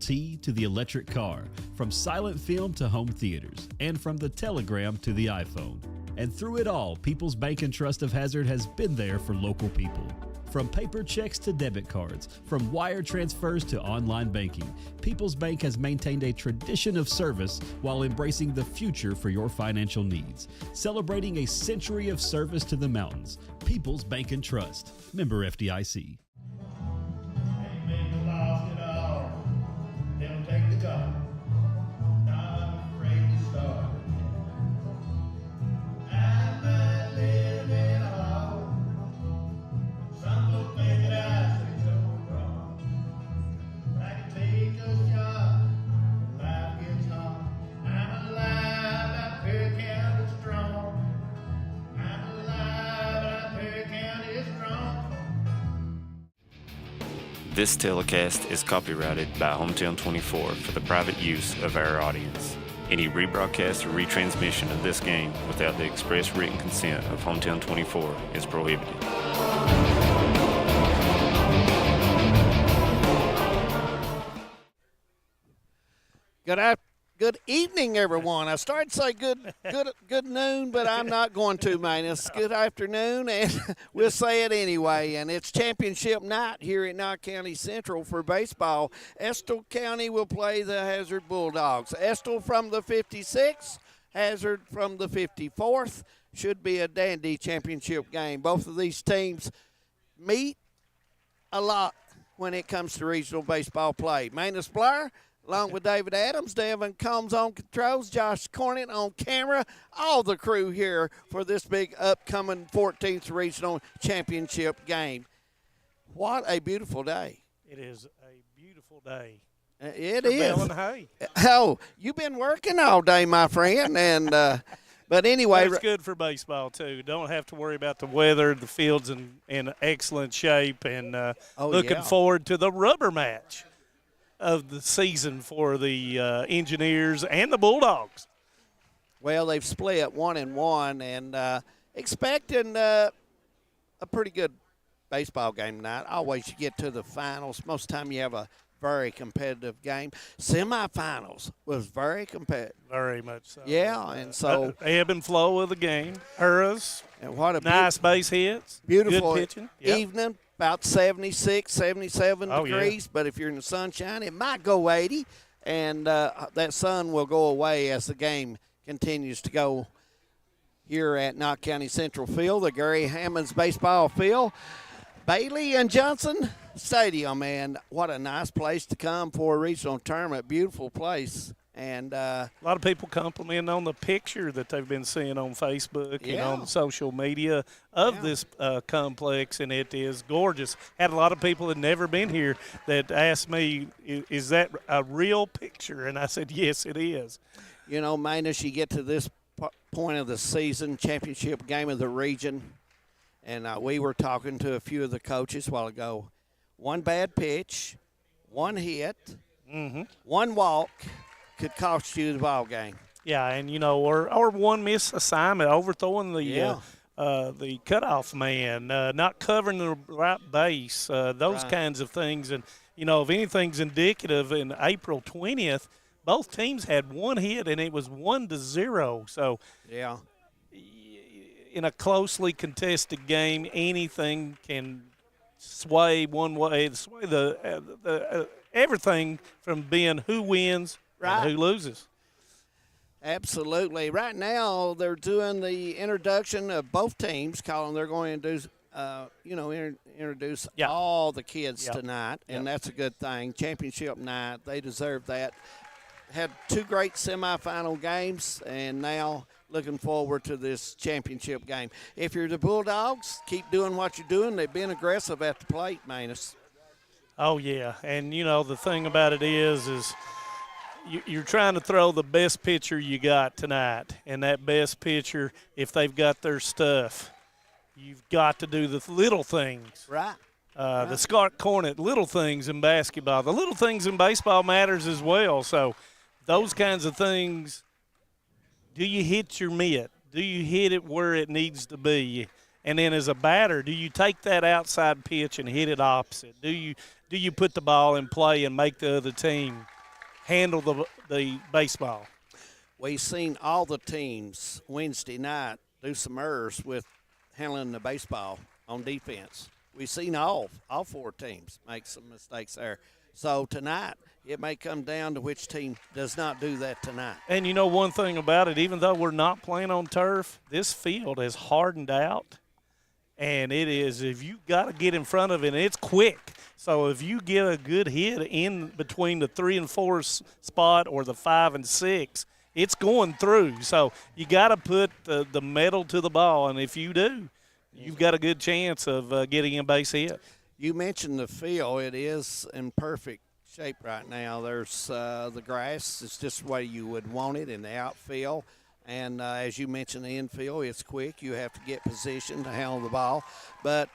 T to the electric car, from silent film to home theaters, and from the telegram to the iPhone. And through it all, People's Bank and Trust of Hazard has been there for local people. From paper checks to debit cards, from wire transfers to online banking, People's Bank has maintained a tradition of service while embracing the future for your financial needs. Celebrating a century of service to the mountains. People's Bank and Trust. Member FDIC. This telecast is copyrighted by Hometown 24 for the private use of our audience. Any rebroadcast or retransmission of this game without the express written consent of Hometown 24 is prohibited. Good evening, everyone. I started to say good noon, but I'm not going to, man. It's good afternoon, and we'll say it anyway. And it's championship night here at Knott County Central for baseball. Estill County will play the Hazard Bulldogs. Estill from the 56th, Hazard from the 54th. Should be a dandy championship game. Both of these teams meet a lot when it comes to regional baseball play. Manus Blair, along with David Adams, Devin Combs on controls, Josh Cornett on camera, all the crew here for this big upcoming 14th Regional Championship game. What a beautiful day. It is a beautiful day. It for is. Bell and Hay. Oh, you've been working all day, my friend, and but anyway. Well, it's good for baseball, too. Don't have to worry about the weather. The field's in excellent shape, and looking forward to the rubber match of the season for the Engineers and the Bulldogs. Well, they've split 1-1 and expecting a pretty good baseball game tonight. Always you get to the finals. Most of the time you have a very competitive game. Semifinals was very competitive. Very much so. Yeah, and so ebb and flow of the game. Hurras. And what a nice base hits. Beautiful good pitching. Evening. About 76, 77 degrees, yeah. But if you're in the sunshine, it might go 80, and that sun will go away as the game continues to go here at Knott County Central Field, the Gary Hammonds baseball field. Bailey and Johnson Stadium, and what a nice place to come for a regional tournament. Beautiful place. And a lot of people complimenting on the picture that they've been seeing on Facebook and on social media of this complex, and it is gorgeous. Had a lot of people that never been here that asked me, is that a real picture? And I said, yes, it is. You know, Manus, you get to this point of the season, championship game of the region, and we were talking to a few of the coaches a while ago. One bad pitch, one hit, one walk could cost you the ball game. Yeah, and or one miss assignment, overthrowing the cutoff man, not covering the right base, those kinds of things. And if anything's indicative, in April 20th, both teams had one hit and it was 1-0. So in a closely contested game, anything can sway one way, sway the everything from being who wins. Right. And who loses? Absolutely. Right now, they're doing the introduction of both teams, Colin. They're going to do, introduce all the kids tonight, and that's a good thing. Championship night, they deserve that. Had two great semifinal games, and now looking forward to this championship game. If you're the Bulldogs, keep doing what you're doing. They've been aggressive at the plate, Manus. Oh, yeah. And, the thing about it is you're trying to throw the best pitcher you got tonight, and that best pitcher, if they've got their stuff, you've got to do the little things. Right. The Scott Cornett, little things in basketball. The little things in baseball matters as well. So those kinds of things, do you hit your mitt? Do you hit it where it needs to be? And then as a batter, do you take that outside pitch and hit it opposite? Do you put the ball in play and make the other team handle the baseball. We've seen all the teams Wednesday night do some errors with handling the baseball on defense. We've seen all 4 teams make some mistakes there. So tonight, it may come down to which team does not do that tonight. And you know one thing about it, even though we're not playing on turf, this field has hardened out. And it is, if you got to get in front of it, and it's quick. So if you get a good hit in between the 3 and 4 spot or the 5 and 6, it's going through. So you got to put the metal to the ball, and if you do, you've got a good chance of getting a base hit. You mentioned the field. It is in perfect shape right now. There's the grass is just the way you would want it in the outfield. And as you mentioned, the infield, it's quick. You have to get positioned to handle the ball. But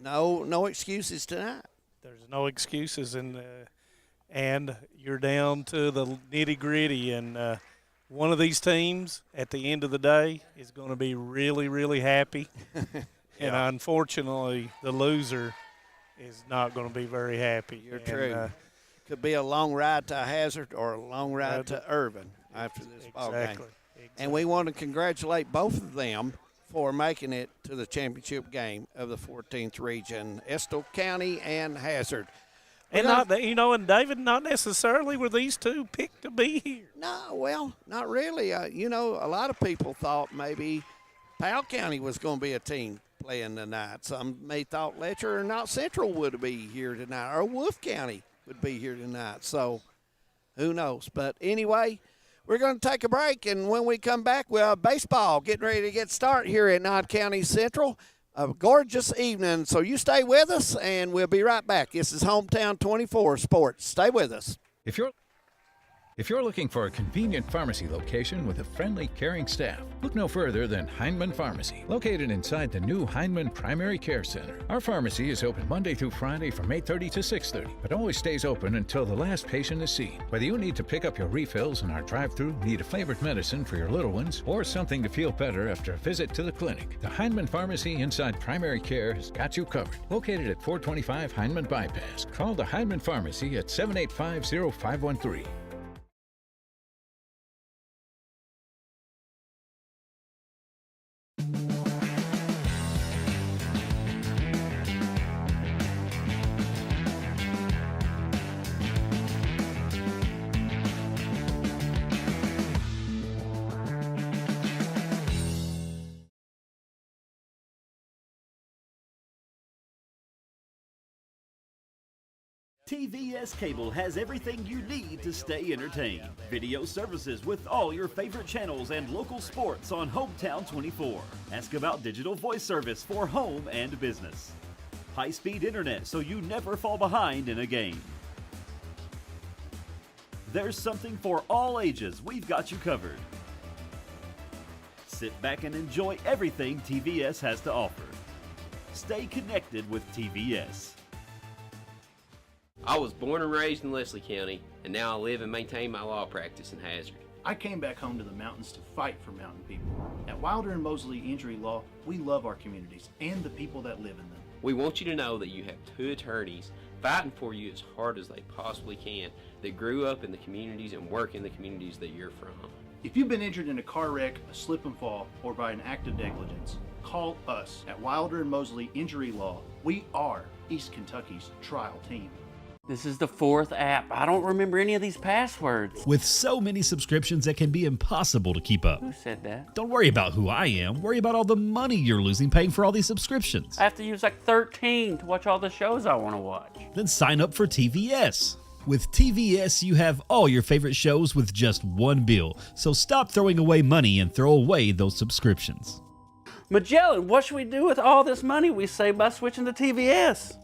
no excuses tonight. There's no excuses, and you're down to the nitty-gritty. And one of these teams, at the end of the day, is going to be really, really happy. And unfortunately, the loser is not going to be very happy. You're true. Could be a long ride to Hazard or a long ride to Irvin after this ball game. Exactly. And we want to congratulate both of them for making it to the championship game of the 14th region, Estill County and Hazard. And and David, not necessarily were these two picked to be here. No, well, not really. A lot of people thought maybe Powell County was going to be a team playing tonight. Some may thought Letcher or Not Central would be here tonight, or Wolf County would be here tonight. So who knows? But anyway, we're going to take a break, and when we come back, we'll have baseball getting ready to get started here at Knott County Central. A gorgeous evening, so you stay with us, and we'll be right back. This is Hometown 24 Sports. Stay with us. If you're looking for a convenient pharmacy location with a friendly, caring staff, look no further than Hindman Pharmacy, located inside the new Hindman Primary Care Center. Our pharmacy is open Monday through Friday from 8:30 to 6:30, but always stays open until the last patient is seen. Whether you need to pick up your refills in our drive-thru, need a flavored medicine for your little ones, or something to feel better after a visit to the clinic, the Hindman Pharmacy inside Primary Care has got you covered. Located at 425 Hindman Bypass. Call the Hindman Pharmacy at 785-0513. TVS Cable has everything you need to stay entertained. Video services with all your favorite channels and local sports on Hometown 24. Ask about digital voice service for home and business. High-speed internet so you never fall behind in a game. There's something for all ages. We've got you covered. Sit back and enjoy everything TVS has to offer. Stay connected with TVS. I was born and raised in Leslie County, and now I live and maintain my law practice in Hazard. I came back home to the mountains to fight for mountain people. At Wilder and Mosley Injury Law, we love our communities and the people that live in them. We want you to know that you have 2 attorneys fighting for you as hard as they possibly can that grew up in the communities and work in the communities that you're from. If you've been injured in a car wreck, a slip and fall, or by an act of negligence, call us at Wilder and Mosley Injury Law. We are East Kentucky's trial team. This is the 4th app. I don't remember any of these passwords. With so many subscriptions, it can be impossible to keep up. Who said that? Don't worry about who I am. Worry about all the money you're losing paying for all these subscriptions. I have to use like 13 to watch all the shows I want to watch. Then sign up for TVS. With TVS, you have all your favorite shows with just one bill. So stop throwing away money and throw away those subscriptions. Magellan, what should we do with all this money we save by switching to TVS?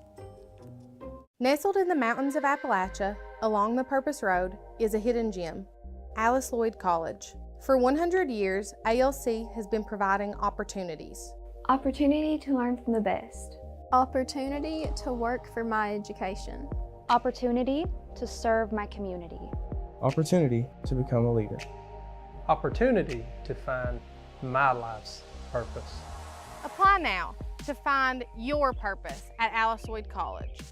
Nestled in the mountains of Appalachia, along the Purpose Road, is a hidden gem, Alice Lloyd College. For 100 years, ALC has been providing opportunities. Opportunity to learn from the best. Opportunity to work for my education. Opportunity to serve my community. Opportunity to become a leader. Opportunity to find my life's purpose. Apply now to find your purpose at Alice Lloyd College.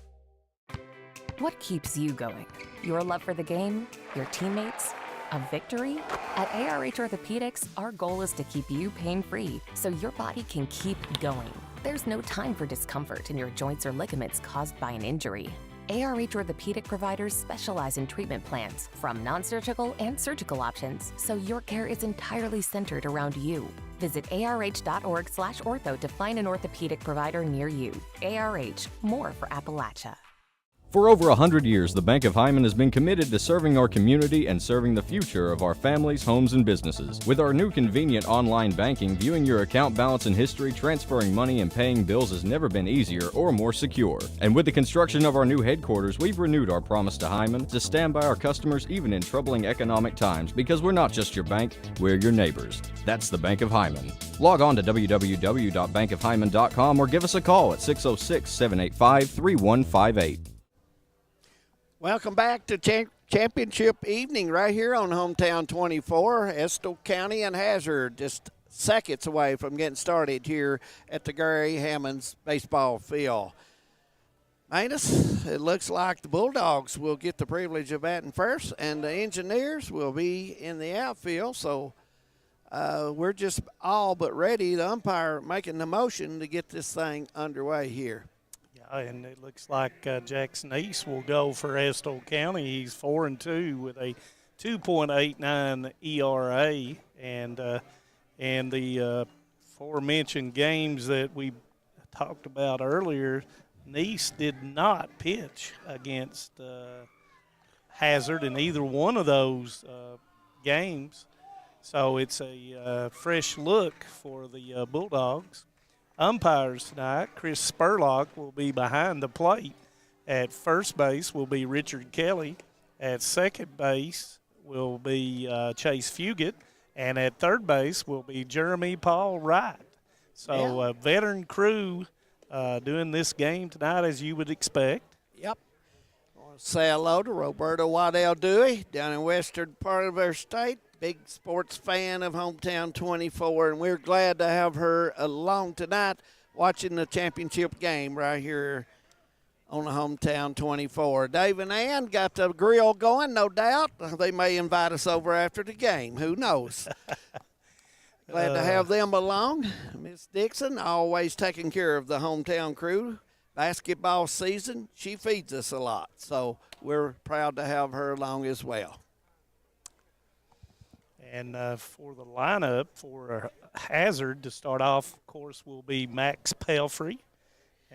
What keeps you going? Your love for the game? Your teammates? A victory? At ARH Orthopedics, our goal is to keep you pain-free so your body can keep going. There's no time for discomfort in your joints or ligaments caused by an injury. ARH Orthopedic providers specialize in treatment plans, from non-surgical and surgical options, so your care is entirely centered around you. Visit arh.org/ortho to find an orthopedic provider near you. ARH, more for Appalachia. For over 100 years, the Bank of Hyman has been committed to serving our community and serving the future of our families, homes, and businesses. With our new convenient online banking, viewing your account balance and history, transferring money, and paying bills has never been easier or more secure. And with the construction of our new headquarters, we've renewed our promise to Hyman to stand by our customers even in troubling economic times, because we're not just your bank, we're your neighbors. That's the Bank of Hyman. Log on to www.bankofhyman.com or give us a call at 606-785-3158. Welcome back to championship evening right here on Hometown 24. Estill County and Hazard just seconds away from getting started here at the Gary Hammonds baseball field. Manus, it looks like the Bulldogs will get the privilege of batting first, and the Engineers will be in the outfield. So we're just all but ready. The umpire making the motion to get this thing underway here. And it looks like Jackson East will go for Estill County. He's 4-2 with a 2.89 ERA, and the aforementioned games that we talked about earlier, Nice did not pitch against Hazard in either one of those games, so it's a fresh look for the Bulldogs. Umpires tonight, Chris Spurlock will be behind the plate. At first base will be Richard Kelly. At second base will be Chase Fugit. And at third base will be Jeremy Paul Wright. So a veteran crew doing this game tonight, as you would expect. Yep. I want to say hello to Roberta Waddell Dewey down in western part of our state. Big sports fan of Hometown 24, and we're glad to have her along tonight watching the championship game right here on the Hometown 24. Dave and Ann got the grill going, no doubt. They may invite us over after the game. Who knows? Glad to have them along. Miss Dixon, always taking care of the hometown crew. Basketball season, she feeds us a lot, so we're proud to have her along as well. And for the lineup for Hazard to start off, of course, will be Max Pelfrey.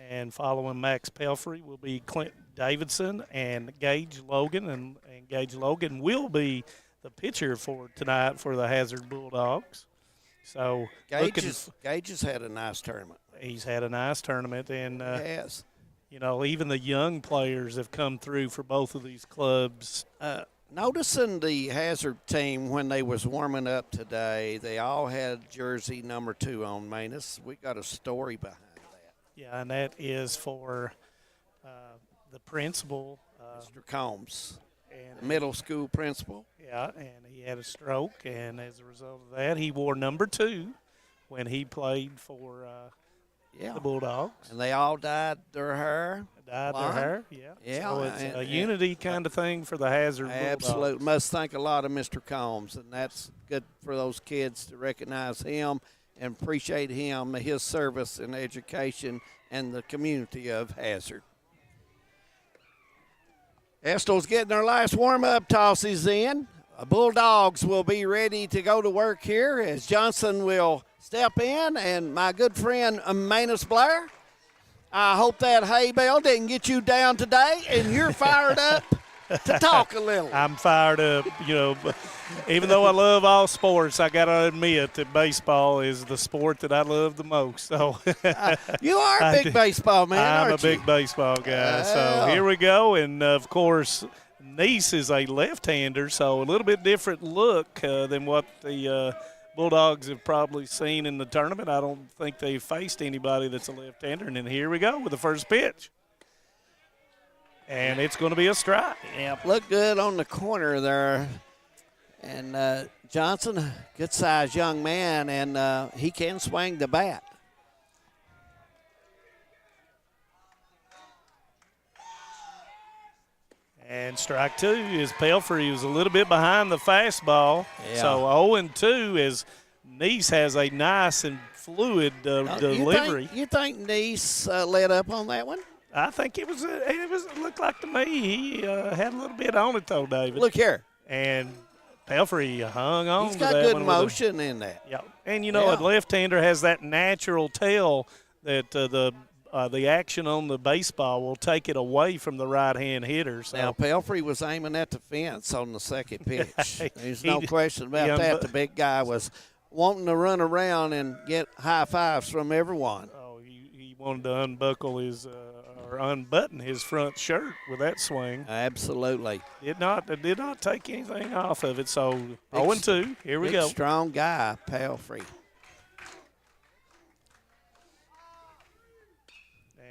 And following Max Pelfrey will be Clint Davidson and Gage Logan. And Gage Logan will be the pitcher for tonight for the Hazard Bulldogs. So Gage has had a nice tournament. He's had a nice tournament. And, he has. You know, even the young players have come through for both of these clubs. Noticing the Hazard team when they was warming up today, they all had jersey number 2 on, Manus. We got a story behind that. Yeah, and that is for the principal. Mr. Combs, and the middle school principal. Yeah, and he had a stroke, and as a result of that, he wore number 2 when he played for the Bulldogs. And they all dyed their hair. Yeah. So it's a unity kind of thing for the Hazard Bulldogs. Absolutely. Must thank a lot of Mr. Combs, and that's good for those kids to recognize him and appreciate him, his service and education, and the community of Hazard. Estill's getting their last warm-up tosses in. Bulldogs will be ready to go to work here as Johnson will step in, and my good friend Manus Blair, I hope that hay bale didn't get you down today, and you're fired up to talk a little. I'm fired up. You know, even though I love all sports, I got to admit that baseball is the sport that I love the most. So you are a big baseball man, I'm aren't a big baseball guy. So here we go, and of course, Nice is a left-hander, so a little bit different look than what the Bulldogs have probably seen in the tournament. I don't think they've faced anybody that's a left-hander. And then here we go with the first pitch. And it's going to be a strike. Yeah, looked good on the corner there. And Johnson, good-sized young man, and he can swing the bat. And strike two is Pelfrey. He was a little bit behind the fastball. Yeah. So 0-2 as Neese has a nice and fluid delivery. You think Neese let up on that one? I think it looked like to me he had a little bit on it though, David. Look here. And Pelfrey hung on. He's to got that good one motion in that. Yeah, and you know a left-hander has that natural tail that the action on the baseball will take it away from the right-hand hitter. So. Now, Pelfrey was aiming at the fence on the second pitch. There's no question about that. The big guy was wanting to run around and get high fives from everyone. Oh, he wanted to unbuckle his or unbutton his front shirt with that swing. Absolutely. Did not take anything off of it. So 0-2. Here we go. Strong guy, Pelfrey.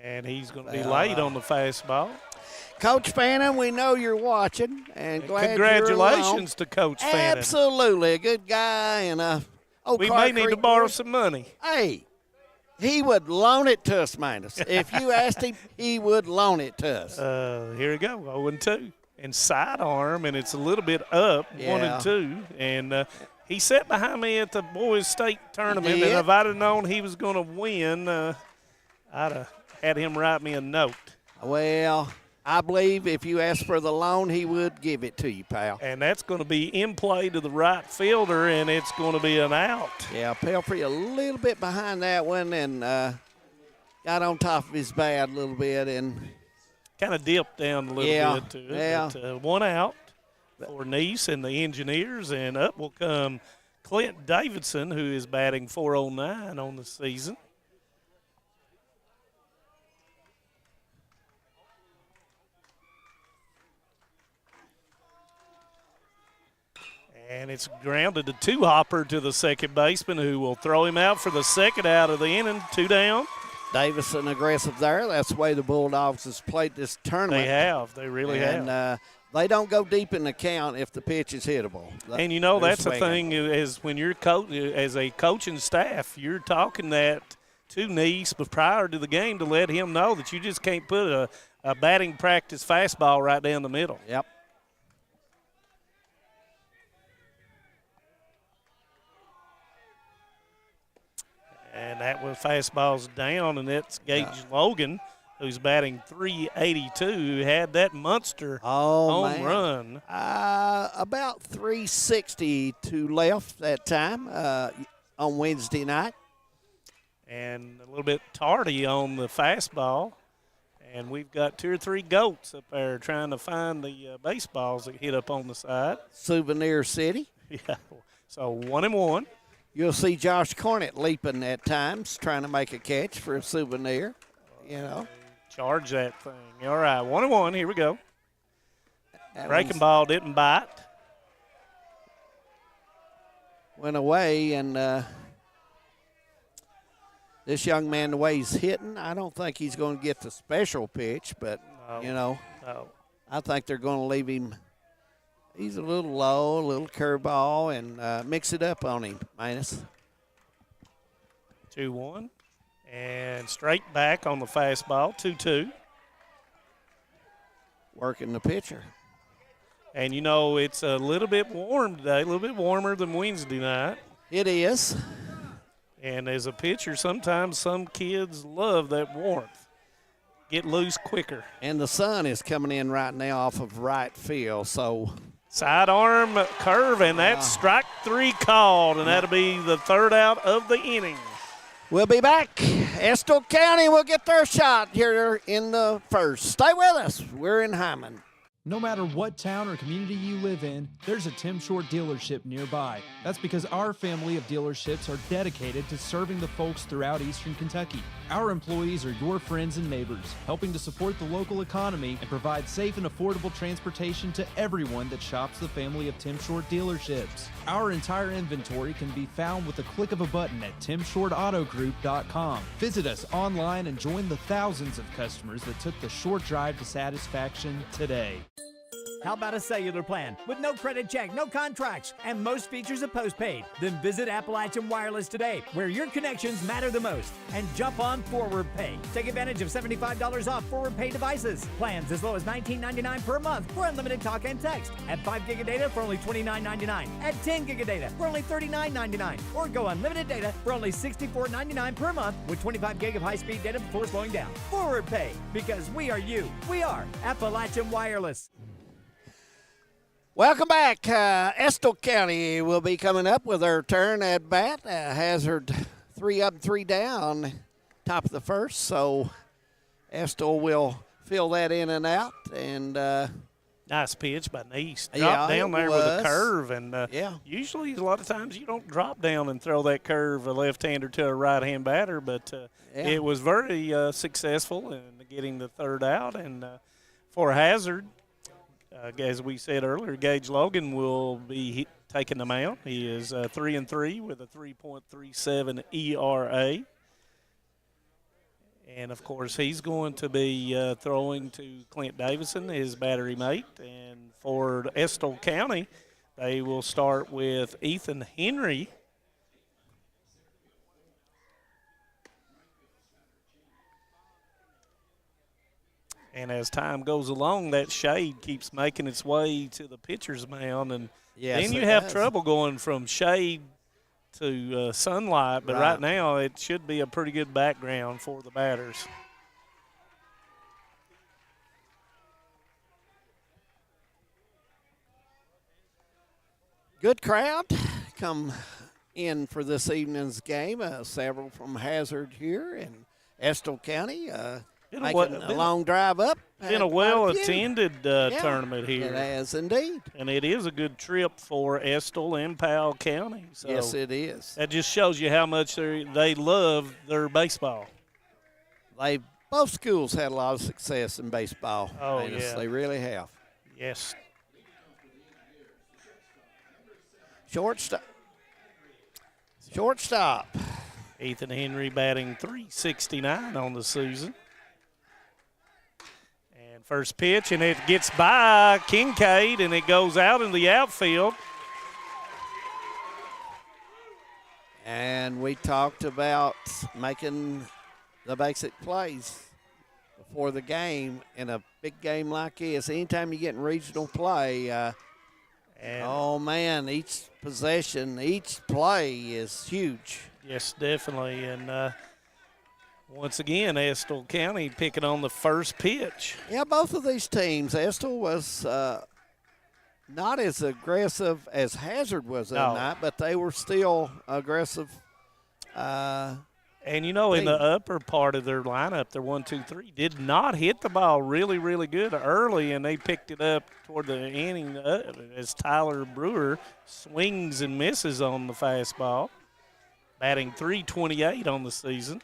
And he's going to be late on the fastball. Coach Fannin, we know you're watching, and glad congratulations to Coach Fannin. Absolutely, a good guy and we may need to borrow some money. Hey, he would loan it to us, Manus. If you asked him, he would loan it to us. Here we go, 0-2. And sidearm, and it's a little bit up, 1-2. And he sat behind me at the boys' state tournament, and if I'd have known he was going to win, I'd have had him write me a note. Well, I believe if you asked for the loan, he would give it to you, pal. And that's going to be in play to the right fielder, and it's going to be an out. Yeah, Pelfrey a little bit behind that one and got on top of his bat a little bit and kind of dipped down a little bit to it. Yeah. But, one out for Neese and the Engineers, and up will come Clint Davidson, who is batting .409 on the season. And it's grounded to two-hopper to the second baseman, who will throw him out for the second out of the inning. 2 down. Davison aggressive there. That's the way the Bulldogs has played this tournament. They have. They really have. And they don't go deep in the count if the pitch is hittable. And, you know, that's the thing is when you're as a coaching staff, you're talking that to Neese prior to the game to let him know that you just can't put a batting practice fastball right down the middle. Yep. And that was fastballs down, and that's Gage Logan, who's batting .382, who had that monster home run. About 360 to left that time on Wednesday night. And a little bit tardy on the fastball. And we've got 2 or 3 goats up there trying to find the baseballs that hit up on the side. Souvenir City. Yeah, so 1-1. You'll see Josh Cornett leaping at times, trying to make a catch for a souvenir, you know. Charge that thing. All right, 1-1, here we go. Breaking ball didn't bite. Went away, and this young man, the way he's hitting, I don't think he's going to get the special pitch, but, I think they're going to leave him. He's a little low, a little curveball, and mix it up on him, Manus. 2-1. And straight back on the fastball, 2-2. Working the pitcher. And, you know, it's a little bit warm today, a little bit warmer than Wednesday night. It is. And as a pitcher, sometimes some kids love that warmth. Get loose quicker. And the sun is coming in right now off of right field, so. Sidearm curve, and that's strike 3 called, and that'll be the 3rd out of the inning. We'll be back. Estill County will get their shot here in the first. Stay with us. We're in Hyman. No matter what town or community you live in, there's a Tim Short dealership nearby. That's because our family of dealerships are dedicated to serving the folks throughout Eastern Kentucky. Our employees are your friends and neighbors, helping to support the local economy and provide safe and affordable transportation to everyone that shops the family of Tim Short dealerships. Our entire inventory can be found with the click of a button at timshortautogroup.com. Visit us online and join the thousands of customers that took the short drive to satisfaction today. How about a cellular plan with no credit check, no contracts, and most features of postpaid? Then visit Appalachian Wireless today, where your connections matter the most, and jump on Forward Pay. Take advantage of $75 off Forward Pay devices. Plans as low as $19.99 per month for unlimited talk and text. Add 5 gig of data for only $29.99. Add 10 gig of data for only $39.99. Or go unlimited data for only $64.99 per month with 25 gig of high-speed data before slowing down. Forward Pay, because we are you. We are Appalachian Wireless. Welcome back. Estill County will be coming up with their turn at bat. Hazard 3 up, 3 down, top of the first. So Estill will fill that in and out. And nice pitch by Neese. Drop down there with a curve. And usually a lot of times you don't drop down and throw that curve, a left-hander to a right-hand batter. But it was very successful in getting the third out. And for Hazard, as we said earlier, Gage Logan will be taking the mound. He is 3-3 with a 3.37 ERA. And, of course, he's going to be throwing to Clint Davison, his battery mate. And for Estill County, they will start with Ethan Henry. And as time goes along, that shade keeps making its way to the pitcher's mound. And then you have trouble going from shade to sunlight. But right now it should be a pretty good background for the batters. Good crowd come in for this evening's game. Several from Hazard here in Estill County. Making a long drive up. Been a well-attended tournament here. It has indeed. And it is a good trip for Estill and Powell County. So yes, it is. That just shows you how much they love their baseball. Both schools had a lot of success in baseball. Oh, yeah. They really have. Yes. Shortstop. Ethan Henry batting .369 on the season. First pitch, and it gets by Kincaid, and it goes out in the outfield. And we talked about making the basic plays before the game in a big game like this. Anytime you get in regional play, each possession, each play is huge. Yes, definitely. And once again, Estill County picking on the first pitch. Yeah, both of these teams. Estill was not as aggressive as Hazard was that night, but they were still aggressive. And, in the upper part of their lineup, their 1, 2, 3 did not hit the ball really, really good early, and they picked it up toward the inning as Tyler Brewer swings and misses on the fastball, batting .328 on the season.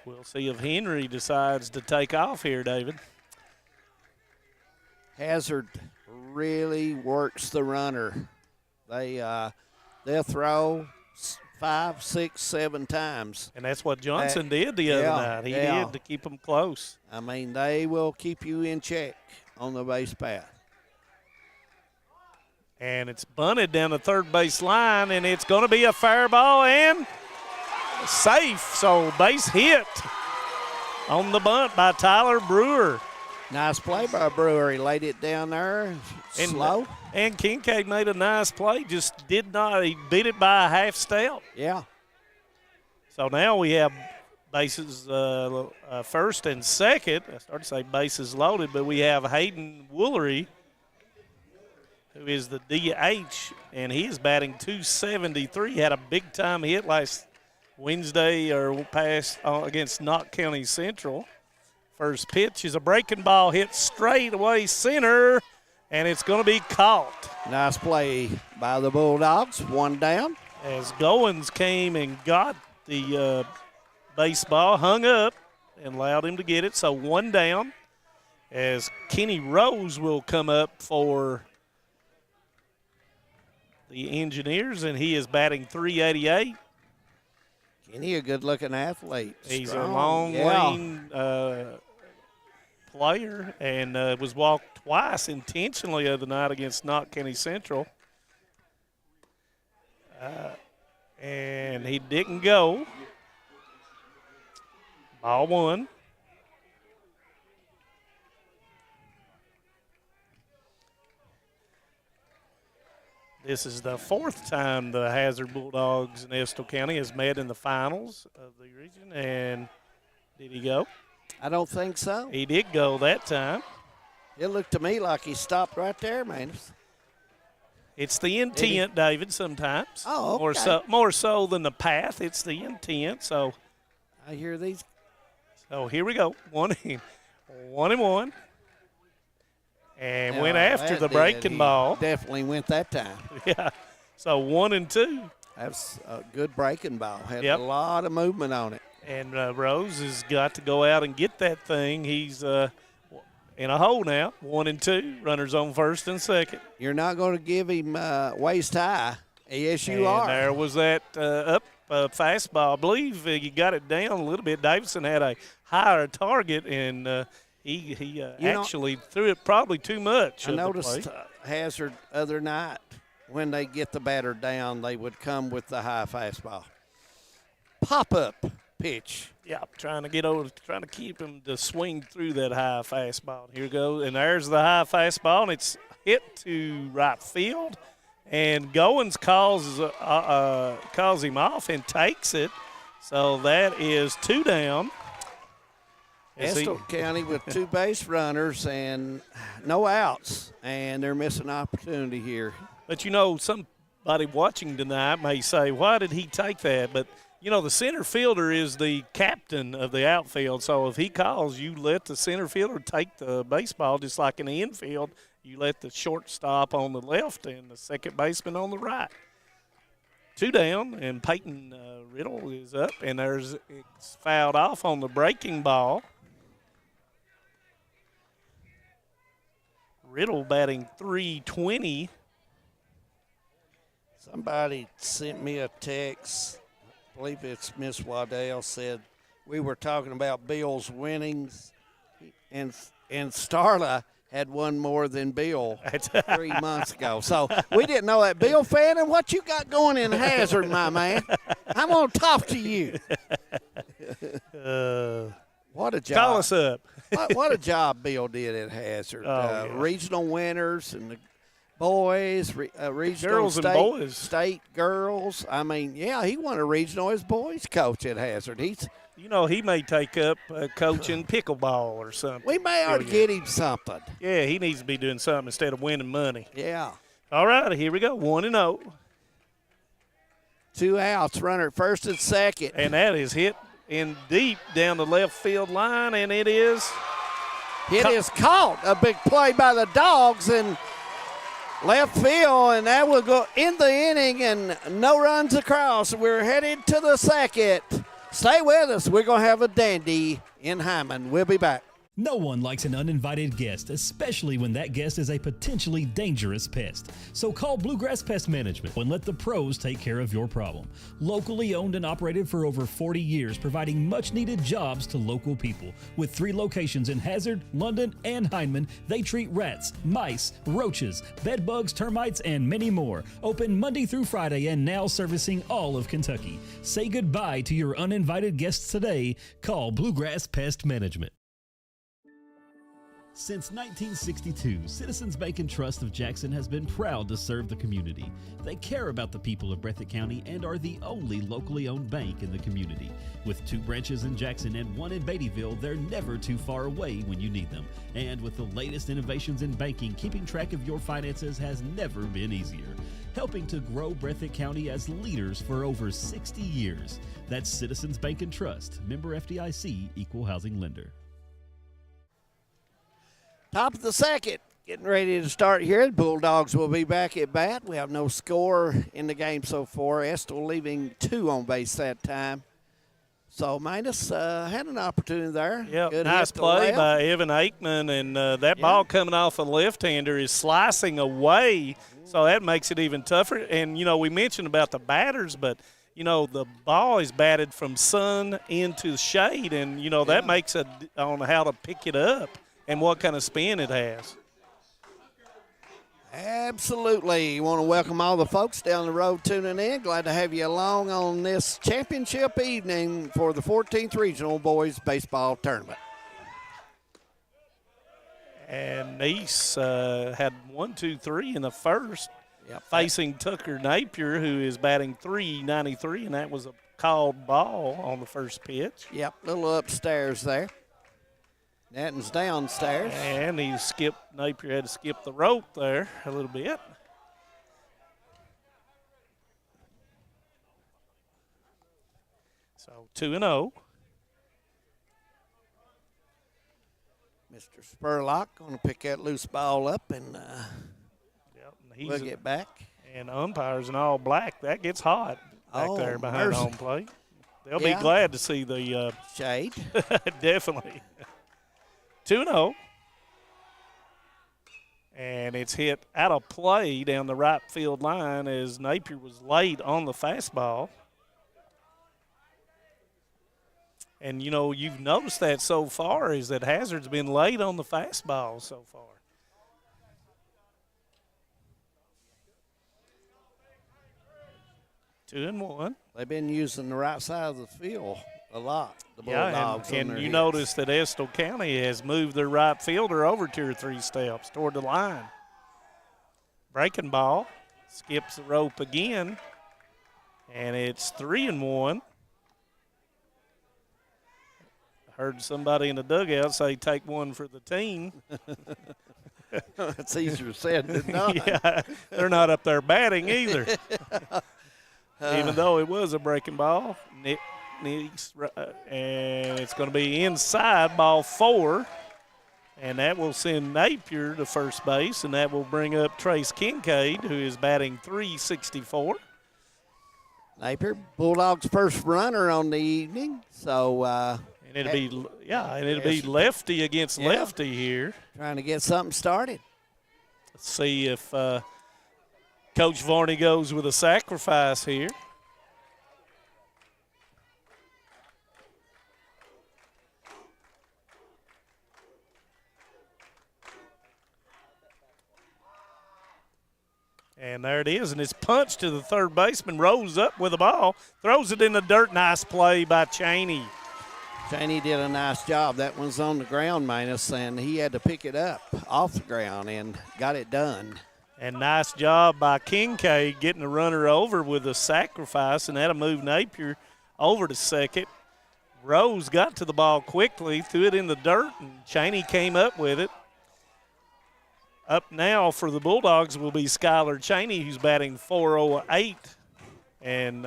We'll see if Henry decides to take off here, David. Hazard really works the runner. They'll throw 5, 6, 7 times. And that's what Johnson did the other night. He did to keep them close. I mean, they will keep you in check on the base path. And it's bunted down the third base line, and it's going to be a fair ball and safe. So base hit on the bunt by Tyler Brewer. Nice play by Brewer. He laid it down there slow. And Kincaid made a nice play, just did not. He beat it by a half step. Yeah. So now we have bases first and second. I started to say bases loaded, but we have Hayden Woolery, who is the DH, and he is batting .273. Had a big-time hit last Wednesday or past against Knott County Central. First pitch is a breaking ball hit straight away center, and it's going to be caught. Nice play by the Bulldogs. 1 down. As Goins came and got the baseball, hung up, and allowed him to get it. So 1 down. As Kenny Rose will come up for the Engineers, and he is batting .388. Kenny, a good-looking athlete. He's a long, lean player and was walked twice intentionally the other night against Knott County Central. And he didn't go. Ball one. This is the fourth time the Hazard Bulldogs in Estill County has met in the finals of the region. And did he go? I don't think so. He did go that time. It looked to me like he stopped right there, man. It's the intent, David, sometimes. Oh, okay. More so than the path. It's the intent. So I hear these. So here we go. 1-1. And went after the breaking ball. Definitely went that time. Yeah. So 1-2. That's a good breaking ball. Had a lot of movement on it. And Rose has got to go out and get that thing. He's in a hole now. 1-2. Runners on first and second. You're not going to give him waist high. Yes, you are. And there was that up fastball. I believe you got it down a little bit. Davidson had a higher target, and he actually threw it probably too much. I noticed Hazard other night, when they get the batter down, they would come with the high fastball. Pop-up pitch. Yeah, trying to keep him to swing through that high fastball. Here goes, and there's the high fastball, and it's hit to right field. And Goins calls him off and takes it. So that is 2 down. Estill County with 2 base runners and no outs, and they're missing opportunity here. But, somebody watching tonight may say, why did he take that? But, the center fielder is the captain of the outfield. So if he calls, you let the center fielder take the baseball, just like in the infield. You let the shortstop on the left and the second baseman on the right. 2 down, and Peyton Riddle is up, and it's fouled off on the breaking ball. Riddle batting .320. Somebody sent me a text. I believe it's Miss Waddell, said we were talking about Bill's winnings, and Starla had one more than Bill 3 months ago. So we didn't know that. Bill Fannin, what you got going in Hazard, my man? I'm going to talk to you. What a job. Call us up. What a job Bill did at Hazard. Regional winners and the boys, regional girls and boys. State girls. I mean, he won a regional as boys coach at Hazard. He may take up coaching pickleball or something. We may ought to get him something. Yeah, he needs to be doing something instead of winning money. Yeah. All right, here we go. 1-0. 2 outs, runner at first and second. And that is hit in deep down the left field line, and it is caught. A big play by the Dogs in left field, and that will go in the inning, and no runs across. We're headed to the second. Stay with us. We're going to have a dandy in Hyman. We'll be back. No one likes an uninvited guest, especially when that guest is a potentially dangerous pest. So call Bluegrass Pest Management and let the pros take care of your problem. Locally owned and operated for over 40 years, providing much-needed jobs to local people. With 3 locations in Hazard, London, and Hindman, they treat rats, mice, roaches, bed bugs, termites, and many more. Open Monday through Friday and now servicing all of Kentucky. Say goodbye to your uninvited guests today. Call Bluegrass Pest Management. Since 1962, Citizens Bank and Trust of Jackson has been proud to serve the community. They care about the people of Breathitt County and are the only locally owned bank in the community. With 2 branches in Jackson and 1 in Beattyville, they're never too far away when you need them. And with the latest innovations in banking, keeping track of your finances has never been easier. Helping to grow Breathitt County as leaders for over 60 years. That's Citizens Bank and Trust, member FDIC, equal housing lender. Top of the second, getting ready to start here. The Bulldogs will be back at bat. We have no score in the game so far. Estill leaving 2 on base that time. So Minus had an opportunity there. Yeah, good nice play by Evan Aikman, and that ball coming off a left-hander is slicing away, so that makes it even tougher. And, we mentioned about the batters, but, the ball is batted from sun into shade, and, that makes it on how to pick it up. and what kind of spin it has. Absolutely. You want to welcome all the folks down the road tuning in. Glad to have you along on this championship evening for the 14th Regional Boys Baseball Tournament. And Nice had 1, 2, 3 in the first, facing Tucker Napier, who is batting .393, and that was a called ball on the first pitch. Yep, little upstairs there. Natton's downstairs. And Napier had to skip the rope there a little bit. So 2-0. Mr. Spurlock going to pick that loose ball up, and we'll get back. And umpires in all black. That gets hot back there behind home plate. They'll be glad to see the shade. Definitely. 2-0. And it's hit out of play down the right field line as Napier was late on the fastball. And, you know, you've noticed that so far is that Hazard's been late on the fastball so far. 2-1. They've been using the right side of the field a lot, the Bulldogs. And you notice that Estill County has moved their right fielder over 2 or 3 steps toward the line. Breaking ball, skips the rope again, and it's 3-1. Heard somebody in the dugout say, "Take one for the team." It's easier said than done. Yeah, they're not up there batting either. Even though it was a breaking ball, and it's going to be inside ball 4, and that will send Napier to first base, and that will bring up Trace Kincaid, who is batting .364. Napier, Bulldogs' first runner on the evening, so. And it'll be lefty against lefty here. Trying to get something started. Let's see if Coach Varney goes with a sacrifice here. And there it is, and it's punched to the third baseman, rose up with the ball, throws it in the dirt. Nice play by Cheney. Cheney did a nice job. That one's on the ground, Manus, and he had to pick it up off the ground and got it done. And nice job by Kincaid getting the runner over with a sacrifice, and that'll move Napier over to second. Rose got to the ball quickly, threw it in the dirt, and Cheney came up with it. Up now for the Bulldogs will be Skylar Cheney, who's batting .408. And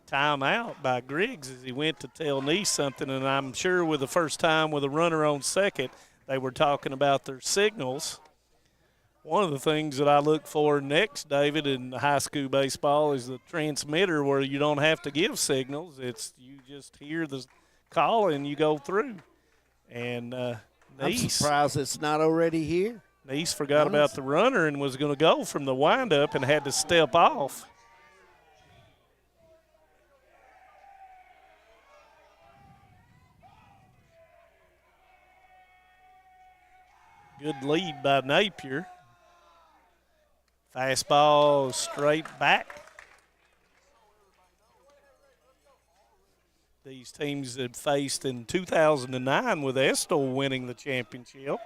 timeout by Griggs as he went to tell Nice something, and I'm sure with the first time with a runner on second, they were talking about their signals. One of the things that I look for next, David, in high school baseball is the transmitter where you don't have to give signals. It's you just hear the call and you go through. And I'm surprised it's not already here. Nice forgot about the runner and was going to go from the windup and had to step off. Good lead by Napier. Fastball straight back. These teams had faced in 2009 with Estill winning the championship,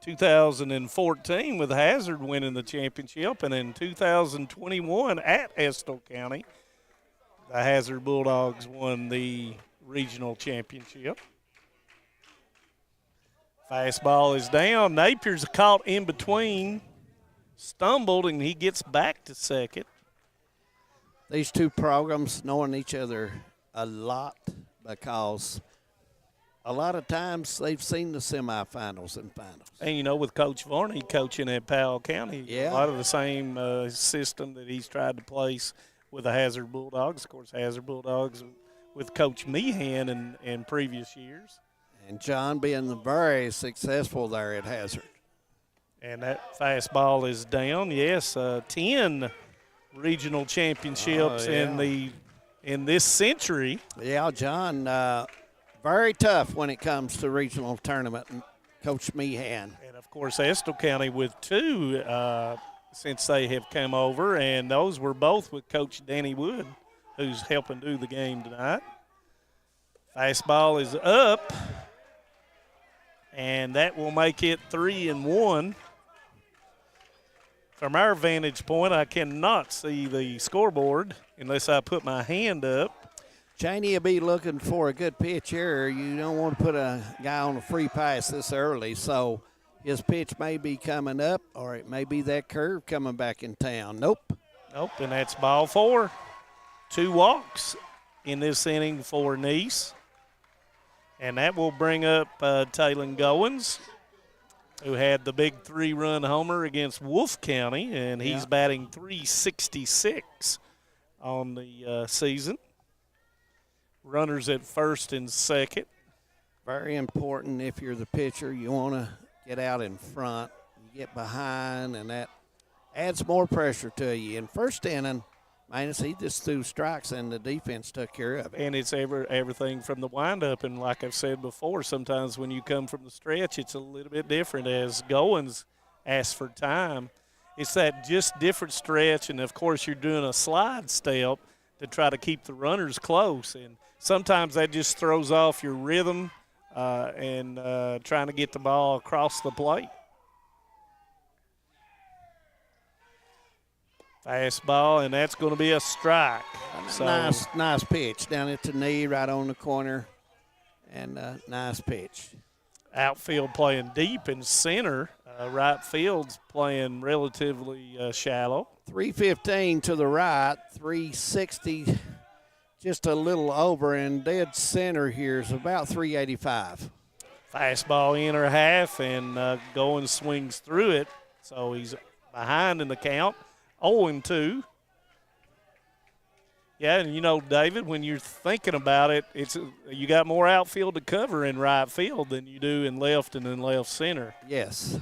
2014 with Hazard winning the championship, and in 2021 at Estill County, the Hazard Bulldogs won the regional championship. Fastball is down. Napier's caught in between, stumbled, and he gets back to second. These two programs knowing each other a lot because a lot of times they've seen the semifinals and finals. And, you know, with Coach Varney coaching at Powell County, a lot of the same system that he's tried to place with the Hazard Bulldogs. Of course, Hazard Bulldogs with Coach Meehan in previous years. And John being very successful there at Hazard. And that fastball is down. Yes, 10 regional championships in this century. Yeah, John Very tough when it comes to regional tournament, Coach Meehan. And, of course, Estill County with 2 since they have come over, and those were both with Coach Danny Wood, who's helping do the game tonight. Fastball is up, and that will make it 3-1. From our vantage point, I cannot see the scoreboard unless I put my hand up. Cheney will be looking for a good pitch here. You don't want to put a guy on a free pass this early, so his pitch may be coming up, or it may be that curve coming back in town. Nope, and that's ball 4. 2 walks in this inning for Nice. And that will bring up Taylon Goins, who had the big 3-run homer against Wolfe County, and he's batting .366 on the season. Runners at first and second. Very important if you're the pitcher. You want to get out in front. You get behind, and that adds more pressure to you. In first inning, he just threw strikes, and the defense took care of it. And it's everything from the windup. And like I've said before, sometimes when you come from the stretch, it's a little bit different. As Goins asked for time, it's that just different stretch. And, of course, you're doing a slide step to try to keep the runners close. And sometimes that just throws off your rhythm and trying to get the ball across the plate. Fastball, and that's going to be a strike. So nice pitch down at the knee, right on the corner, and nice pitch. Outfield playing deep in center. Right field's playing relatively shallow. 315 to the right, 360 just a little over, and dead center here is about 385. Fastball inner half, and Goins swings through it, so he's behind in the count. 0-2. Yeah, and David, when you're thinking about it, you got more outfield to cover in right field than you do in left and in left center. Yes.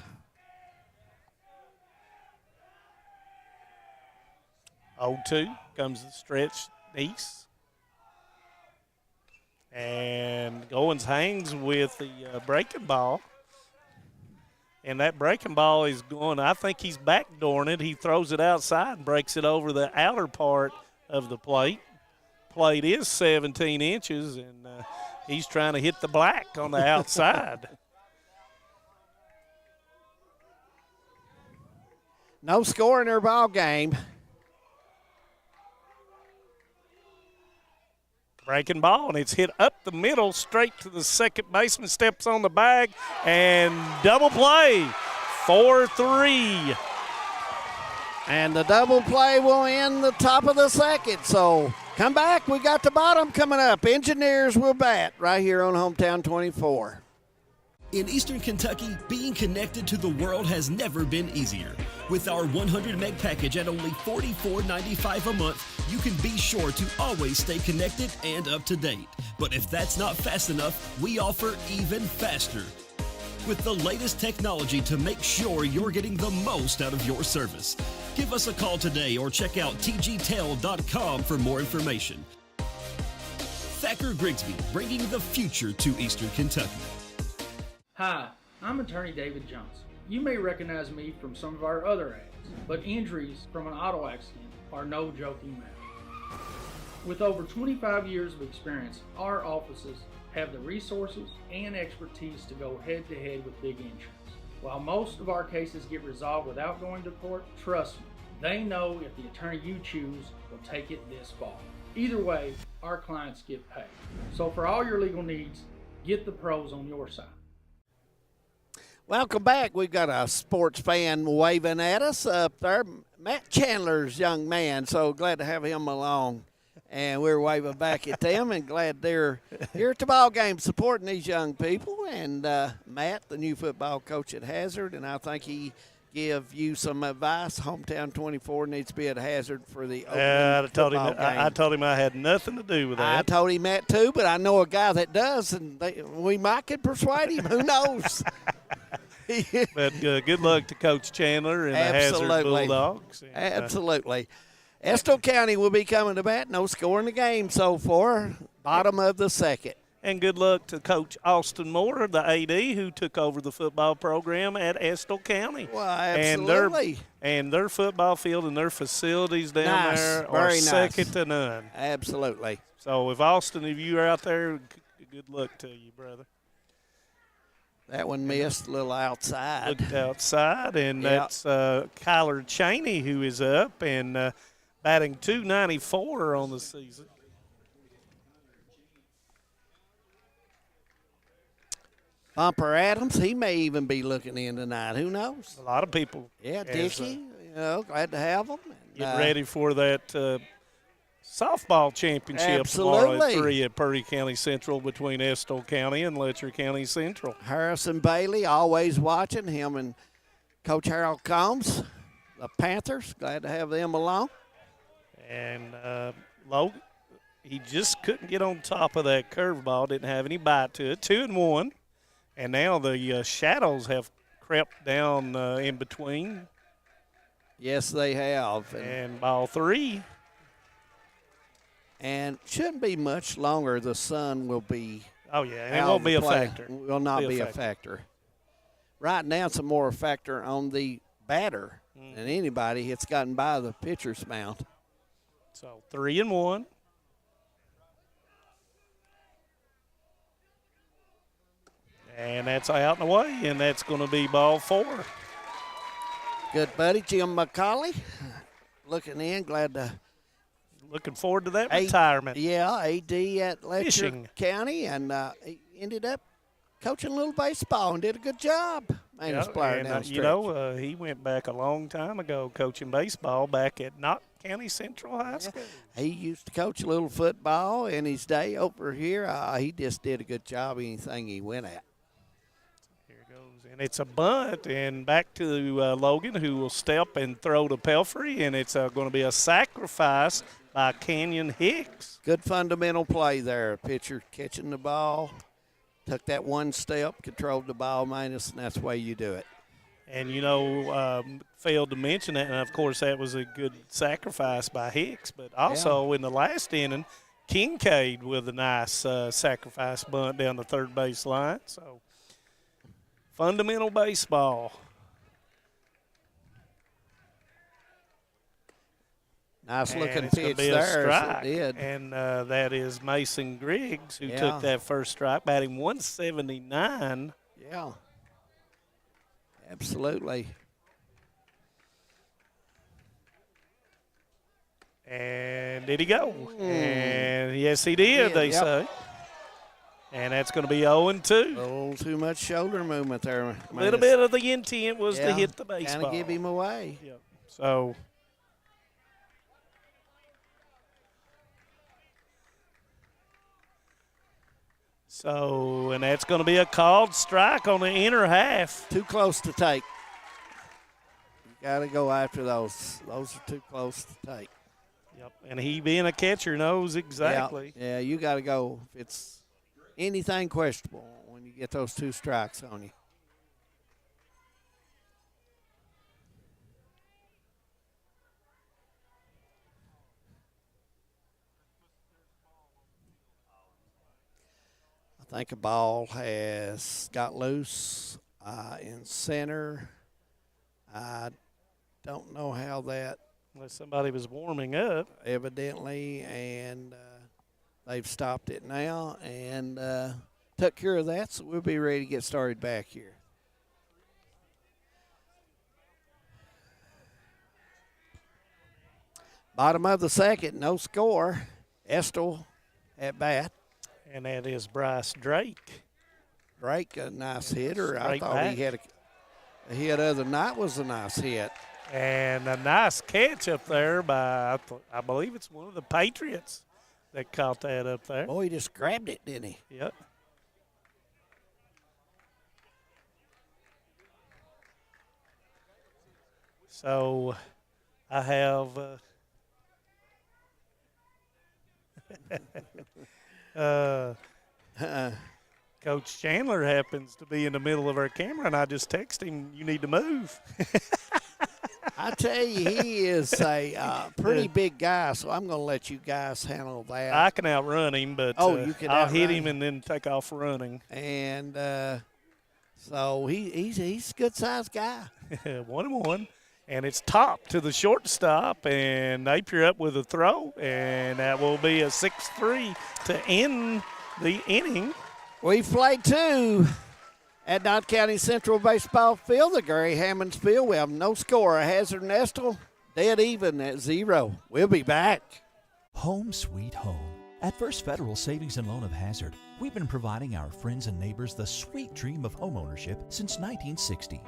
0-2 comes the stretch Nice. And Goins hangs with the breaking ball. And that breaking ball is going, I think he's backdooring it. He throws it outside and breaks it over the outer part of the plate. Plate is 17 inches, and he's trying to hit the black on the outside. No score in their ball game. Breaking ball, and it's hit up the middle, straight to the second baseman, steps on the bag, and double play, 4-3. And the double play will end the top of the second. So come back, we got the bottom coming up. Engineers will bat right here on Hometown 24. In Eastern Kentucky, being connected to the world has never been easier. With our 100 meg package at only $44.95 a month, you can be sure to always stay connected and up to date. But if that's not fast enough, we offer even faster, with the layest technology to make sure you're getting the most out of your service. Give us a call today or check out tgtel.com for more information. Thacker Grigsby, bringing the future to Eastern Kentucky. Hi, I'm attorney David Johnson. You may recognize me from some of our other ads, but injuries from an auto accident are no joking matter. With over 25 years of experience, our offices have the resources and expertise to go head-to-head with big insurance. While most of our cases get resolved without going to court, trust me, they know if the attorney you choose will take it this far. Either way, our clients get paid. So for all your legal needs, get the pros on your side. Welcome back. We've got a sports fan waving at us up there. Matt Chandler's young man, so glad to have him along. And we're waving back at them and glad they're here at the ball game supporting these young people. And Matt, the new football coach at Hazard, and I think he give you some advice. Hometown 24 needs to be at Hazard for the opening football game. I told him I had nothing to do with that. I told him that too, but I know a guy that does, and we might could persuade him. Who knows? But good luck to Coach Chandler and the Hazard Bulldogs. And, Absolutely. Estill County will be coming to bat. No score in the game so far. Bottom of the second. And good luck to Coach Austin Moore, the AD, who took over the football program at Estill County. Well, absolutely. And their football field and their facilities down there are second to none. Absolutely. So if you are out there, good luck to you, brother. That one missed a little outside. Looked outside, and that's Kyler Cheney who is up and batting .294 on the season. Bumper Adams, he may even be looking in tonight. Who knows? A lot of people. Yeah, Dickie, glad to have him. Get ready for that softball championship tomorrow at 3 at Purdy County Central between Estill County and Letcher County Central. Harrison Bailey, always watching him and Coach Harold Combs, the Panthers. Glad to have them along. And Logan, he just couldn't get on top of that curveball, didn't have any bite to it. 2-1. And now the shadows have crept down in between. Yes, they have. And ball 3. And shouldn't be much longer. The sun will be. Oh, yeah, and it won't be a factor. Will not be a factor. Right now, it's a more factor on the batter than anybody. It's gotten by the pitcher's mound. So 3-1. And that's out and away, and that's going to be ball 4. Good buddy, Jim McCauley, looking in. Looking forward to that retirement. Yeah, AD at Letcher County, and he ended up coaching a little baseball and did a good job. Player down the stretch. He went back a long time ago coaching baseball back at Knott County Central High School. He used to coach a little football in his day over here. He just did a good job anything he went at. And it's a bunt, and back to Logan, who will step and throw to Pelfrey, and it's going to be a sacrifice by Canyon Hicks. Good fundamental play there. Pitcher catching the ball, took that one step, controlled the ball minus, and that's the way you do it. And, failed to mention that, and, of course, that was a good sacrifice by Hicks. But also in the last inning, Kincaid with a nice sacrifice bunt down the third base line. So, fundamental baseball. Nice looking pitch there. Strike. And that is Mason Griggs who took that first strike, batting .179. Yeah. Absolutely. And did he go? And yes, he did, they say. And that's going to be 0-2. A little too much shoulder movement there. A little bit of the intent was to hit the baseball. Kind of give him away. Yep. So, and that's going to be a called strike on the inner half. Too close to take. You got to go after those. Those are too close to take. Yep. And he being a catcher knows exactly. Yeah, you got to go. If it's anything questionable when you get those 2 strikes on you. I think a ball has got loose in center. I don't know how that. Unless somebody was warming up. Evidently, and they've stopped it now and took care of that, so we'll be ready to get started back here. Bottom of the second, no score. Estill at bat. And that is Bryce Drake. Drake, a nice hitter. Straight I thought back. he had a hit the other night was a nice hit. And a nice catch up there by, I believe it's one of the Patriots that caught that up there. Boy, he just grabbed it, didn't he? Yep. So I have Coach Chandler happens to be in the middle of our camera, and I just text him, "You need to move." I tell you, he is a pretty big guy, so I'm going to let you guys handle that. I can outrun him, but you can I'll hit outrun him and then take off running. And so he's a good-sized guy. 1-1. And it's top to the shortstop, and Napier up with a throw, and that will be a 6-3 to end the inning. We've played 2 at Knott County Central Baseball Field, the Gary Hammonds Field. We have no score. Hazard and Estill dead even at 0. We'll be back. Home sweet home. At First Federal Savings and Loan of Hazard, we've been providing our friends and neighbors the sweet dream of homeownership since 1960.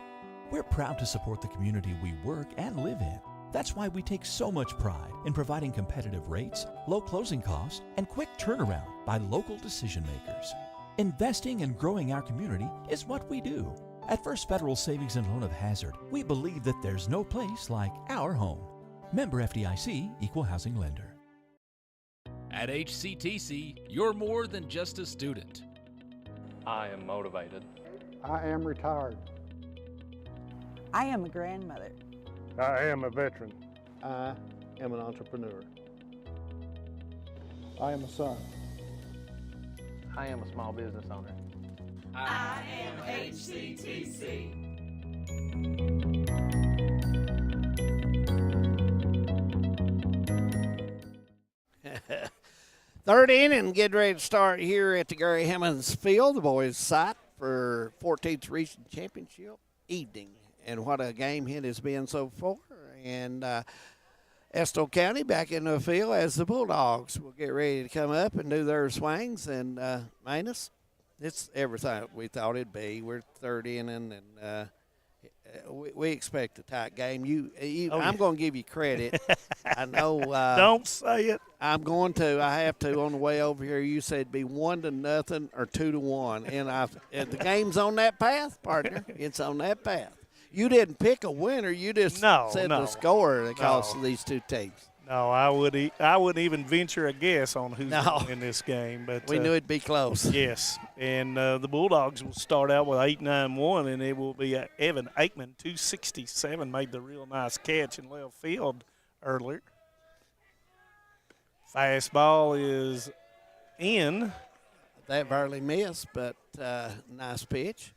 We're proud to support the community we work and live in. That's why we take so much pride in providing competitive rates, low closing costs, and quick turnaround by local decision makers. Investing and growing our community is what we do. At First Federal Savings and Loan of Hazard, we believe that there's no place like our home. Member FDIC, Equal Housing Lender. At HCTC, you're more than just a student. I am motivated. I am retired. I am a grandmother. I am a veteran. I am an entrepreneur. I am a son. I am a small business owner. I am HCTC. Third inning, getting ready to start here at the Gary Hammonds Field. The boys' site for 14th Region Championship evening. And what a game it has been so far. And Estill County back in the field as the Bulldogs will get ready to come up and do their swings. And Manus, it's everything we thought it'd be. We're third inning, and we expect a tight game. I'm going to give you credit. I know. Don't say it. I'm going to. I have to. On the way over here, you said it'd be 1-0 or 2-1, and the game's on that path, partner. It's on that path. You didn't pick a winner. You just said the score across these two teams. No, I wouldn't even venture a guess on who's going to win this game. But we knew it'd be close. Yes, and the Bulldogs will start out with 8-9-1, and it will be Evan Aikman, 267, made the real nice catch in left field earlier. Fastball is in. That barely missed, but nice pitch.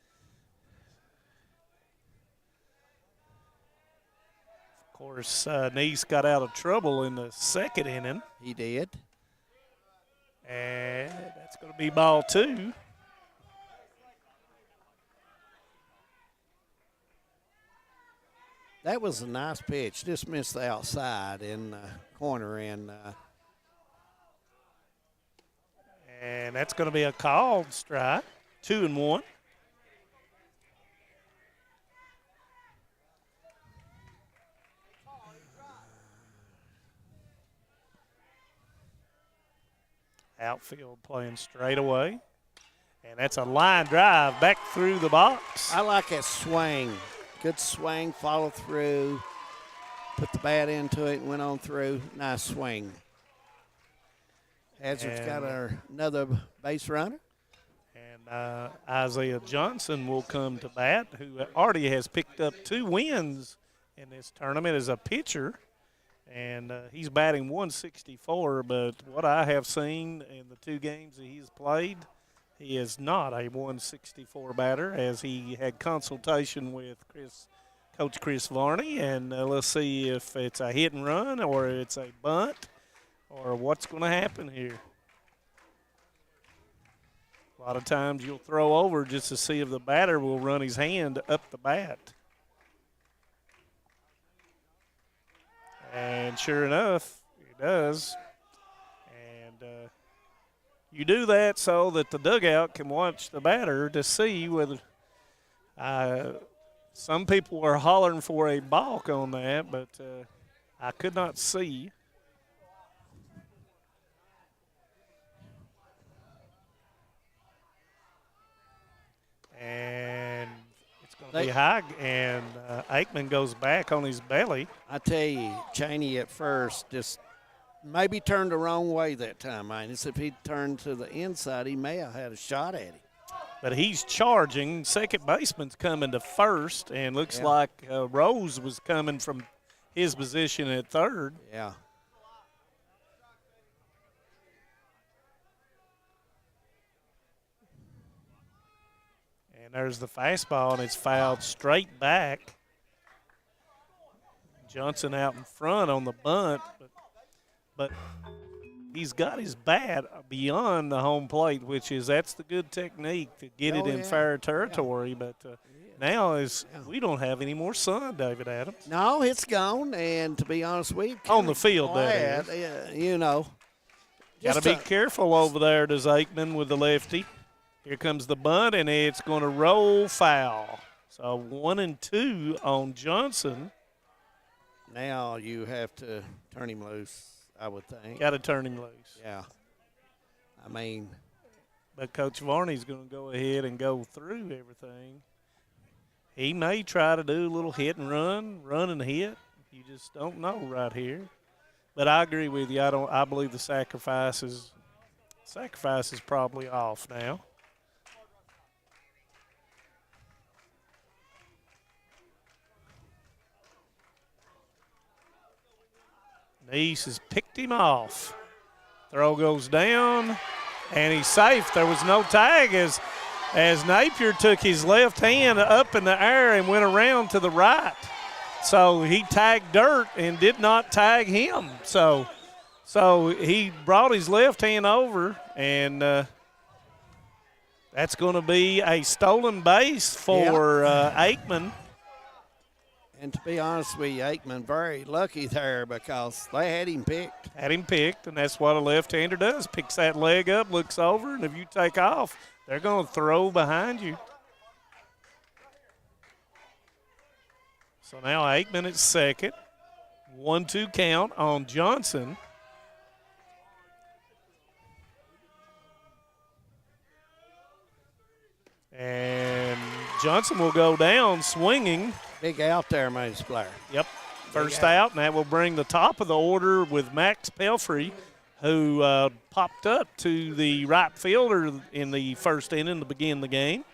Of course, Neese got out of trouble in the second inning. He did. And that's going to be ball 2. That was a nice pitch. Just missed the outside in the corner. And that's going to be a called strike, 2-1. Outfield playing straight away. And that's a line drive back through the box. I like that swing. Good swing, follow through, put the bat into it and went on through. Nice swing. Hazard's got another base runner. And Isaiah Johnson will come to bat, who already has picked up 2 wins in this tournament as a pitcher. And he's batting 164, but what I have seen in the 2 games that he's played, he is not a 164 batter, as he had consultation with Coach Chris Varney. And let's see if it's a hit and run or it's a bunt or what's going to happen here. A lot of times you'll throw over just to see if the batter will run his hand up the bat. And sure enough, he does. And you do that so that the dugout can watch the batter to see whether some people are hollering for a balk on that, but I could not see. And be high, and Aikman goes back on his belly. I tell you, Cheney at first just maybe turned the wrong way that time. If he'd turned to the inside, he may have had a shot at him. But he's charging. Second baseman's coming to first, and looks like Rose was coming from his position at third. Yeah. And there's the fastball, and it's fouled straight back. Johnson out in front on the bunt, but he's got his bat beyond the home plate, that's the good technique to get it in fair territory. But now we don't have any more sun, David Adams. No, it's gone. And to be honest with you, on the field, that is. You know. Got to be careful over there, does Aikman with the lefty. Here comes the bunt, and it's going to roll foul. So 1-2 on Johnson. Now you have to turn him loose, I would think. Got to turn him loose. Yeah. I mean. But Coach Varney's going to go ahead and go through everything. He may try to do a little hit and run and hit. You just don't know right here. But I agree with you. I believe the sacrifice is probably off now. Neese has picked him off. Throw goes down, and he's safe. There was no tag as Napier took his left hand up in the air and went around to the right. So he tagged Dirt and did not tag him. So he brought his left hand over, and that's going to be a stolen base for Aikman. And to be honest with you, Aikman very lucky there because they had him picked. And that's what a left-hander does. Picks that leg up, looks over, and if you take off, they're going to throw behind you. So now Aikman at second. 1-2 count on Johnson. And Johnson will go down swinging. Big out there, Mace Blair. Yep, first out, and that will bring the top of the order with Max Pelfrey, who popped up to the right fielder in the first inning to begin the game.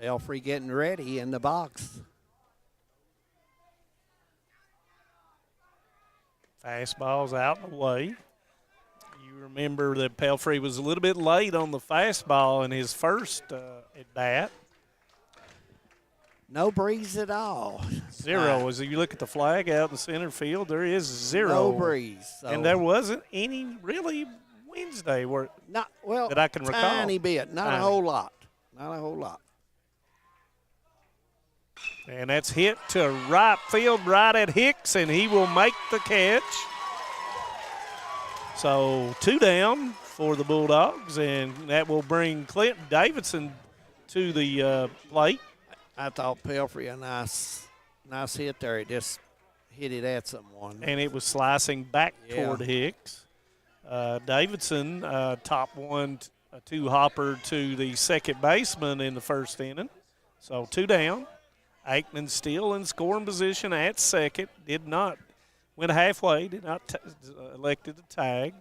Pelfrey getting ready in the box. Fastball's out and away. You remember that Pelfrey was a little bit late on the fastball in his first at-bat. No breeze at all. Zero. As you look at the flag out in center field, there is zero. No breeze. So. And there wasn't any really Wednesday that I can recall. Tiny bit. Not a whole lot. Not a whole lot. And that's hit to right field, right at Hicks, and he will make the catch. So 2 down for the Bulldogs, and that will bring Clinton Davidson to the plate. I thought Pelfrey a nice hit there. It just hit it at someone. And it was slicing back toward Hicks. Davidson top 1-2 hopper to the second baseman in the first inning. So 2 down. Aikman still in scoring position at second. Went halfway, did not elected to tag.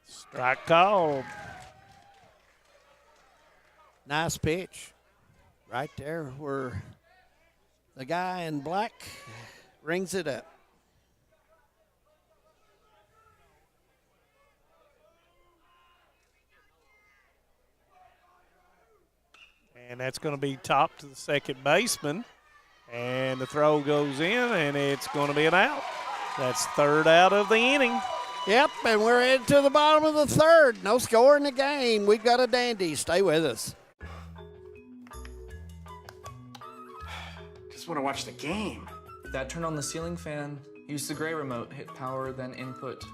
Strike called. Nice pitch. Right there where the guy in black rings it up. And that's going to be top to the second baseman. And the throw goes in, and it's going to be an out. That's third out of the inning. Yep, and we're headed to the bottom of the third. No score in the game. We've got a dandy. Stay with us. Just want to watch the game. That turn on the ceiling fan. Use the gray remote. Hit power, then input.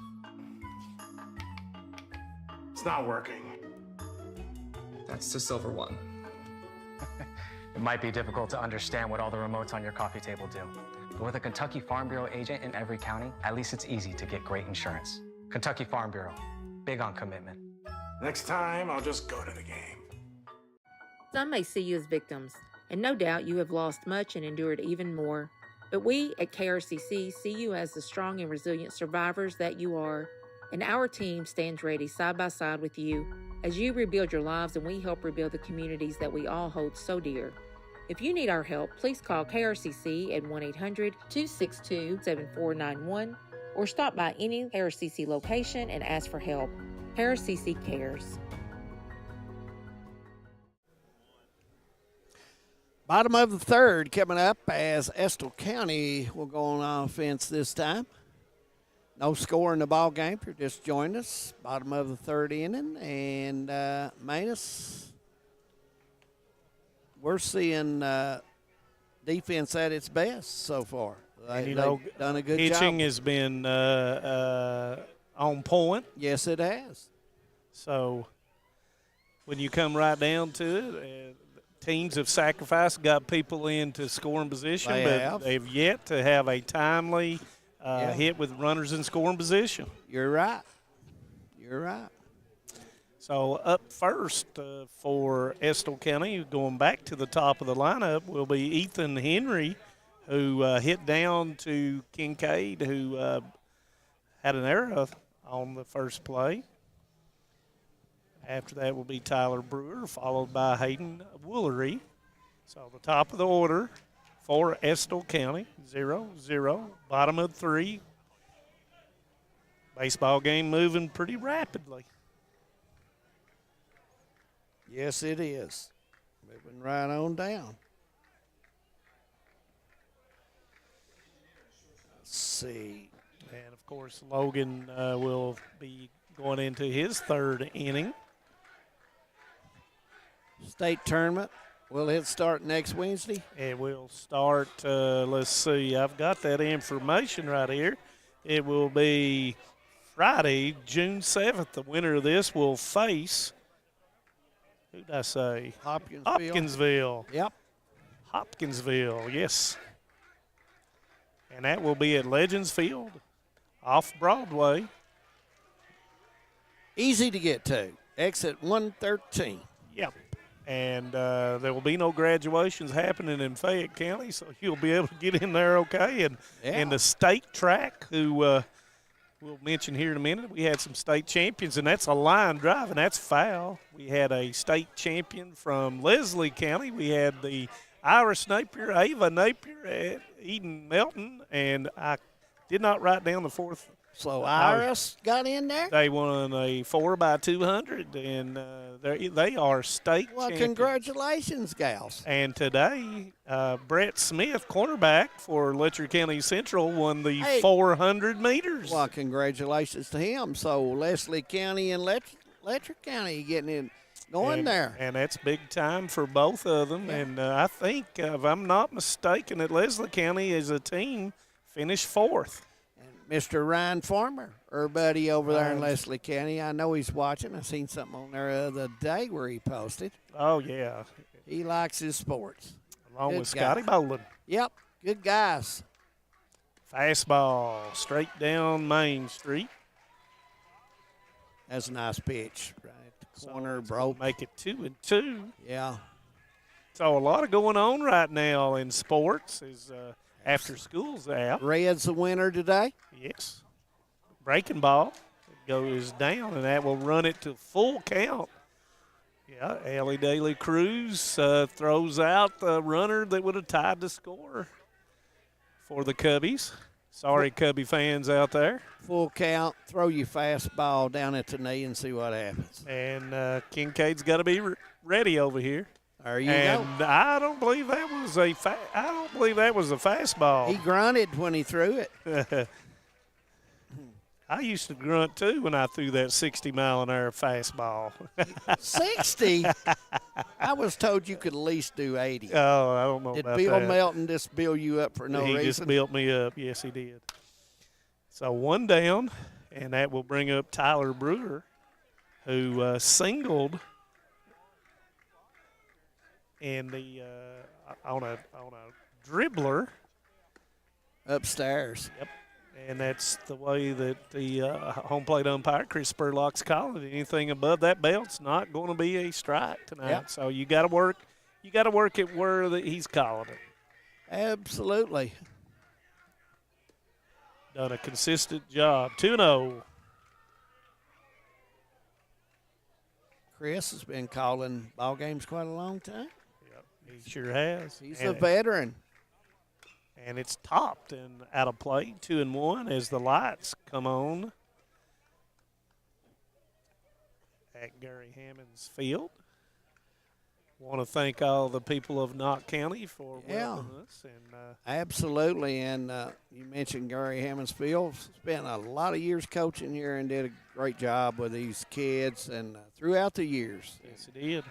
It's not working. That's the silver one. It might be difficult to understand what all the remotes on your coffee table do. But with a Kentucky Farm Bureau agent in every county, at least it's easy to get great insurance. Kentucky Farm Bureau, big on commitment. Next time, I'll just go to the game. Some may see you as victims, and no doubt you have lost much and endured even more. But we at KRCC see you as the strong and resilient survivors that you are, and our team stands ready side by side with you as you rebuild your lives and we help rebuild the communities that we all hold so dear. If you need our help, please call KRCC at 1-800-262-7491 or stop by any KRCC location and ask for help. KRCC cares. Bottom of the third coming up as Estill County will go on offense this time. No score in the ball game. If you're just joining us, bottom of the third inning. And Manus, we're seeing defense at its best so far. And, They've done a good job. Pitching has been on point. Yes, it has. So when you come right down to it, teams have sacrificed, got people into scoring position, they've yet to have a timely hit with runners in scoring position. You're right. You're right. So up first for Estill County, going back to the top of the lineup, will be Ethan Henry, who hit down to Kincaid, who had an error on the first play. After that will be Tyler Brewer, followed by Hayden Woolery. So the top of the order for Estill County, 0-0, bottom of three. Baseball game moving pretty rapidly. Yes, it is. Moving right on down. Let's see. And, of course, Logan will be going into his third inning. State tournament, will it start next Wednesday? It will start, let's see, I've got that information right here. It will be Friday, June 7th. The winner of this will face, who did I say? Hopkinsville. Yep. Hopkinsville, yes. And that will be at Legends Field off Broadway. Easy to get to. Exit 113. Yep. And there will be no graduations happening in Fayette County, so you'll be able to get in there okay. And the state track, who we'll mention here in a minute, we had some state champions, and that's a line drive, and that's foul. We had a state champion from Leslie County. We had the Iris Napier, Ava Napier, Eden Melton, and I did not write down the fourth. So Iris got in there? They won a 4x200, and they are state Well, champions. congratulations, gals. And today, Brett Smith, cornerback for Letcher County Central, won the 400 meters. Well, congratulations to him. So Leslie County and Letcher County getting going there. And that's big time for both of them. Yeah. And I think, if I'm not mistaken, that Leslie County as a team finished fourth. Mr. Ryan Farmer, our buddy over there in Leslie County. I know he's watching. I seen something on there the other day where he posted. Oh, yeah. He likes his sports. Along with Scotty Boland. Yep, good guys. Fastball straight down Main Street. That's a nice pitch. Right at the corner, broke. Make it 2-2. Yeah. So a lot of going on right now in sports is after school's out. Red's the winner today? Yes. Breaking ball goes down, and that will run it to full count. Yeah, Ellie Daly Cruz throws out the runner that would have tied the score for the Cubbies. Sorry, Cubby fans out there. Full count, throw your fastball down at the knee and see what happens. And Kincaid's got to be ready over here. There you go. And I don't believe that was a fastball. He grunted when he threw it. I used to grunt too when I threw that 60-mile-an-hour fastball. 60? I was told you could at least do 80. Oh, I don't know about that. Did Bill Melton just build you up for no reason? He just built me up. Yes, he did. So one down, and that will bring up Tyler Brewer, who singled in the on a dribbler upstairs. Yep. And that's the way that the home plate umpire, Chris Spurlock's calling it. Anything above that belt's not going to be a strike tonight. Yep. So you got to work you got to work it where he's calling it. Absolutely. Done a consistent job. 2-0. Chris has been calling ball games quite a long time. Yep, he sure has. He's a veteran. And it's topped and out of play, 2-1 as the lights come on at Gary Hammond's field. Want to thank all the people of Knott County for welcoming us. And absolutely. And you mentioned Gary Hammond's field. Spent a lot of years coaching here and did a great job with these kids and throughout the years. Yes, it did.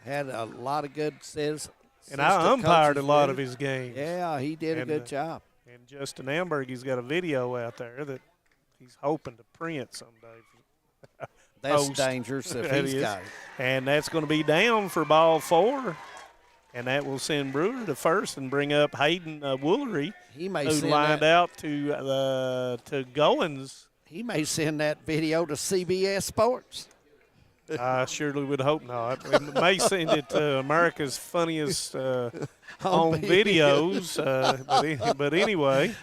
Had a lot of good citizens. And I umpired a lot of his games. Yeah, he did a good job. And Justin Amberg, he's got a video out there that he's hoping to print someday. That's dangerous if he's got it. And that's going to be down for ball 4. And that will send Brewer to first and bring up Hayden Woolery, who lined out to Goins. He may send that video to CBS Sports. I surely would hope not. We may send it to America's Funniest home videos. But anyway.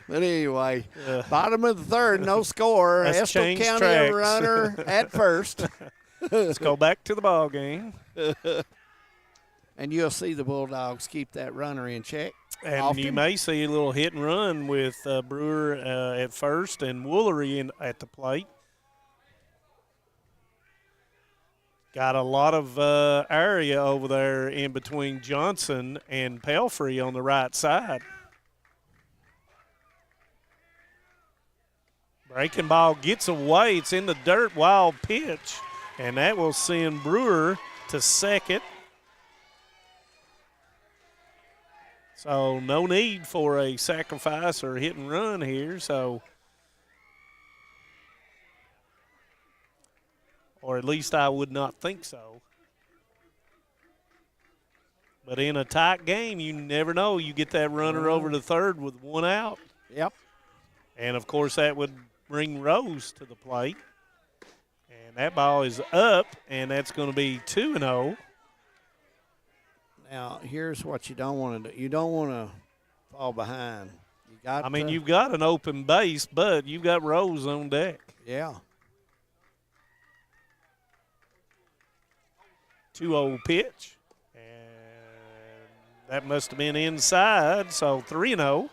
Bottom of the third, no score. Estill County a runner at first. Let's go back to the ball game. And you'll see the Bulldogs keep that runner in check. And often. You may see a little hit and run with Brewer at first and Woolery at the plate. Got a lot of area over there in between Johnson and Pelfrey on the right side. Breaking ball gets away. It's in the dirt, wild pitch. And that will send Brewer to second. So no need for a sacrifice or hit and run here. Or at least I would not think so. But in a tight game, you never know. You get that runner over to third with one out. Yep. And, of course, that would bring Rose to the plate. And that ball is up, and that's going to be 2-0. Now, here's what you don't want to do. You don't want to fall behind. You've got an open base, but you've got Rose on deck. Yeah. 2-0 pitch, and that must have been inside, so 3-0.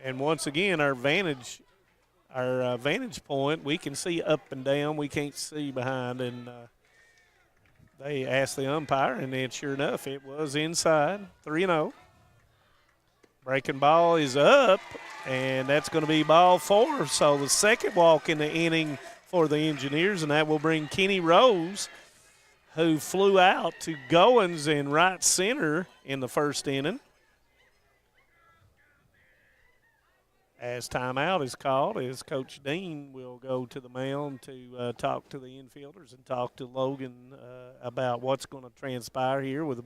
And once again, our vantage point, we can see up and down. We can't see behind, and they asked the umpire, and then sure enough, it was inside, 3-0. Breaking ball is up, and that's going to be ball 4. So the second walk in the inning for the Engineers, and that will bring Kenny Rose, who flew out to Goins in right center in the first inning. As timeout is called, as Coach Dean will go to the mound to talk to the infielders and talk to Logan about what's going to transpire here with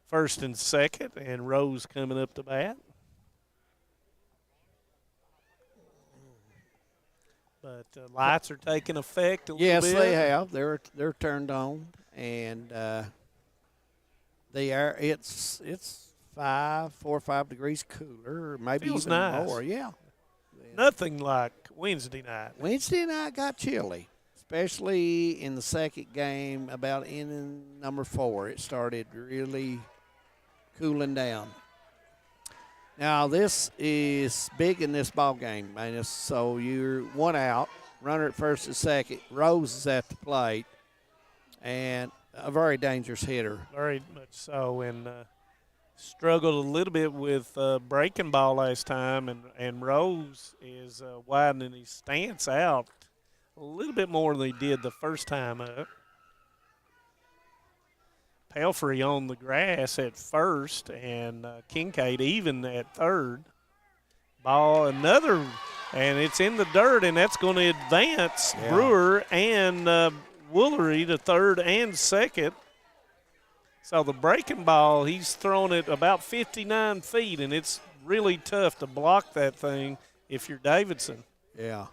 first and second, and Rose coming up to bat. But lights are taking effect a little bit. Yes, they have. They're turned on. And it's 4 or 5 degrees cooler, maybe Feels even nice. more. Yeah. Nothing like Wednesday night. Wednesday night got chilly, especially in the second game, about inning number 4. It started really cooling down. Now, this is big in this ball game, man. So you're one out, runner at first and second. Rose is at the plate. And a very dangerous hitter. Very much so, and struggled a little bit with breaking ball last time, and Rose is widening his stance out a little bit more than he did the first time up. Pelfrey on the grass at first, and Kincaid even at third. Ball another, and it's in the dirt, and that's going to advance Brewer and Woolery to third and second. So the breaking ball, he's thrown it about 59 feet, and it's really tough to block that thing if you're Davidson. Yeah.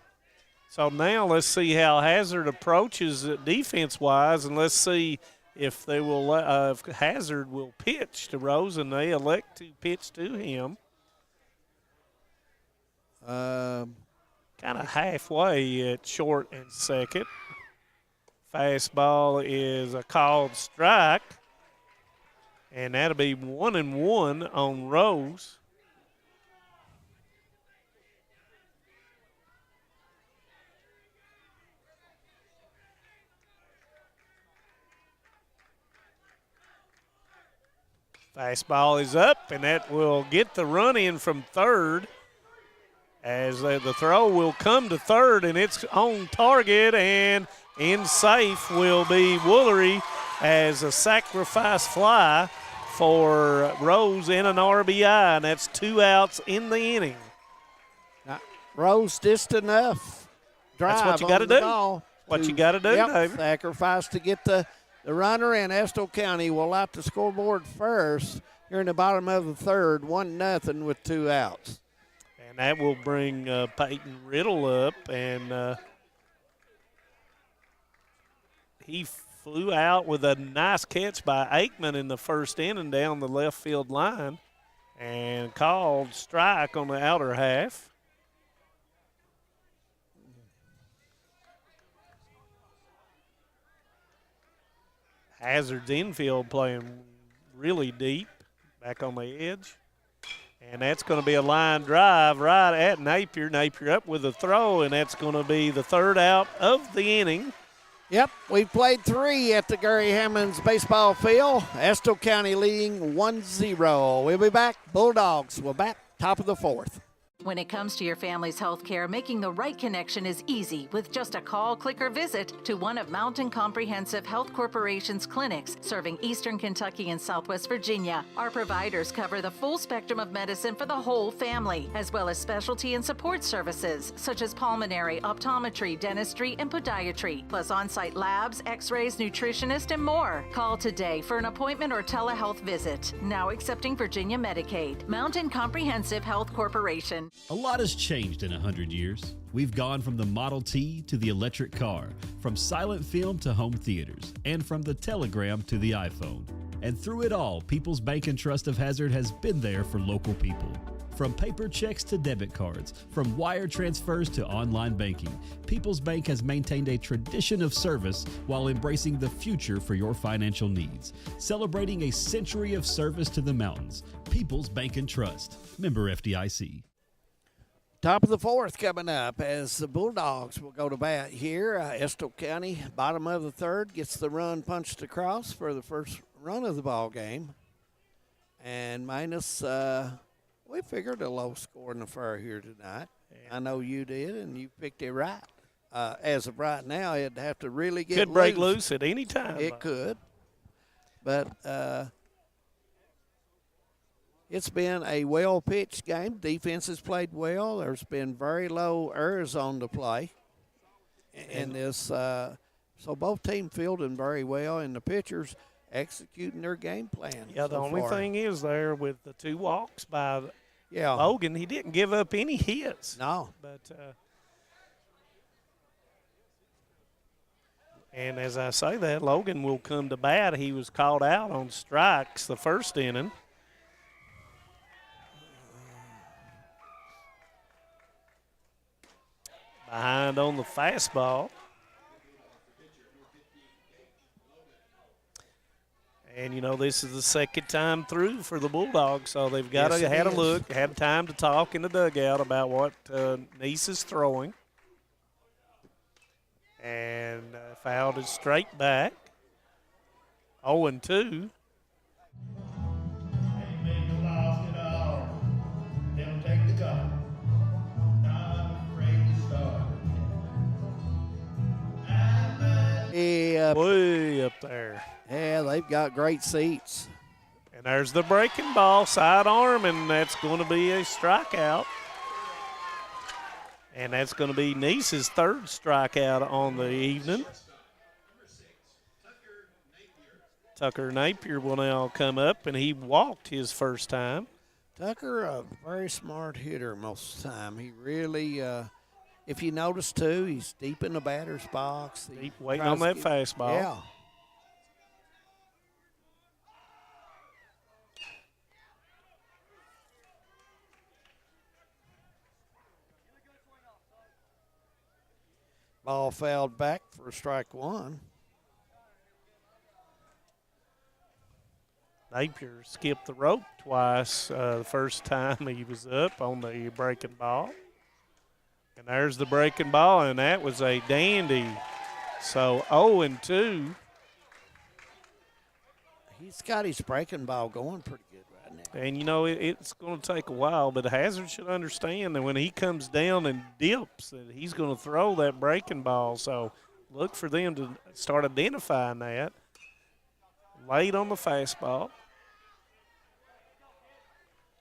So now let's see how Hazard approaches it defense-wise, and let's see if they will, if Hazard will pitch to Rose, and they elect to pitch to him. Kind of halfway at short and second. Fastball is a called strike, and that'll be 1-1 on Rose. Fastball is up, and that will get the run in from third, as the throw will come to third, and it's on target, and in safe will be Woolery as a sacrifice fly for Rose and an RBI, and that's 2 outs in the inning. Rose just enough drive. That's what you got to do. You got to do, yep, David. Sacrifice to get the runner, and Estill County will light the scoreboard first here in the bottom of the third, 1-0 with 2 outs. And that will bring Peyton Riddle up, and he flew out with a nice catch by Aikman in the first inning down the left field line and called strike on the outer half. Hazard's infield playing really deep, back on the edge. And that's going to be a line drive right at Napier. Napier up with a throw, and that's going to be the 3rd out of the inning. Yep, we've played 3 at the Gary Hammonds baseball field. Estill County leading 1-0. We'll be back. Bulldogs will bat top of the 4th. When it comes to your family's health care, making the right connection is easy with just a call, click, or visit to one of Mountain Comprehensive Health Corporation's clinics serving Eastern Kentucky and Southwest Virginia. Our providers cover the full spectrum of medicine for the whole family, as well as specialty and support services such as pulmonary, optometry, dentistry, and podiatry, plus on-site labs, x-rays, nutritionist, and more. Call today for an appointment or telehealth visit. Now accepting Virginia Medicaid. Mountain Comprehensive Health Corporation. A lot has changed in 100 years. We've gone from the Model T to the electric car, from silent film to home theaters, and from the telegram to the iPhone. And through it all, People's Bank and Trust of Hazard has been there for local people. From paper checks to debit cards, from wire transfers to online banking, People's Bank has maintained a tradition of service while embracing the future for your financial needs. Celebrating a century of service to the mountains. People's Bank and Trust. Member FDIC. Top of the 4th coming up as the Bulldogs will go to bat here. Estill County, bottom of the 3rd, gets the run punched across for the first run of the ball game. And minus, we figured a low scoring affair here tonight. I know you did, and you picked it right. As of right now, it'd have to really get Could break loose at any time. It could. But it's been a well-pitched game. Defense has played well. There's been very low errors on the play in this. So both teams fielding very well, and the pitchers executing their game plan. Yeah, the only thing is there with the 2 walks by Yeah. Logan, he didn't give up any hits. No. But and as I say that, Logan will come to bat. He was called out on strikes the first inning. Behind on the fastball. And, you know, this is the second time through for the Bulldogs, so they've got to had a look, had time to talk in the dugout about what Neese is throwing. And fouled it straight back. 0-2. Way up there. Yeah, they've got great seats. And there's the breaking ball, sidearm, and that's going to be a strikeout. And that's going to be Neese's 3rd strikeout on the evening. Tucker Napier will now come up, and he walked his first time. Tucker, a very smart hitter most of the time. He really, if you notice too, he's deep in the batter's box. Deep, waiting on that fastball. Yeah. Ball fouled back for strike one. Napier skipped the rope twice the first time he was up on the breaking ball. And there's the breaking ball, and that was a dandy. So 0-2. He's got his breaking ball going pretty good right now. And, you know, it's going to take a while, but Hazard should understand that when he comes down and dips, that he's going to throw that breaking ball. So look for them to start identifying that. Late on the fastball.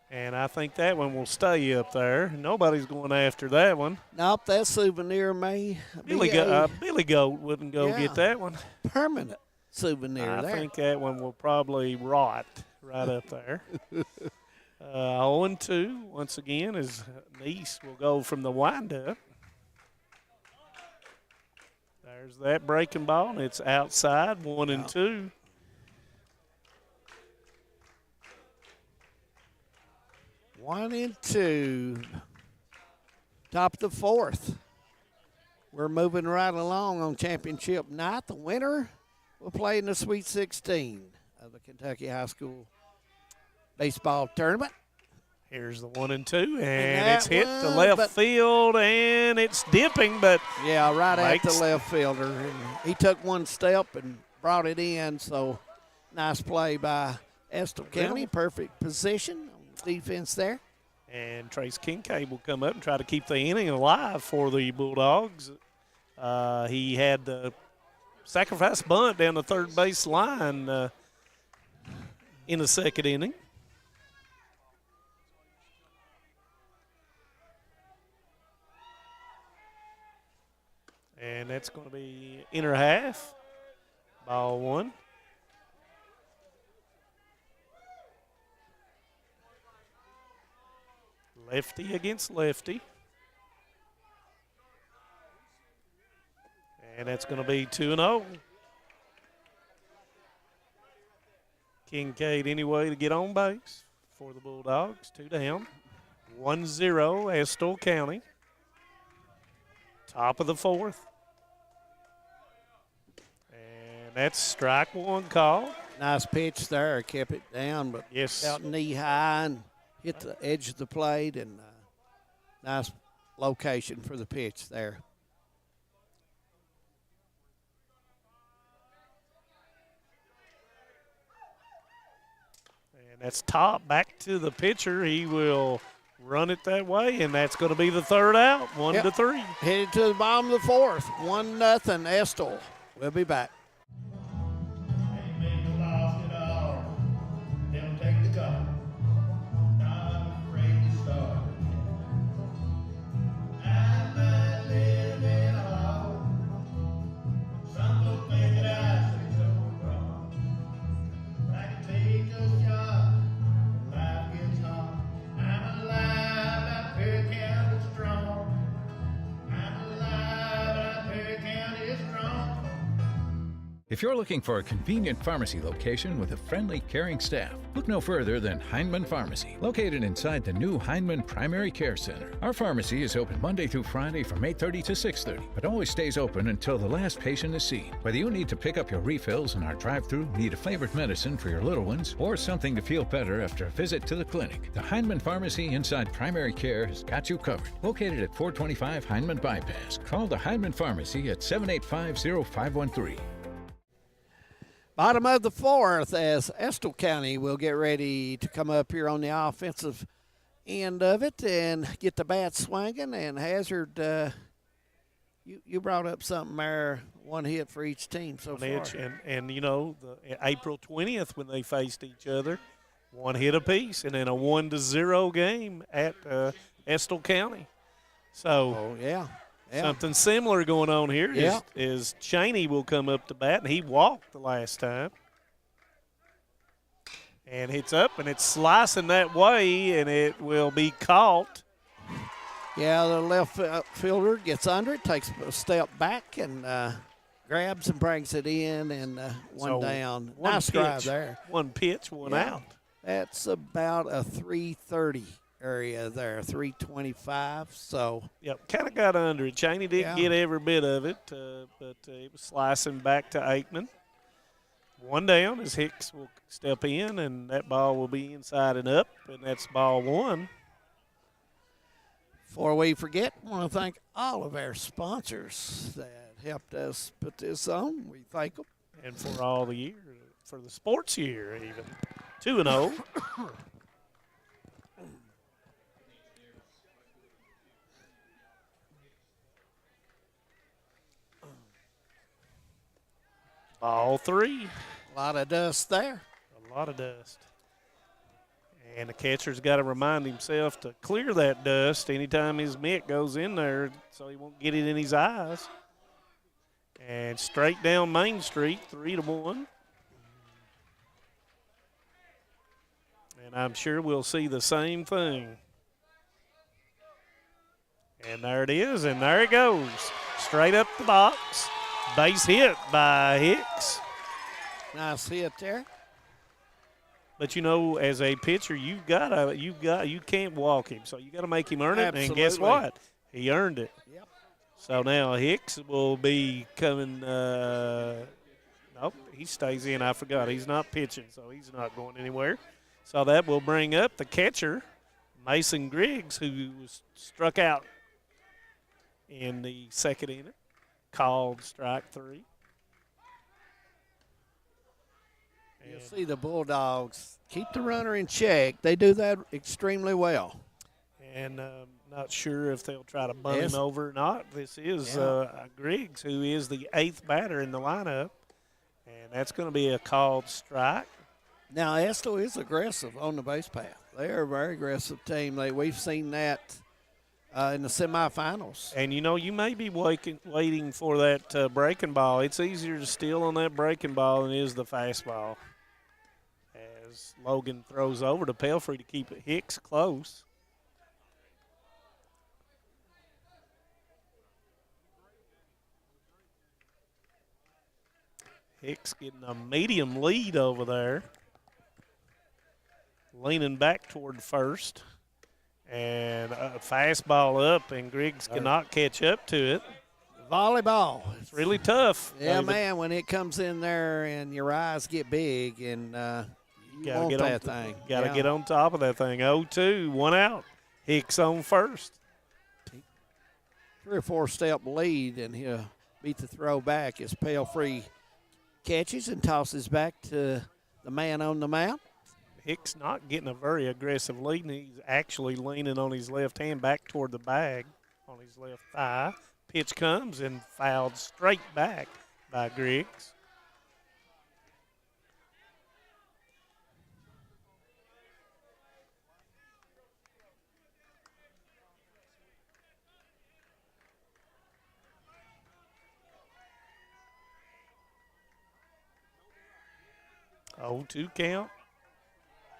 And I think that one will stay up there. Nobody's going after that one. Nope, that souvenir may Billy Goat wouldn't go get that one. Permanent souvenir I there. think that one will probably rot right up there. 0-2 once again as Nice will go from the windup. There's that breaking ball, and it's outside, 1-2. 1-2. Top of the fourth. We're moving right along on championship night. The winner will play in the Sweet 16 of the Kentucky High School Baseball Tournament. Here's the 1-2, and it's hit the left field, and it's dipping, but yeah, right at the left fielder. And he took one step and brought it in, so nice play by Estill County. Perfect position on defense there. And Trace Kincaid will come up and try to keep the inning alive for the Bulldogs. He had the sacrifice bunt down the third base line in the second inning. And that's going to be inner half. Ball one. Lefty against lefty. And that's going to be 2-0. Kincaid anyway to get on base for the Bulldogs. 2 down. 1-0 Estill County. Top of the fourth. And that's strike one call. Nice pitch there. Kept it down, but out knee high and hit the edge of the plate, and nice location for the pitch there. And that's top back to the pitcher. He will run it that way, and that's going to be the third out, 1-3. Headed to the bottom of the fourth, 1-0 Estill. We'll be back. If you're looking for a convenient pharmacy location with a friendly, caring staff, look no further than Heinemann Pharmacy, located inside the new Heinemann Primary Care Center. Our pharmacy is open Monday through Friday from 8:30 to 6:30, but always stays open until the last patient is seen. Whether you need to pick up your refills in our drive-thru, need a flavored medicine for your little ones, or something to feel better after a visit to the clinic, the Heinemann Pharmacy inside Primary Care has got you covered. Located at 425 Heinemann Bypass. Call the Heinemann Pharmacy at 785-0513. Bottom of the fourth as Estill County will get ready to come up here on the offensive end of it and get the bat swinging. And Hazard, you brought up something there, one hit for each team so far. And you know, April 20th when they faced each other, one hit apiece, and then a 1-0 game at Estill County. So, yeah. Something similar going on here is Cheney will come up to bat, and he walked the last time. And hits up, and it's slicing that way, and it will be caught. Yeah, the left fielder gets under it, takes a step back, and grabs and brings it in, and one down. Nice drive there. One pitch, one out. That's about a 3:30 area there, 325. So, yep, kind of got under it. Cheney didn't get every bit of it, but it was slicing back to Aikman. One down as Hicks will step in, and that ball will be inside and up, and that's ball one. Before we forget, I want to thank all of our sponsors that helped us put this on. We thank them. And for all the year, for the sports year even. 2-0. Ball three. A lot of dust there. A lot of dust. And the catcher's got to remind himself to clear that dust anytime his mitt goes in there so he won't get it in his eyes. And straight down Main Street, 3-1. And I'm sure we'll see the same thing. And there it is, and there it goes. Straight up the box. Base hit by Hicks. Nice hit there. But you know, as a pitcher, you can't walk him, so you got to make him earn it. Absolutely. And guess what? He earned it. Yep. So now Hicks will be coming. Nope, he stays in. I forgot he's not pitching, so he's not going anywhere. So that will bring up the catcher, Mason Griggs, who was struck out in the second inning, called strike three. You'll see the Bulldogs keep the runner in check. They do that extremely well. And not sure if they'll try to bunt him over or not. This is Griggs, who is the 8th batter in the lineup, and that's going to be a called strike. Now, Estill is aggressive on the base path. They are a very aggressive team. We've seen that in the semifinals. And, you know, you may be waiting for that breaking ball. It's easier to steal on that breaking ball than it is the fastball. As Logan throws over to Pelfrey to keep Hicks close. Hicks getting a medium lead over there. Leaning back toward first. And a fastball up, and Griggs cannot catch up to it. Volleyball. It's really tough. Yeah, David. man, when it comes in there and your eyes get big and you want that thing. Got to get on top of that thing. 0-2, one out. Hicks on first. 3 or 4 step lead, and he'll beat the throw back as Pelfrey catches and tosses back to the man on the mound. Hicks not getting a very aggressive lead, and he's actually leaning on his left hand back toward the bag on his left thigh. Pitch comes and fouled straight back by Griggs. Oh, 2 count.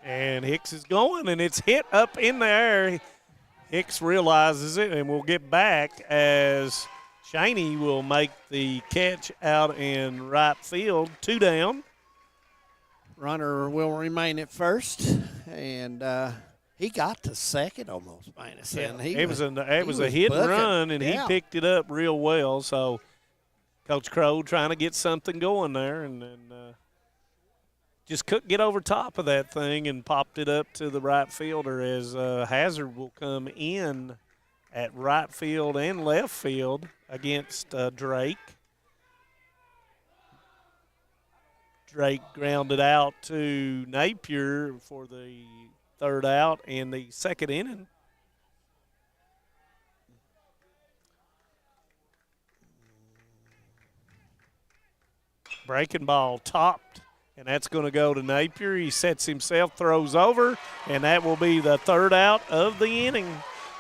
And Hicks is going, and it's hit up in the air. Hicks realizes it, and we'll get back as Cheney will make the catch out in right field. 2 down. Runner will remain at first, and he got to second almost, minus. Yeah, And it was a hit and run, and he picked it up real well. So Coach Crow trying to get something going there, and just couldn't get over top of that thing and popped it up to the right fielder as Hazard will come in at right field and left field against Drake. Drake grounded out to Napier for the 3rd out in the 2nd inning. Breaking ball topped. And that's going to go to Napier. He sets himself, throws over, and that will be the 3rd out of the inning.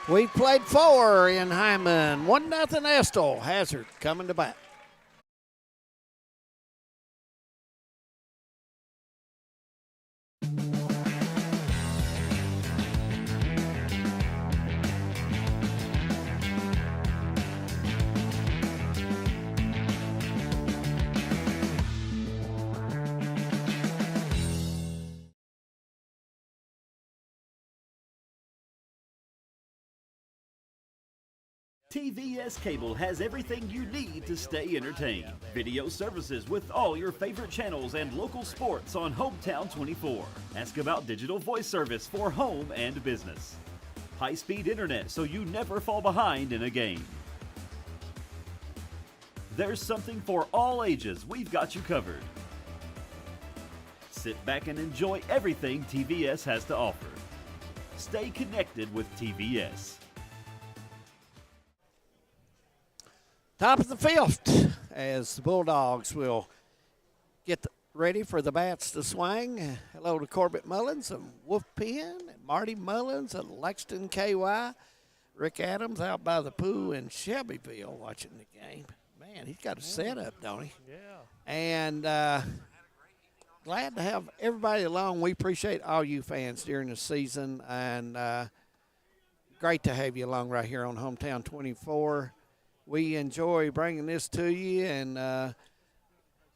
We played 4 in Hyman. 1-0 Estill. Hazard coming to bat. TVS Cable has everything you need to stay entertained. Video services with all your favorite channels and local sports on Hometown 24. Ask about digital voice service for home and business. High-speed internet so you never fall behind in a game. There's something for all ages. We've got you covered. Sit back and enjoy everything TVS has to offer. Stay connected with TVS. Top of the fifth as the Bulldogs will get ready for the bats to swing. Hello to Corbett Mullins of Wolf Pen, and Marty Mullins of Lexington KY, Rick Adams out by the pool in Shelbyville watching the game. Man, he's got a setup, don't he? Yeah. And glad to have everybody along. We appreciate all you fans during the season, and great to have you along right here on Hometown 24. We enjoy bringing this to you, and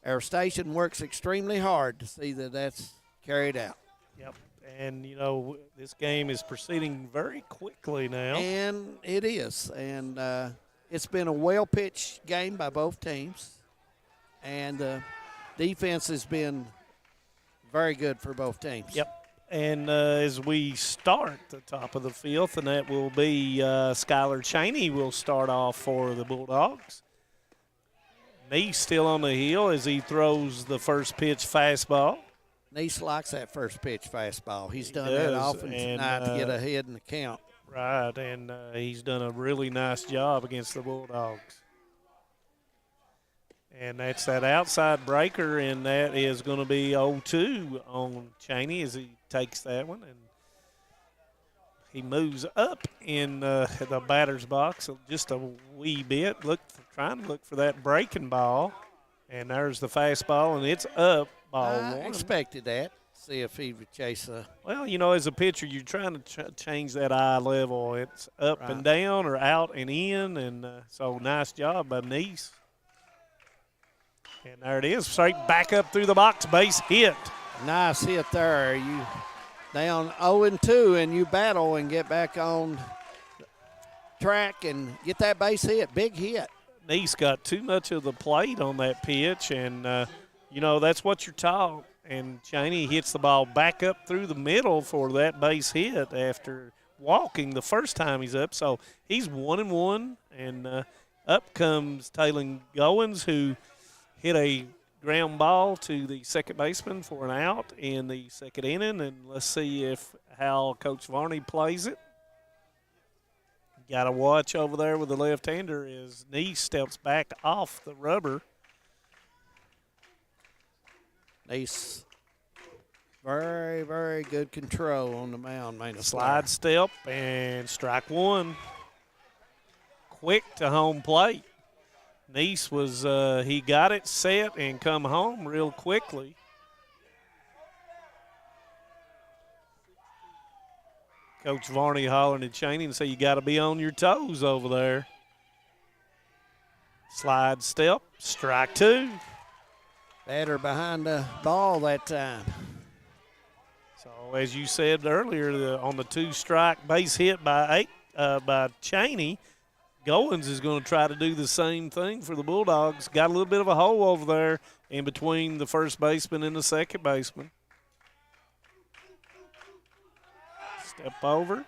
our station works extremely hard to see that that's carried out. Yep. And, you know, this game is proceeding very quickly now. And it is. And it's been a well-pitched game by both teams. And defense has been very good for both teams. Yep. And as we start the top of the fifth, and that will be Skylar Cheney will start off for the Bulldogs. Neese still on the hill as he throws the first pitch fastball. Neese likes that first pitch fastball. He's done that often tonight to get ahead in the count. Right, and he's done a really nice job against the Bulldogs. And that's that outside breaker, and that is going to be 0-2 on Cheney as he takes that one. And he moves up in the batter's box just a wee bit, trying to look for that breaking ball. And there's the fastball, and it's up, ball one. I expected that. See if he would chase a. Well, you know, as a pitcher, you're trying to change that eye level. It's up and down or out and in, and so nice job by Neese. And there it is, straight back up through the box, base hit. Nice hit there. You down 0-2, and you battle and get back on track and get that base hit. Big hit. Neese got too much of the plate on that pitch, and, you know, that's what you're taught. And Cheney hits the ball back up through the middle for that base hit after walking the first time he's up. So he's 1-1, and up comes Taylor Goins, who hit a ground ball to the second baseman for an out in the second inning, and let's see how Coach Varney plays it. Got to watch over there with the left-hander as Neese steps back off the rubber. Neese, very, very good control on the mound. Slide step and strike one. Quick to home plate. Neese was, he got it set and come home real quickly. Coach Varney hollering at Cheney and say, you got to be on your toes over there. Slide step, strike two. Batter behind the ball that time. So as you said earlier, on the two-strike base hit by Cheney, Goins is going to try to do the same thing for the Bulldogs. Got a little bit of a hole over there in between the first baseman and the second baseman. Step over.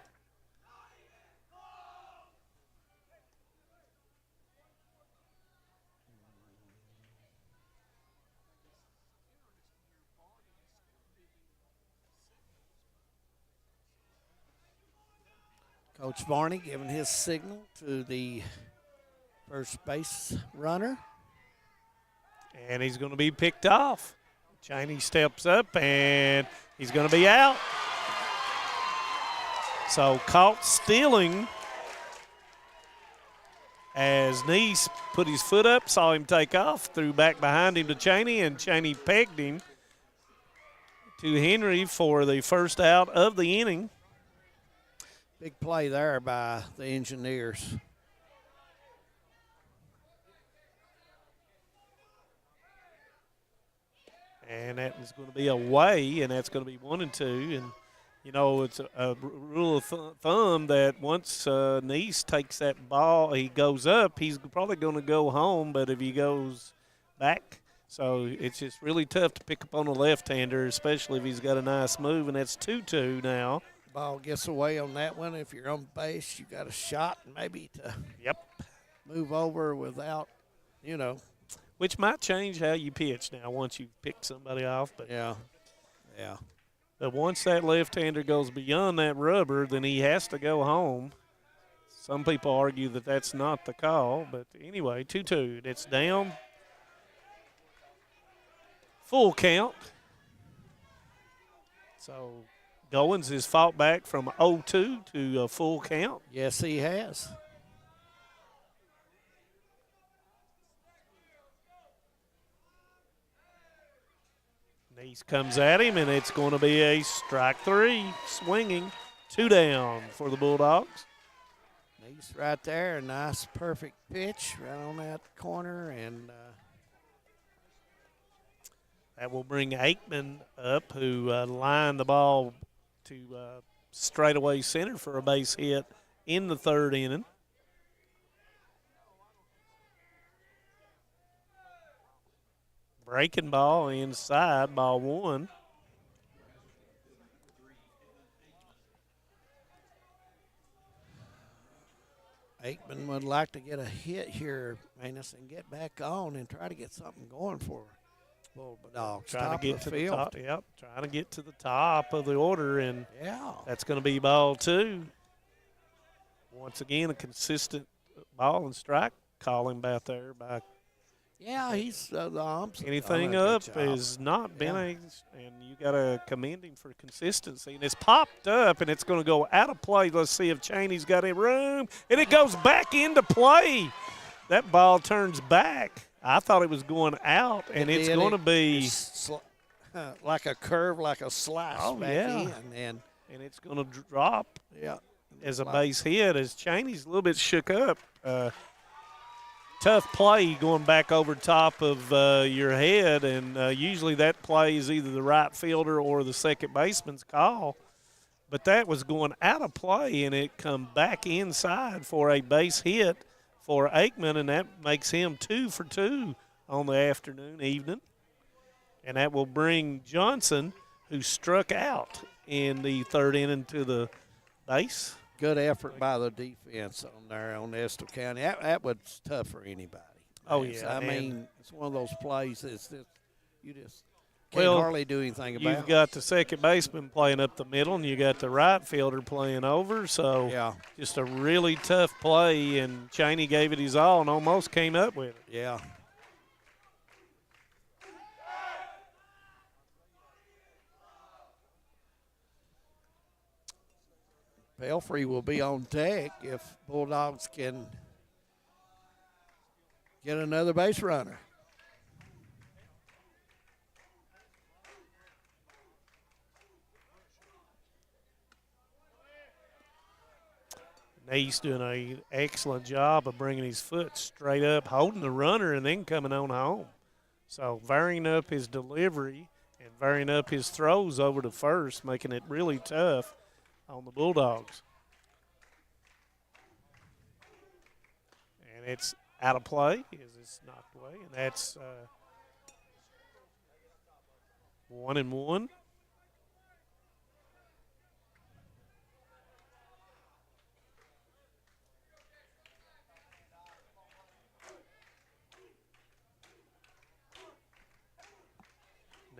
Coach Varney giving his signal to the first base runner. And he's going to be picked off. Cheney steps up, and he's going to be out. So caught stealing as Neese put his foot up, saw him take off, threw back behind him to Cheney, and Cheney pegged him to Henry for the first out of the inning. Big play there by the Engineers. And that is going to be away, and that's going to be 1-2. And You know, it's a rule of thumb that once Neese takes that ball, he goes up, he's probably going to go home, but if he goes back, so it's just really tough to pick up on a left-hander, especially if he's got a nice move, and that's 2-2 now. Ball gets away on that one. If you're on base, you got a shot maybe to move over without, Which might change how you pitch now once you pick somebody off. But yeah. But once that left-hander goes beyond that rubber, then he has to go home. Some people argue that that's not the call. But anyway, 2-2. It's down. Full count. So Goins has fought back from 0-2 to a full count. Yes, he has. Neese comes at him, and it's going to be a strike 3, swinging, 2 down for the Bulldogs. Neese right there, a nice, perfect pitch right on that corner, and that will bring Aikman up, who lined the ball to straightaway center for a base hit in the 3rd inning. Breaking ball inside, ball 1. Aikman would like to get a hit here, Manus, and get back on and try to get something going for Bulldogs. Trying to get to the top. Yep, trying to get to the top of the order, and that's going to be ball 2. Once again, a consistent ball and strike calling back there by. Yeah, he's the umps. Anything up has not been and you got to commend him for consistency. And it's popped up, and it's going to go out of play. Let's see if Cheney's got a room, and it goes back into play. That ball turns back. I thought it was going out, and it's going to be like a curve, like a slice back in, and it's going to drop. Yeah, as a base hit, as Cheney's a little bit shook up. Tough play going back over top of your head, and usually that play is either the right fielder or the second baseman's call. But that was going out of play, and it come back inside for a base hit for Aikman, and that makes him 2 for 2 on the evening. And that will bring Johnson, who struck out in the 3rd inning, to the base. Good effort by the defense on there on Estill County. That was tough for anybody. Oh, yeah. I mean, it's one of those plays that you just can't hardly do anything about. You've got the second baseman playing up the middle, and you got the right fielder playing over. So just a really tough play, and Cheney gave it his all and almost came up with it. Yeah. Pelfrey will be on deck if Bulldogs can get another base runner. He's doing an excellent job of bringing his foot straight up, holding the runner, and then coming on home. So varying up his delivery and varying up his throws over to first, making it really tough on the Bulldogs. And it's out of play. It's knocked away, and that's 1-1.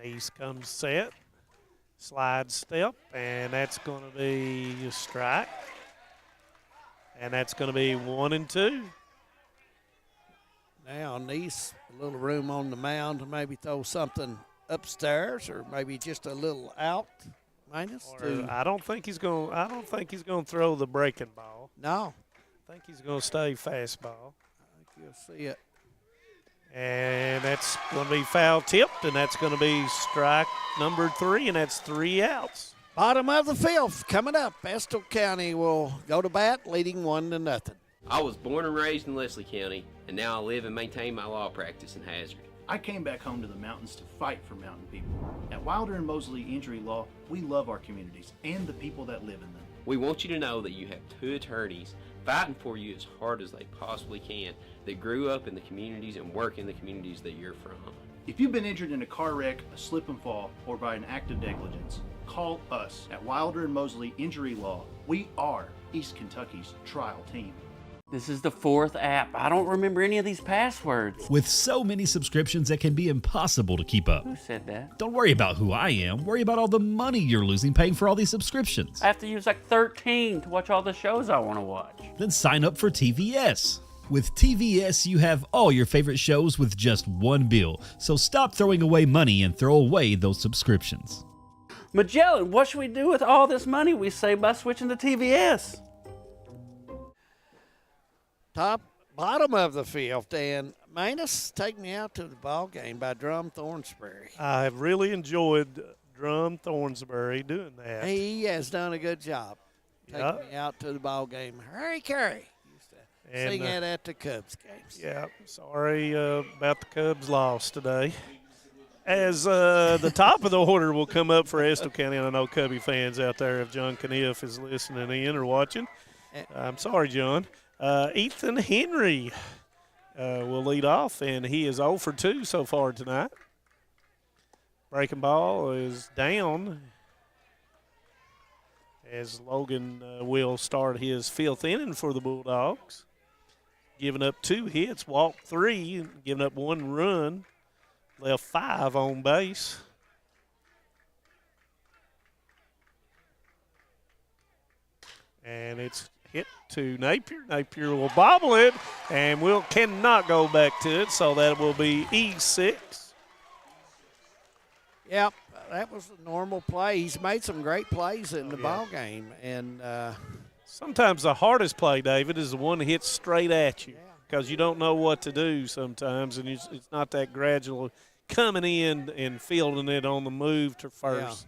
Neese comes set, slide step, and that's going to be a strike. And that's going to be 1-2. Now Neese, a little room on the mound to maybe throw something upstairs, or maybe just a little out. I don't think he's going. I don't think he's going to throw the breaking ball. No, I think he's going to stay fastball. I think you'll see it. And that's going to be foul tipped, and that's going to be strike number 3, and that's 3 outs. Bottom of the 5th coming up. Estill County will go to bat, leading 1-0. I was born and raised in Leslie County, and now I live and maintain my law practice in Hazard. I came back home to the mountains to fight for mountain people. At Wilder and Mosley Injury Law, we love our communities and the people that live in them. We want you to know that you have 2 attorneys fighting for you as hard as they possibly can that grew up in the communities and work in the communities that you're from. If you've been injured in a car wreck, a slip and fall, or by an act of negligence, call us at Wilder and Mosley Injury Law. We are East Kentucky's trial team. This is the 4th app. I don't remember any of these passwords. With so many subscriptions, it can be impossible to keep up. Who said that? Don't worry about who I am. Worry about all the money you're losing paying for all these subscriptions. I have to use like 13 to watch all the shows I want to watch. Then sign up for TVS. With TVS, you have all your favorite shows with just one bill. So stop throwing away money and throw away those subscriptions. Magellan, what should we do with all this money we save by switching to TVS? Bottom of the 5th, and Manus, take me out to the ball game by Drum Thornsbury. I have really enjoyed Drum Thornsbury doing that. He has done a good job taking me out to the ball game. Hurry, Curry. Used to sing that at the Cubs games. Yeah, sorry about the Cubs loss today. As the top of the order will come up for Estill County, and I know Cubby fans out there, if John Kniff is listening in or watching, I'm sorry, John. Ethan Henry will lead off, and he is 0 for 2 so far tonight. Breaking ball is down as Logan will start his 5th inning for the Bulldogs. Giving up 2 hits, walked 3, giving up 1 run, left 5 on base. And it's hit to Napier. Napier will bobble it, and cannot go back to it, so that will be E6. Yep, that was a normal play. He's made some great plays in the ball game, and sometimes the hardest play, David, is the one that hits straight at you because you don't know what to do sometimes, and it's not that gradual coming in and fielding it on the move to first.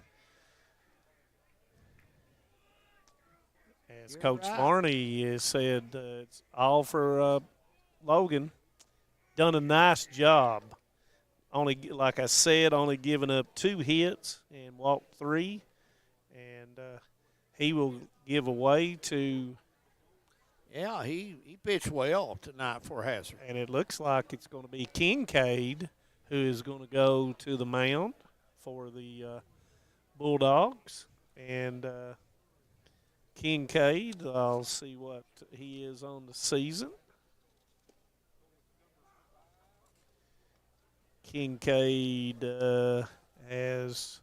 As Coach Varney has said, it's all for Logan. Done a nice job. Only, like I said, only giving up 2 hits and walked 3. And he will give away to. Yeah, he pitched well tonight for Hazard. And it looks like it's going to be Kincaid who is going to go to the mound for the Bulldogs. And Kincaid, I'll see what he is on the season. Kincaid has,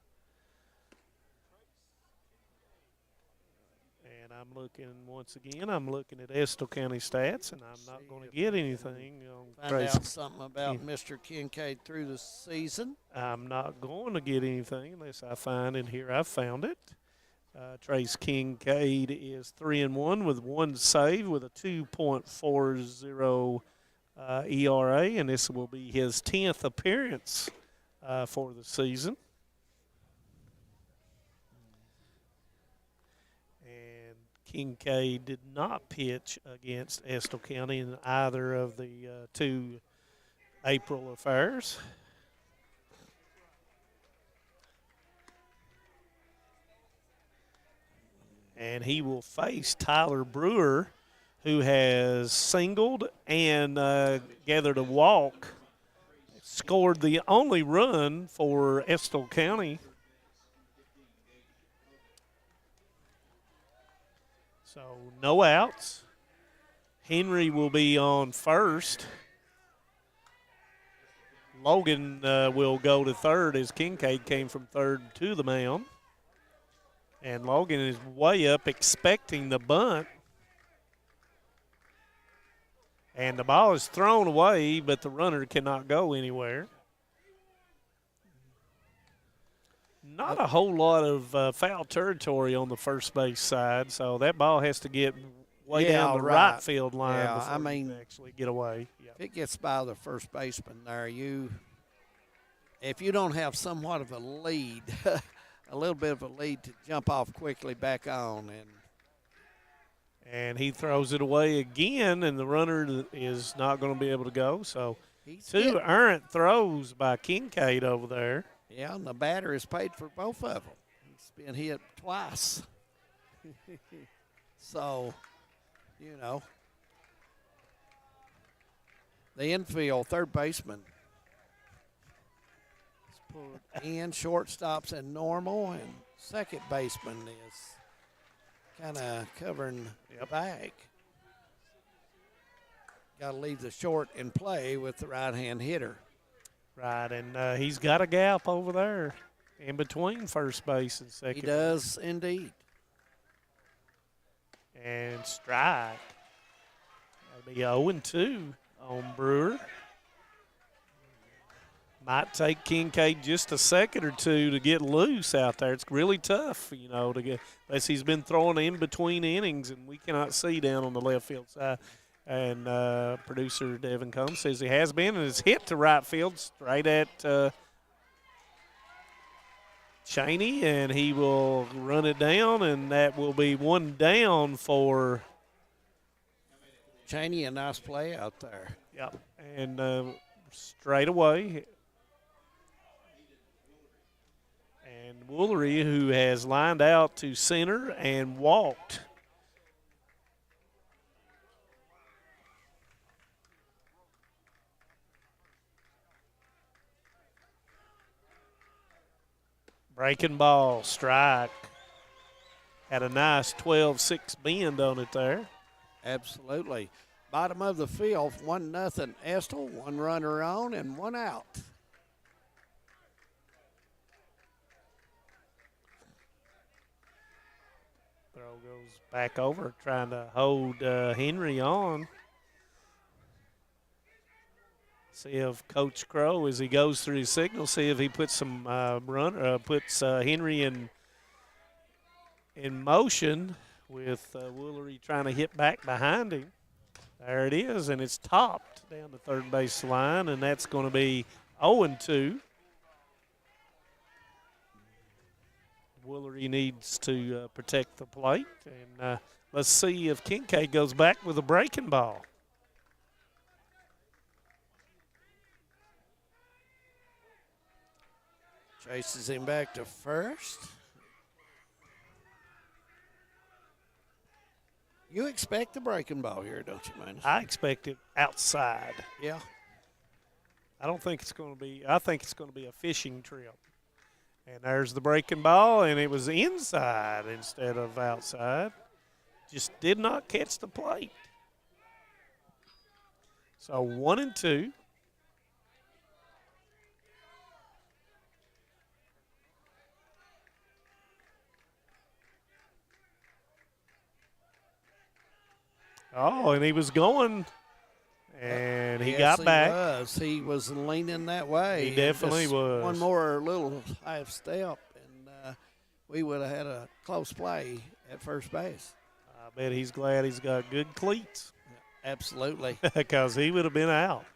and I'm looking once again, I'm looking at Estill County stats, and I'm not going to get anything on Find out something about Mr. Kincaid through the season. I'm not going to get anything unless I find it here. I found it. Trace Kincaid is 3-1 with 1 save with a 2.40 ERA, and this will be his 10th appearance for the season. And Kincaid did not pitch against Estill County in either of the 2 April affairs. And he will face Tyler Brewer, who has singled and gathered a walk, scored the only run for Estill County. So no outs. Henry will be on first. Logan will go to third as Kincaid came from third to the mound. And Logan is way up expecting the bunt. And the ball is thrown away, but the runner cannot go anywhere. Not a whole lot of foul territory on the first base side, so that ball has to get way down the right field line before you can actually get away. If it gets by the first baseman there, if you don't have somewhat of a lead, a little bit of a lead to jump off quickly back on. And he throws it away again, and the runner is not going to be able to go. So Two errant throws by Kincaid over there. Yeah, and the batter has paid for both of them. He's been hit twice. So, you know, the infield third baseman is pulled in, shortstop's in normal, and second baseman is kind of covering the bag. Got to leave the short in play with the right-hand hitter. Right, and he's got a gap over there in between first base and second. He does indeed. And strike. That'll be 0-2 on Brewer. Might take Kincaid just a second or two to get loose out there. It's really tough, you know, to get, unless he's been throwing in between innings, and we cannot see down on the left field side. And producer Devin Combs says he has been, and is hit to right field straight at Cheney, and he will run it down, and that will be one down for Cheney. A nice play out there. Yep, and straight away. And Woolery, who has lined out to center and walked. Breaking ball, strike. Had a nice 12-6 bend on it there. Absolutely. Bottom of the field, 1-0 Estill, one runner on and one out. Throw goes back over, trying to hold Henry on. See if Coach Crow, as he goes through his signal, see if he puts some puts Henry in motion with Woolery trying to hit back behind him. There it is, and it's topped down the third base line, and that's going to be 0-2. Woolery needs to protect the plate, and let's see if Kincaid goes back with a breaking ball. Chases him back to first. You expect the breaking ball here, don't you, man? I expect it outside. Yeah. I don't think it's going to be – I think it's going to be a fishing trip. And there's the breaking ball, and it was inside instead of outside. Just did not catch the plate. So 1-2. Oh, and he was going, and he got back. He was leaning that way. He definitely was. One more little half step, and we would have had a close play at first base. I bet he's glad he's got good cleats. Absolutely. Because he would have been out.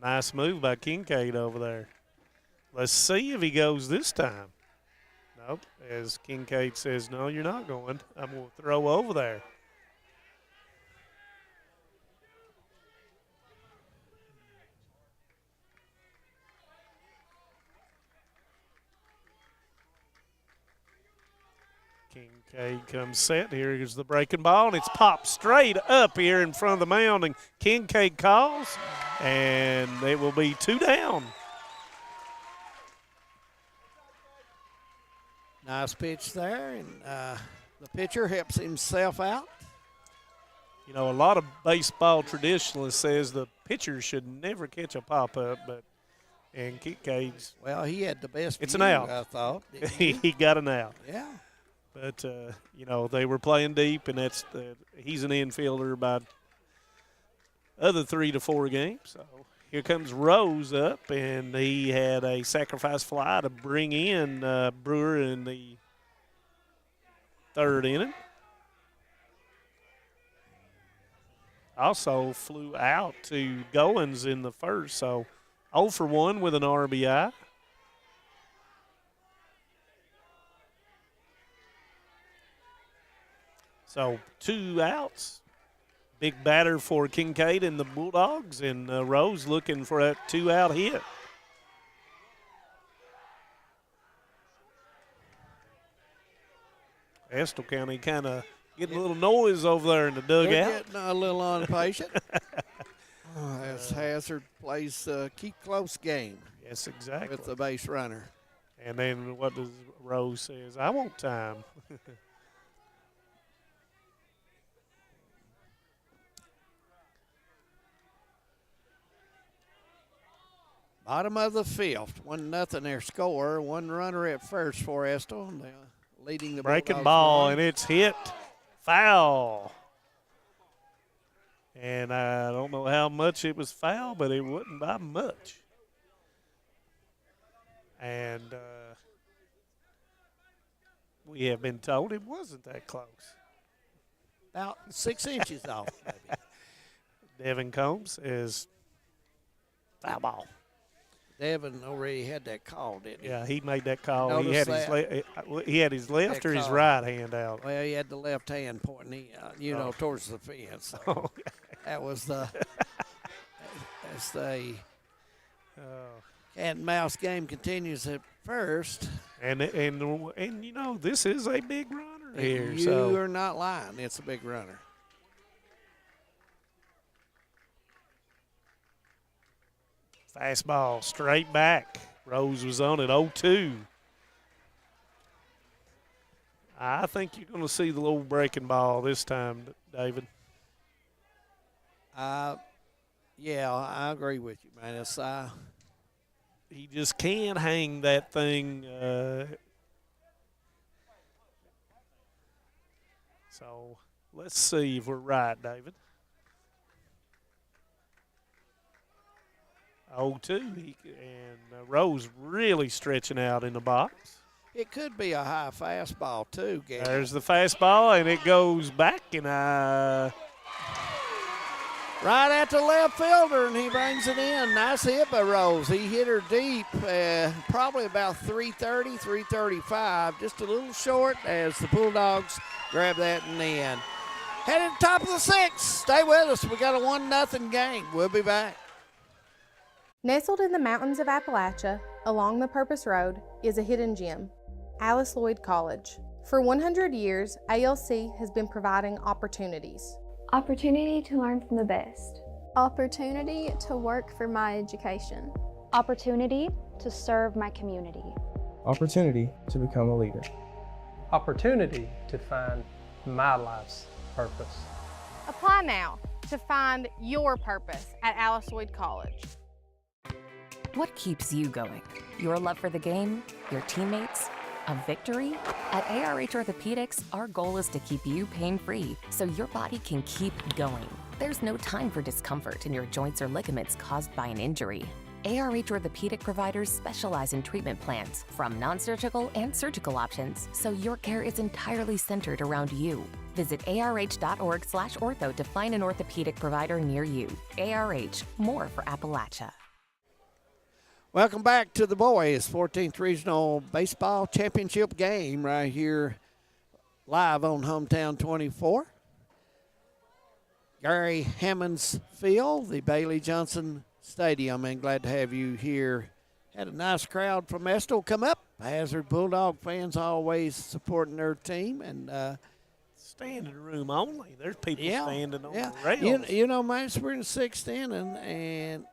Nice move by Kincaid over there. Let's see if he goes this time. Nope. As Kincaid says, no, you're not going. I'm going to throw over there. Kincaid comes set. Here's the breaking ball, and it's popped straight up here in front of the mound, and Kincaid calls, and it will be 2 down. Nice pitch there, and the pitcher helps himself out. You know, a lot of baseball traditionalists says the pitcher should never catch a pop-up, but and Kincaid's. Well, he had the best It's view, an out. I thought. He got an out. Yeah. But, you know, they were playing deep, and he's an infielder by other 3 to 4 games. So here comes Rose up, and he had a sacrifice fly to bring in Brewer in the 3rd inning. Also flew out to Goins in the 1st, so 0 for 1 with an RBI. So 2 outs. big batter for Kincaid and the Bulldogs, and Rose looking for a 2-out hit. Estill County kind of getting a little noise over there in the dugout. They're getting a little impatient. As Hazard plays keep close game. Yes, exactly. With the base runner. And then what does Rose says? I want time. Bottom of the fifth, 1-0 their score. One runner at first for Estill. Leading the breaking Bulldogs ball, run. and it's hit foul. And I don't know how much it was foul, but it wasn't by much. And we have been told it wasn't that close. About 6 inches off, maybe. Devin Combs is foul ball. Devin already had that call, didn't he? Yeah, he made that call. Notice He had his left or his call. right hand out. Well, he had the left hand pointing, towards the fence. So that was the as the cat and mouse game continues at first. And this is a big runner here. You are not lying. It's a big runner. Fastball straight back. Rose was on it 0-2. I think you're going to see the little breaking ball this time, David. Yeah, I agree with you, man. It's, he just can't hang that thing. So let's see if we're right, David. 0-2, and Rose really stretching out in the box. It could be a high fastball, too, Gary. There's the fastball, and it goes back, and right at the left fielder, and he brings it in. Nice hit by Rose. He hit her deep, probably about 330, 335, just a little short as the Bulldogs grab that in the end. Headed to the top of the sixth. Stay with us. We got a 1-0 game. We'll be back. Nestled in the mountains of Appalachia, along the Purpose Road, is a hidden gem, Alice Lloyd College. For 100 years, ALC has been providing opportunities. Opportunity to learn from the best. Opportunity to work for my education. Opportunity to serve my community. Opportunity to become a leader. Opportunity to find my life's purpose. Apply now to find your purpose at Alice Lloyd College. What keeps you going? Your love for the game? Your teammates? A victory? At ARH Orthopedics, our goal is to keep you pain-free so your body can keep going. There's no time for discomfort in your joints or ligaments caused by an injury. ARH Orthopedic providers specialize in treatment plans, from non-surgical and surgical options, so your care is entirely centered around you. Visit arh.org/ortho to find an orthopedic provider near you. ARH, more for Appalachia. Welcome back to the boys' 14th Regional Baseball Championship game right here live on Hometown 24. Gary Hammond's Field, the Bailey Johnson Stadium, and glad to have you here. Had a nice crowd from Estill come up. Hazard Bulldog fans always supporting their team. And standing room only. There's people standing on the rails. You know, man, we're in the sixth inning, and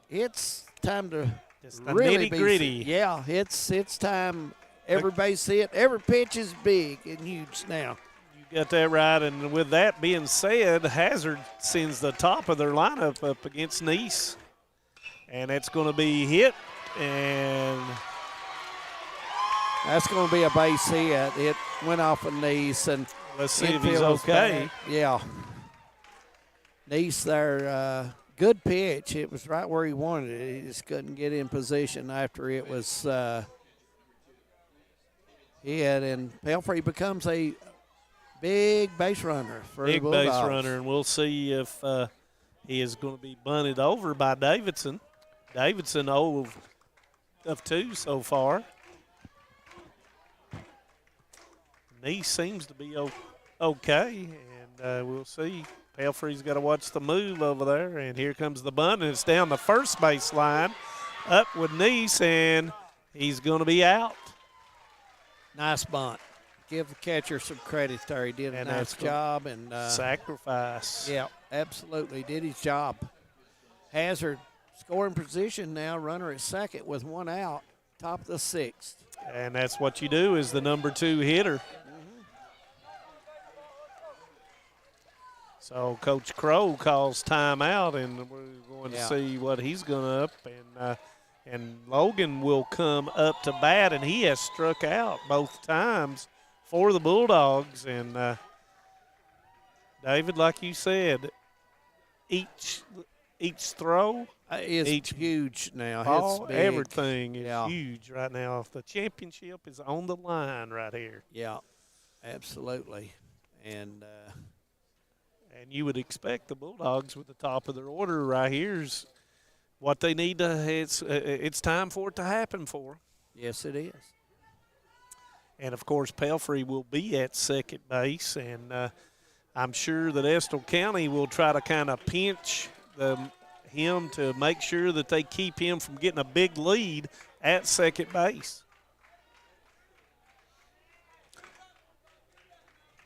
it's time to just the really nitty-gritty. Yeah, it's time. Every base hit, every pitch is big and huge now. You got that right, and with that being said, Hazard sends the top of their lineup up against Nice, and it's going to be hit, and that's going to be a base hit. It went off of Nice, and let's see if he's okay. Yeah, Nice there. Good pitch. It was right where he wanted it. He just couldn't get in position after it was hit. And Pelfrey becomes a big base runner for the Bulldogs. Big base runner, and we'll see if he is going to be bunted over by Davidson. Davidson 0 of 2 so far. Nice seems to be okay, and we'll see. Pelfrey's got to watch the move over there, and here comes the bunt, and it's down the first base line, up with Nice, and he's going to be out. Nice bunt. Give the catcher some credit there. He did a nice job. And sacrifice. Yeah, absolutely. Did his job. Hazard scoring position now, runner at second with one out, top of the sixth. And that's what you do as the number 2 hitter. So Coach Crow calls timeout, and we're going to see what he's going to up. And Logan will come up to bat, and he has struck out both times for the Bulldogs. And David, like you said, each throw is each huge now. Ball, it's big. everything is huge right now. The championship is on the line right here. Yeah, absolutely. And you would expect the Bulldogs with the top of their order right here's what they need to. It's time for it to happen for them. Yes, it is. And of course, Pelfrey will be at second base, and I'm sure that Estill County will try to kind of pinch him to make sure that they keep him from getting a big lead at second base.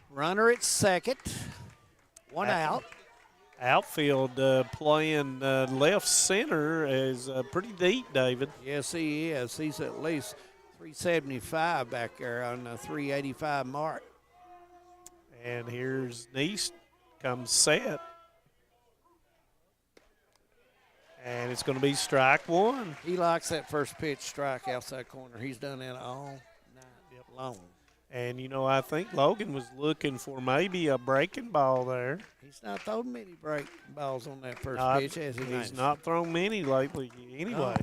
Runner at second. One out. Outfield playing left center is pretty deep, David. Yes, he is. He's at least 375 back there on the 385 mark. And here's Nice comes set. And it's going to be strike one. He likes that first pitch strike outside corner. He's done that all night long. And, I think Logan was looking for maybe a breaking ball there. He's not thrown many break balls on that first pitch, has he? He's not thrown many lately anyway.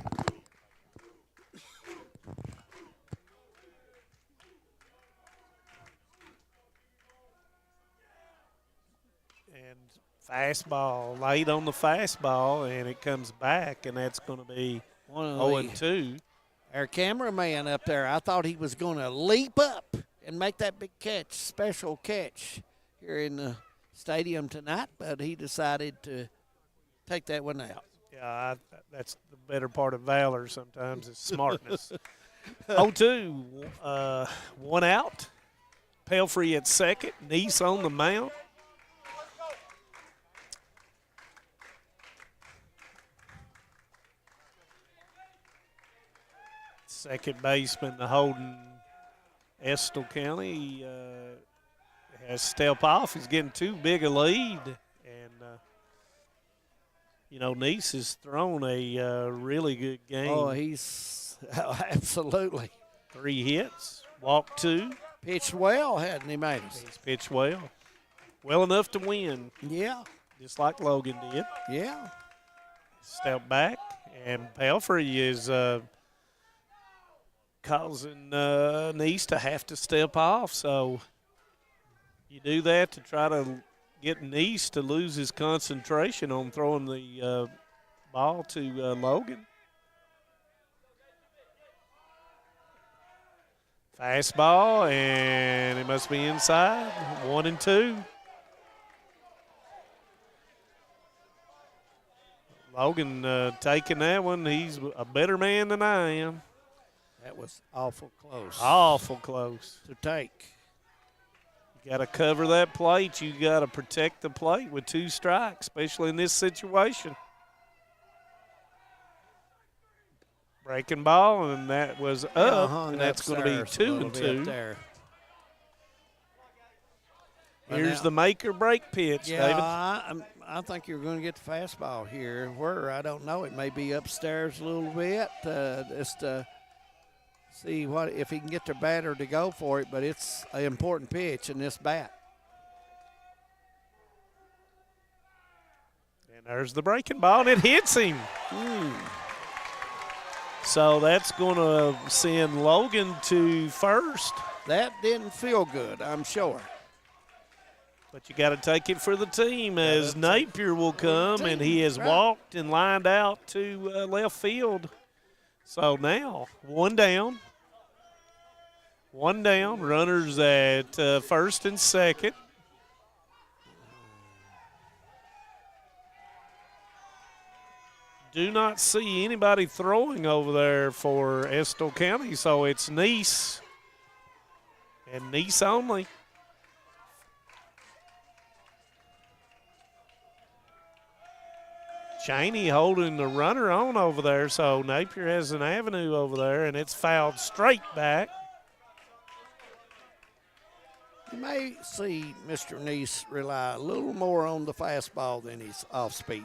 And fastball, late on the fastball, and it comes back, and that's going to be 0-2. Our cameraman up there, I thought he was going to leap up and make that big catch, special catch here in the stadium tonight, but he decided to take that one out. Yeah, that's the better part of valor sometimes is smartness. 0-2, one out. Pelfrey at second, Nice on the mound. Second baseman holding Estill County has to step off. He's getting too big a lead. And, Nice has thrown a really good game. Oh, he's absolutely. 3 hits, walked 2. Pitched well, hadn't he, made us? He's pitched well. Well enough to win. Yeah. Just like Logan did. Yeah. Step back, and Pelfrey is causing Nice to have to step off. So you do that to try to get Nice to lose his concentration on throwing the ball to Logan. Fastball, and it must be inside. 1-2. Logan taking that one. He's a better man than I am. That was awful close. Awful close. To take. You got to cover that plate. You got to protect the plate with 2 strikes, especially in this situation. Breaking ball, and that was up, and that's going to be 2-2. There. Here's the make or break pitch, David. I think you're going to get the fastball here. Where, I don't know. It may be upstairs a little bit. Just to see if he can get the batter to go for it, but it's an important pitch in this bat. And there's the breaking ball, and it hits him. So that's going to send Logan to first. That didn't feel good, I'm sure. But you got to take it for the team as Napier will come, and he has walked and lined out to left field. So now, one down, runners at first and second. do not see anybody throwing over there for Estill County, so it's Neese and Neese only. Cheney holding the runner on over there, so Napier has an avenue over there, and it's fouled straight back. You may see Mr. Neese rely a little more on the fastball than his off-speed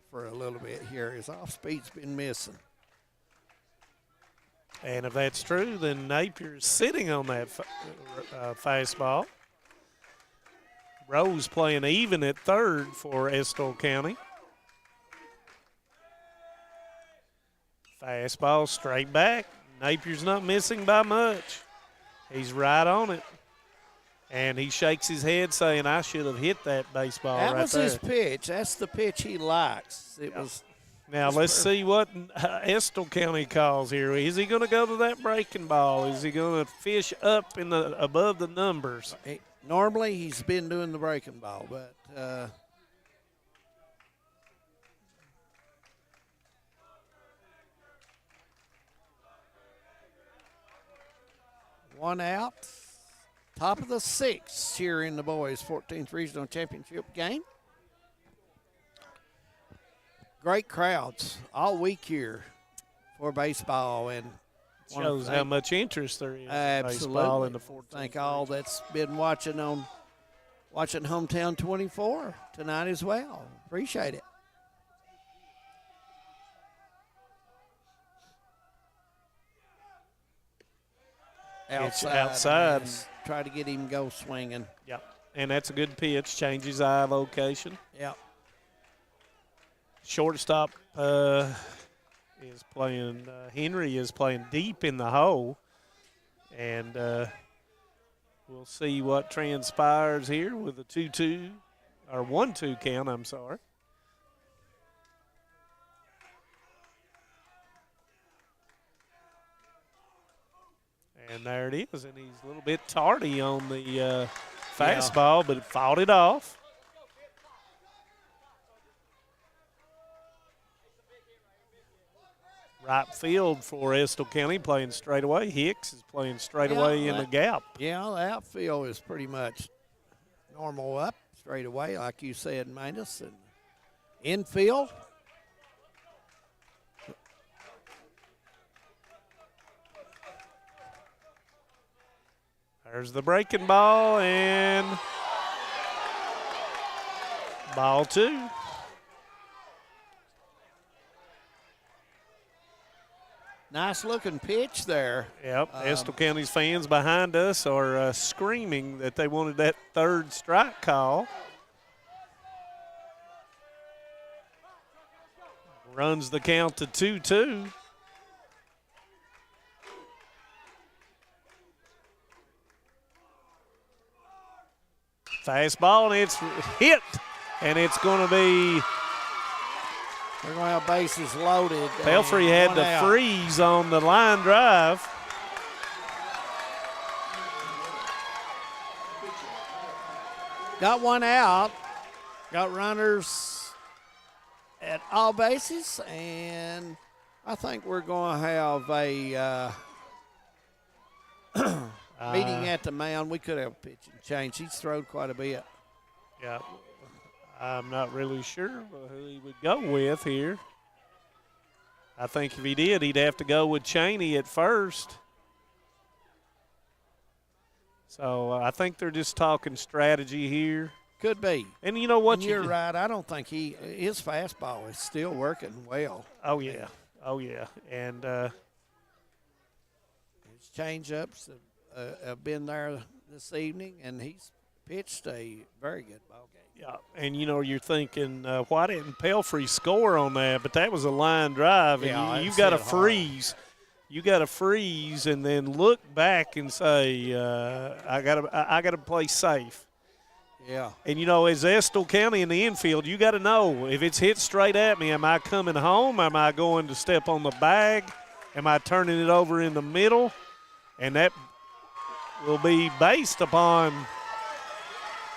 for a little bit here. His off-speed's been missing. And if that's true, then Napier's sitting on that fastball. Rose playing even at third for Estill County. Fastball straight back. Napier's not missing by much. He's right on it. And he shakes his head saying, I should have hit that baseball right there. That was his pitch. That's the pitch he likes. It was. Now let's see what Estill County calls here. Is he going to go to that breaking ball? Is he going to fish up in the above the numbers? Normally he's been doing the breaking ball, but one out. Top of the sixth here in the boys' 14th Regional Championship game. Great crowds all week here for baseball, and shows how much interest there is in baseball in the 14th. Thank all that's been watching Hometown 24 tonight as well. Appreciate it. It's outside. Try to get him go swinging. Yep, and that's a good pitch. Changes eye location. Yep. Shortstop is playing. Henry is playing deep in the hole, and we'll see what transpires here with a 2-2 or 1-2 count. I'm sorry. And there it is, and he's a little bit tardy on the fastball, but fought it off. Right field for Estill County playing straight away. Hicks is playing straight away in the gap. Yeah, the outfield is pretty much normal up straight away, like you said, Manus. And infield. There's the breaking ball, and ball two. Nice looking pitch there. Yep, Estill County's fans behind us are screaming that they wanted that third strike call. Runs the count to 2-2. Fastball, and it's hit, and it's going to be. They're going to have bases loaded. Pelfrey had to freeze on the line drive. Got one out. Got runners at all bases, and I think we're going to have a meeting at the mound. We could have a pitching change. He's thrown quite a bit. Yeah. I'm not really sure who he would go with here. I think if he did, he'd have to go with Cheney at first. So I think they're just talking strategy here. Could be. And you know what? And you're right. I don't think his fastball is still working well. Oh, yeah. Oh, yeah. And his change-ups have been there this evening, and he's pitched a very good ball game. Yeah, and you're thinking, why didn't Pelfrey score on that? But that was a line drive, and you got to freeze. You got to freeze, and then look back and say, I got to play safe. Yeah. And as Estill County in the infield, you got to know if it's hit straight at me, am I coming home? Am I going to step on the bag? Am I turning it over in the middle? And that will be based upon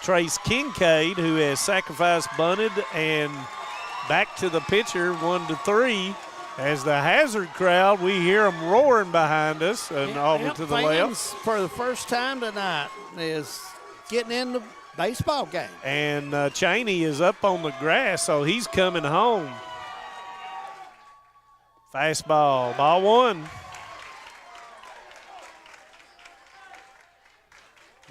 Trace Kincaid, who has sacrificed bunted and back to the pitcher, 1-3. As the Hazard crowd, we hear them roaring behind us and over to the left. For the first time tonight is getting in the baseball game. And Cheney is up on the grass, so he's coming home. Fastball, ball one.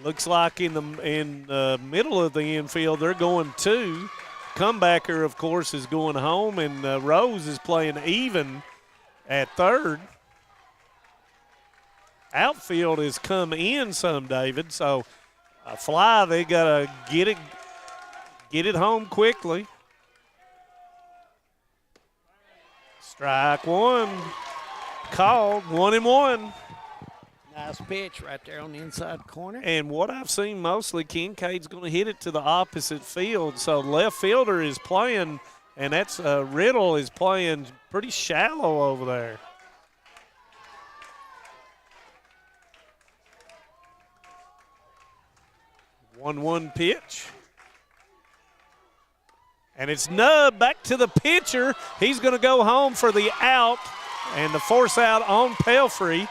Looks like in the middle of the infield, they're going two. Comebacker, of course, is going home, and Rose is playing even at third. Outfield has come in some, David, so a fly, they got to get it home quickly. Strike one, called, 1-1. Nice pitch right there on the inside corner. And what I've seen mostly, Kincaid's going to hit it to the opposite field. So left fielder is playing, and that's Riddle is playing pretty shallow over there. One pitch. And it's Nubb back to the pitcher. He's going to go home for the out, and the force out on Pelfrey.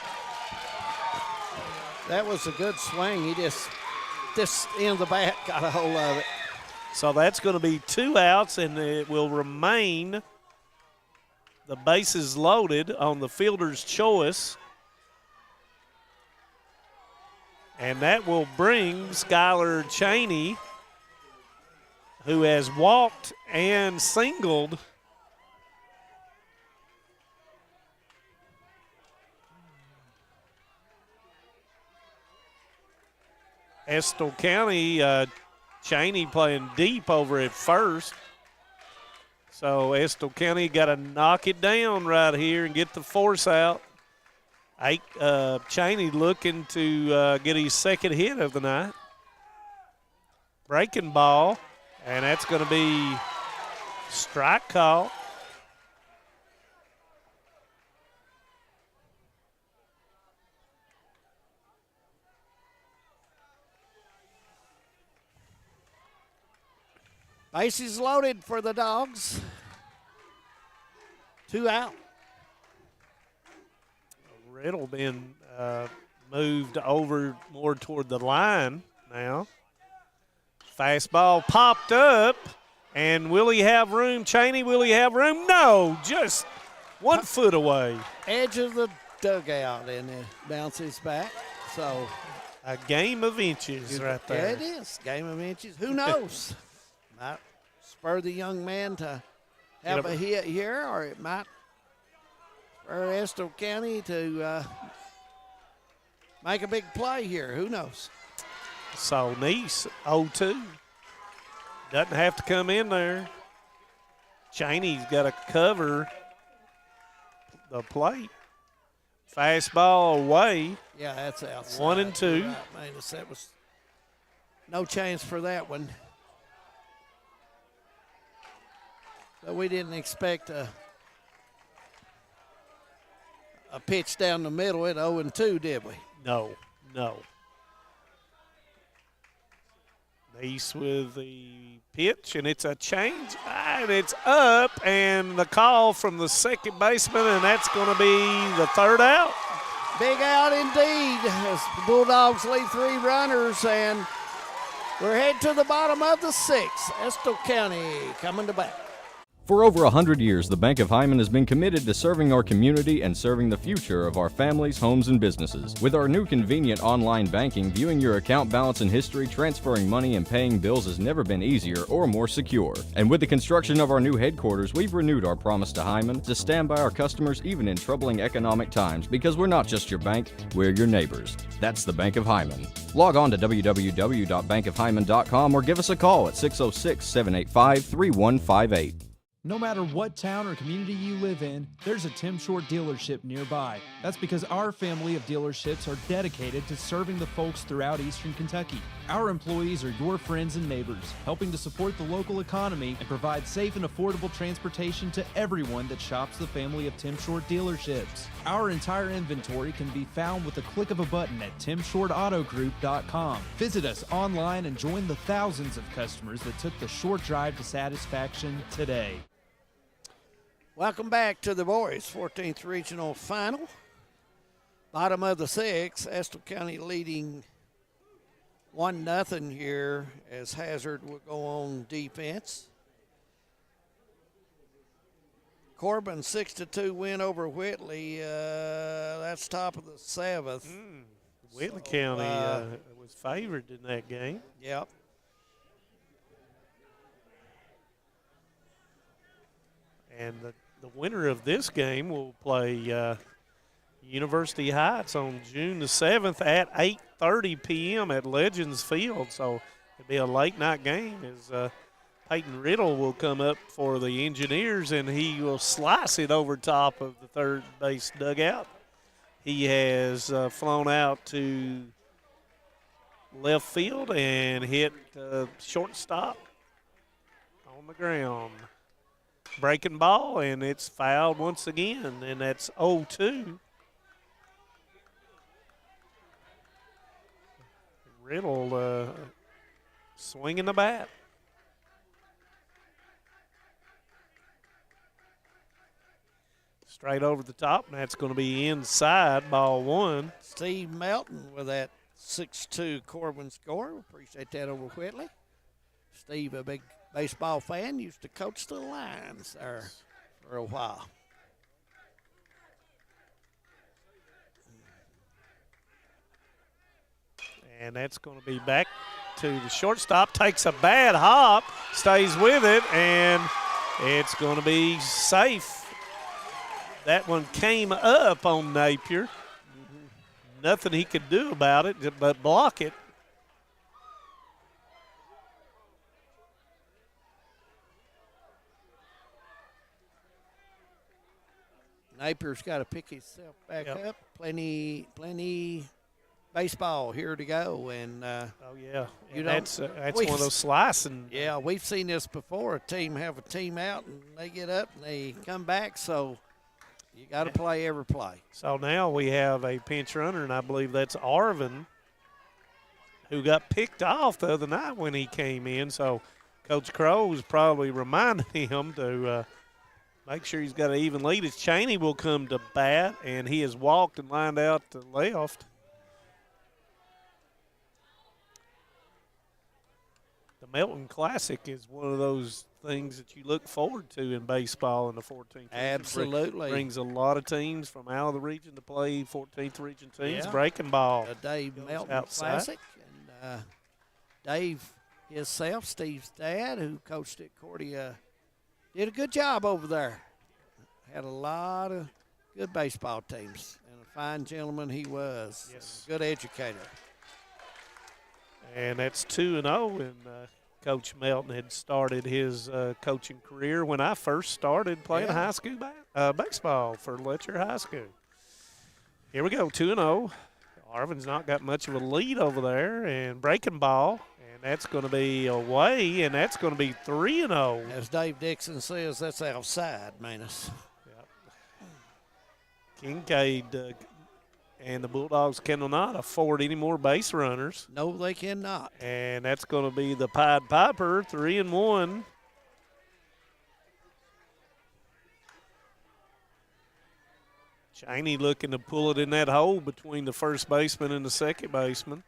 That was a good swing. He just end of the bat got a hold of it. So that's going to be 2 outs, and it will remain the bases loaded on the fielder's choice. And that will bring Skylar Cheney, who has walked and singled, Estill County, Cheney playing deep over at first. So Estill County got to knock it down right here and get the force out. Cheney looking to get his second hit of the night. Breaking ball, and that's going to be strike call. Bases loaded for the Dogs. 2 out. Riddle been moved over more toward the line now. Fastball popped up, and will he have room? Cheney, will he have room? No, just 1 foot away. Edge of the dugout, and it bounces back. So a game of inches right there. Yeah, it is. Game of inches. Who knows? Might spur the young man to have a hit here, or it might spur Estill County to make a big play here. Who knows? So Neese, 0-2. Doesn't have to come in there. Cheney's got to cover the plate. Fastball away. Yeah, that's outside. 1-2. Right, Manus. That was no chance for that one. So we didn't expect a pitch down the middle at 0-2, did we? No. Neese with the pitch, and it's a change, and it's up, and the call from the second baseman, and that's going to be the third out. Big out indeed as the Bulldogs lead 3 runners, and we're headed to the bottom of the 6th. Estill County coming to bat. For over 100 years, the Bank of Hyman has been committed to serving our community and serving the future of our families, homes, and businesses. With our new convenient online banking, viewing your account balance and history, transferring money, and paying bills has never been easier or more secure. And with the construction of our new headquarters, we've renewed our promise to Hyman to stand by our customers even in troubling economic times, because we're not just your bank, we're your neighbors. That's the Bank of Hyman. Log on to www.bankofhyman.com or give us a call at 606-785-3158. No matter what town or community you live in, there's a Tim Short dealership nearby. That's because our family of dealerships are dedicated to serving the folks throughout Eastern Kentucky. Our employees are your friends and neighbors, helping to support the local economy and provide safe and affordable transportation to everyone that shops the family of Tim Short dealerships. Our entire inventory can be found with the click of a button at timshortautogroup.com. Visit us online and join the thousands of customers that took the short drive to satisfaction today. Welcome back to the boys' 14th regional final. Bottom of the 6th, Estill County leading 1-0 here as Hazard will go on defense. Corbin 6-2 win over Whitley. That's top of the 7th. Whitley County was favored in that game. Yep. And the winner of this game will play University Heights on June the 7th at 8:30 p.m. at Legends Field. So it'll be a late night game as Peyton Riddle will come up for the Engineers, and he will slice it over top of the third base dugout. He has flown out to left field and hit shortstop on the ground. Breaking ball, and it's fouled once again, and that's 0-2. Riddle swinging the bat. Straight over the top, and that's going to be inside, ball 1. Steve Melton with that 6-2 Corbin score. Appreciate that over Whitley. Steve, a big baseball fan, used to coach the Lions there for a while. And that's going to be back to the shortstop. Takes a bad hop, stays with it, and it's going to be safe. That one came up on Napier. Nothing he could do about it but block it. Napier's got to pick himself back up. Plenty baseball here to go. And you know, that's one of those slicing. Yeah, we've seen this before. A team have a team out, and they get up and they come back. So you got to play every play. So now we have a pinch runner, and I believe that's Arvin, who got picked off the other night when he came in. So Coach Crow's probably reminding him to make sure he's got an even lead. As Cheney will come to bat, and he has walked and lined out to left. The Melton Classic is one of those things that you look forward to in baseball in the 14th region. Absolutely. Brings a lot of teams from out of the region to play 14th region teams. Yeah. Breaking ball. The Dave Melton outside. Classic. And Dave himself, Steve's dad, who coached at Cordia, did a good job over there. Had a lot of good baseball teams, and a fine gentleman he was. Yes. Good educator. And that's 2-0, and Coach Melton had started his coaching career when I first started playing high school baseball for Letcher High School. Here we go, 2-0. Arvin's not got much of a lead over there, and breaking ball, and that's going to be away, and that's going to be 3-0. As Dave Dixon says, that's outside, Manus. Kincaid and the Bulldogs cannot afford any more base runners. No, they cannot. And that's going to be the Pied Piper, 3-1. Cheney looking to pull it in that hole between the first baseman and the second baseman.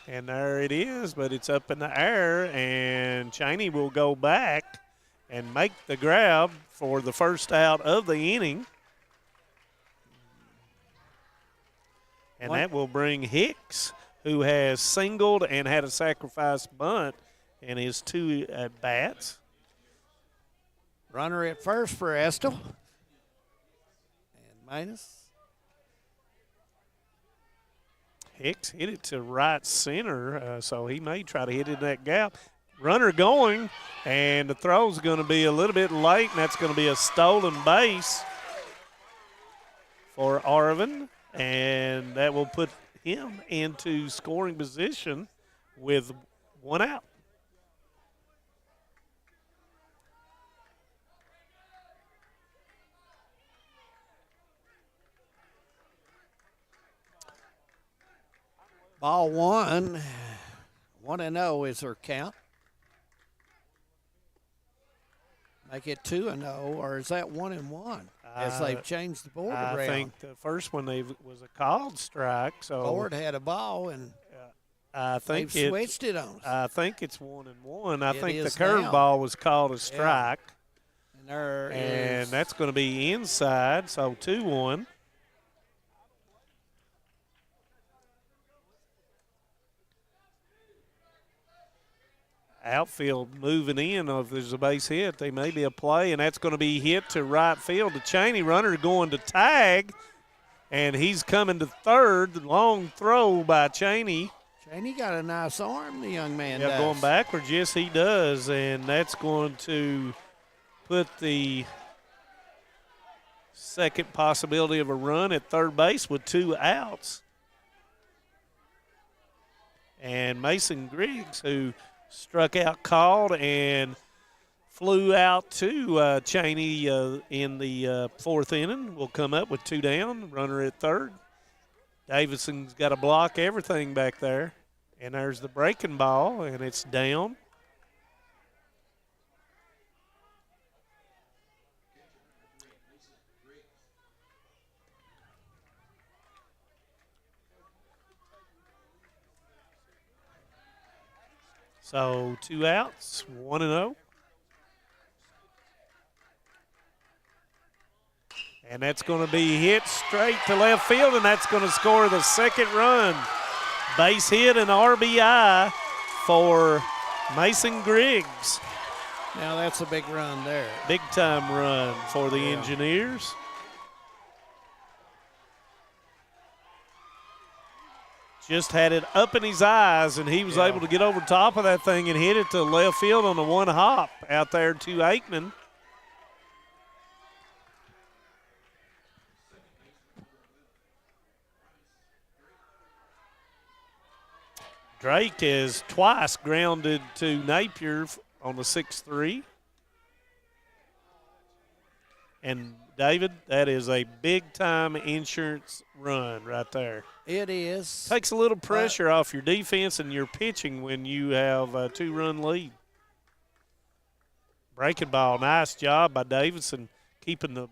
And there it is, but it's up in the air, and Cheney will go back and make the grab for the first out of the inning. And that will bring Hicks, who has singled and had a sacrifice bunt in his 2 at-bats. Runner at first for Estill. And Manus. Hicks hit it to right center, so he may try to hit it in that gap. Runner going, and the throw's going to be a little bit late, and that's going to be a stolen base for Arvin. And that will put him into scoring position with 1 out. Ball 1. 1-0 is her count. Make it 2-0, or is that 1-1? As they've changed the board around. I think the first one was a called strike. So Ford had a ball, and I think they've switched it on us. I think it's 1-1. I think the is curveball was called a strike. Yeah. And that's going to be inside, so 2-1. Outfield moving in. If there's a base hit, they may be a play, and that's going to be hit to right field to Cheney. Runner going to tag, and he's coming to third. Long throw by Cheney. Cheney got a nice arm, the young man Yeah, does. going backwards, yes, he does, and that's going to put the second possibility of a run at third base with 2 outs. And Mason Griggs, who struck out, called, and flew out to Cheney in the fourth inning, will come up with 2 down, runner at third. Davidson's got to block everything back there. And there's the breaking ball, and it's down. So 2 outs, 1-0. And that's going to be hit straight to left field, and that's going to score the second run. Base hit and RBI for Mason Griggs. Now that's a big run there. Big time run for the Engineers. Just had it up in his eyes, and he was able to get over top of that thing and hit it to left field on the one hop out there to Aikman. Drake is twice grounded to Napier on the 6-3. And, David, that is a big-time insurance run right there. It is. Takes a little pressure off your defense and your pitching when you have a 2-run lead. Breaking ball, nice job by Davidson keeping the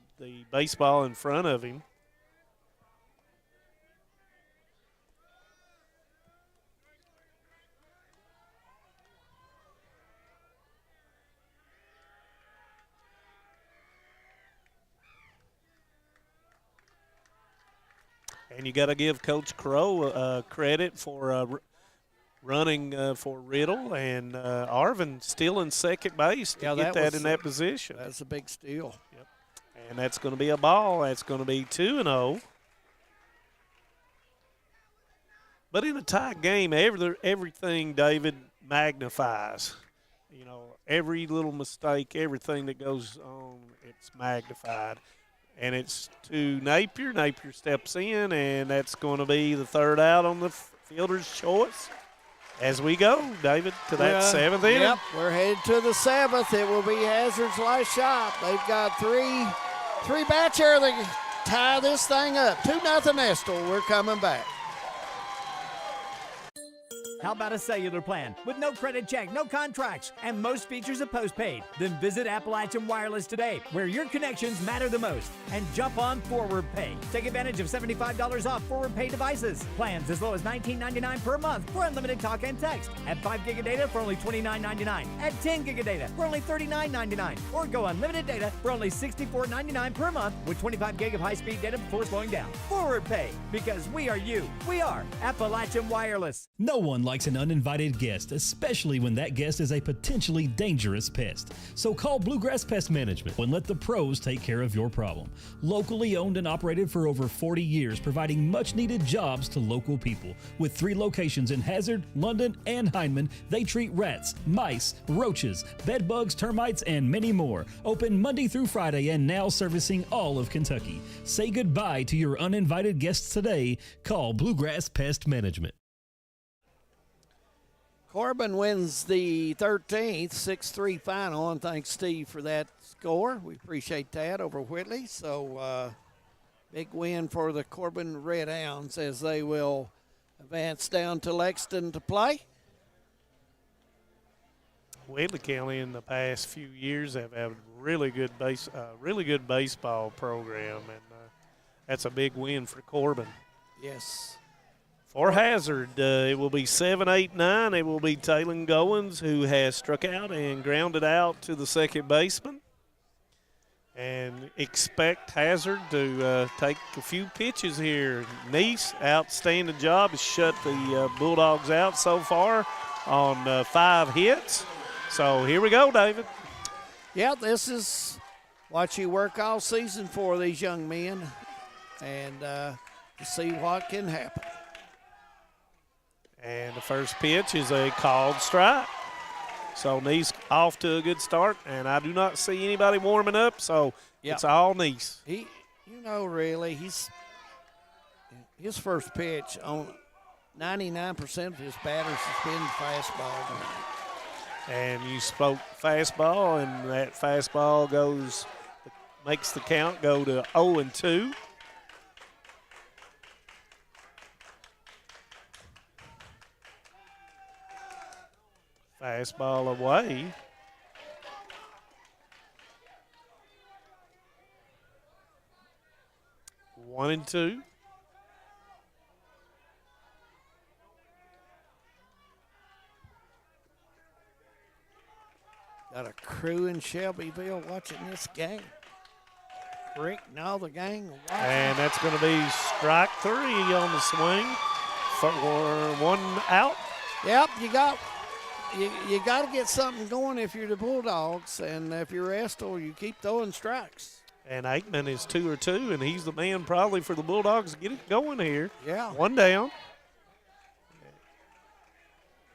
baseball in front of him. And you got to give Coach Crow credit for running for Riddle and Arvin still in second base to get that in that position. That's a big steal. Yep. And that's going to be a ball. That's going to be 2-0. But in a tight game, everything, David, magnifies. You know, every little mistake, everything that goes on, it's magnified. And it's to Napier. Napier steps in, and that's going to be the third out on the fielder's choice. As we go, David, to that seventh inning. Yep, we're headed to the seventh. It will be Hazard's last shot. They've got three bats here. They tie this thing up. 2-0 Estill. We're coming back. How about a cellular plan with no credit check, no contracts, and most features are postpaid? Then visit Appalachian Wireless today, where your connections matter the most, and jump on Forward Pay. Take advantage of $75 off Forward Pay devices. Plans as low as $19.99 per month for unlimited talk and text. Add 5 gig of data for only $29.99. Add 10 gig of data for only $39.99. Or go unlimited data for only $64.99 per month with 25 gig of high-speed data before slowing down. Forward Pay, because we are you. We are Appalachian Wireless. No one likes an uninvited guest, especially when that guest is a potentially dangerous pest. So call Bluegrass Pest Management and let the pros take care of your problem. Locally owned and operated for over 40 years, providing much-needed jobs to local people. With 3 locations in Hazard, London, and Hindman, they treat rats, mice, roaches, bed bugs, termites, and many more. Open Monday through Friday and now servicing all of Kentucky. Say goodbye to your uninvited guests today. Call Bluegrass Pest Management. Corbin wins the 13th, 6-3 final, and thanks, Steve, for that score. We appreciate that over Whitley. So big win for the Corbin Red Hounds as they will advance down to Lexington to play. Whitley County in the past few years have had a really good baseball program, and that's a big win for Corbin. Yes. For Hazard, it will be 7, 8, 9. It will be Taylon Goins, who has struck out and grounded out to the second baseman. And expect Hazard to take a few pitches here. Neese, outstanding job, has shut the Bulldogs out so far on 5 hits. So here we go, David. Yeah, this is what you work all season for, these young men, and to see what can happen. And the first pitch is a called strike. So Neese off to a good start, and I do not see anybody warming up, so it's all Neese. Really, his first pitch on 99% of his batters has been fastball tonight. And you spoke fastball, and that fastball makes the count go to 0-2. Fastball away. One and two. Got a crew in Shelbyville watching this game. Rick and all the gang. And that's going to be strike 3 on the swing for 1 out. Yep, you got to get something going if you're the Bulldogs, and if you're Estill, you keep throwing strikes. And Aikman is 2 or 2, and he's the man probably for the Bulldogs to get it going here. Yeah. 1 down.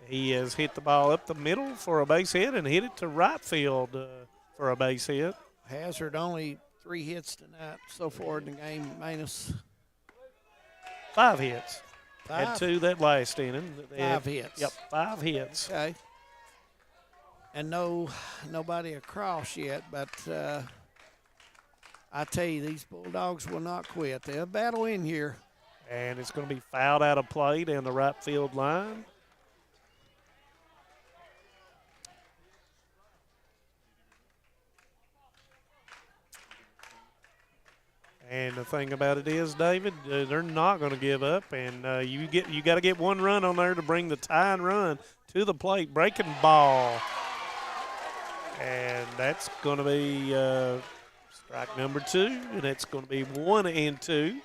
He has hit the ball up the middle for a base hit and hit it to right field for a base hit. Hazard only 3 hits tonight so far in the game, minus 5 hits. 5? Had 2 that last inning. 5 hits. Yep, 5 hits. Okay. And nobody across yet, but I tell you, these Bulldogs will not quit. They'll battle in here. And it's going to be fouled out of play down the right field line. And the thing about it is, David, they're not going to give up, and you got to get 1 run on there to bring the tying run to the plate. Breaking ball, and that's going to be strike number 2, and it's going to be 1 and 2.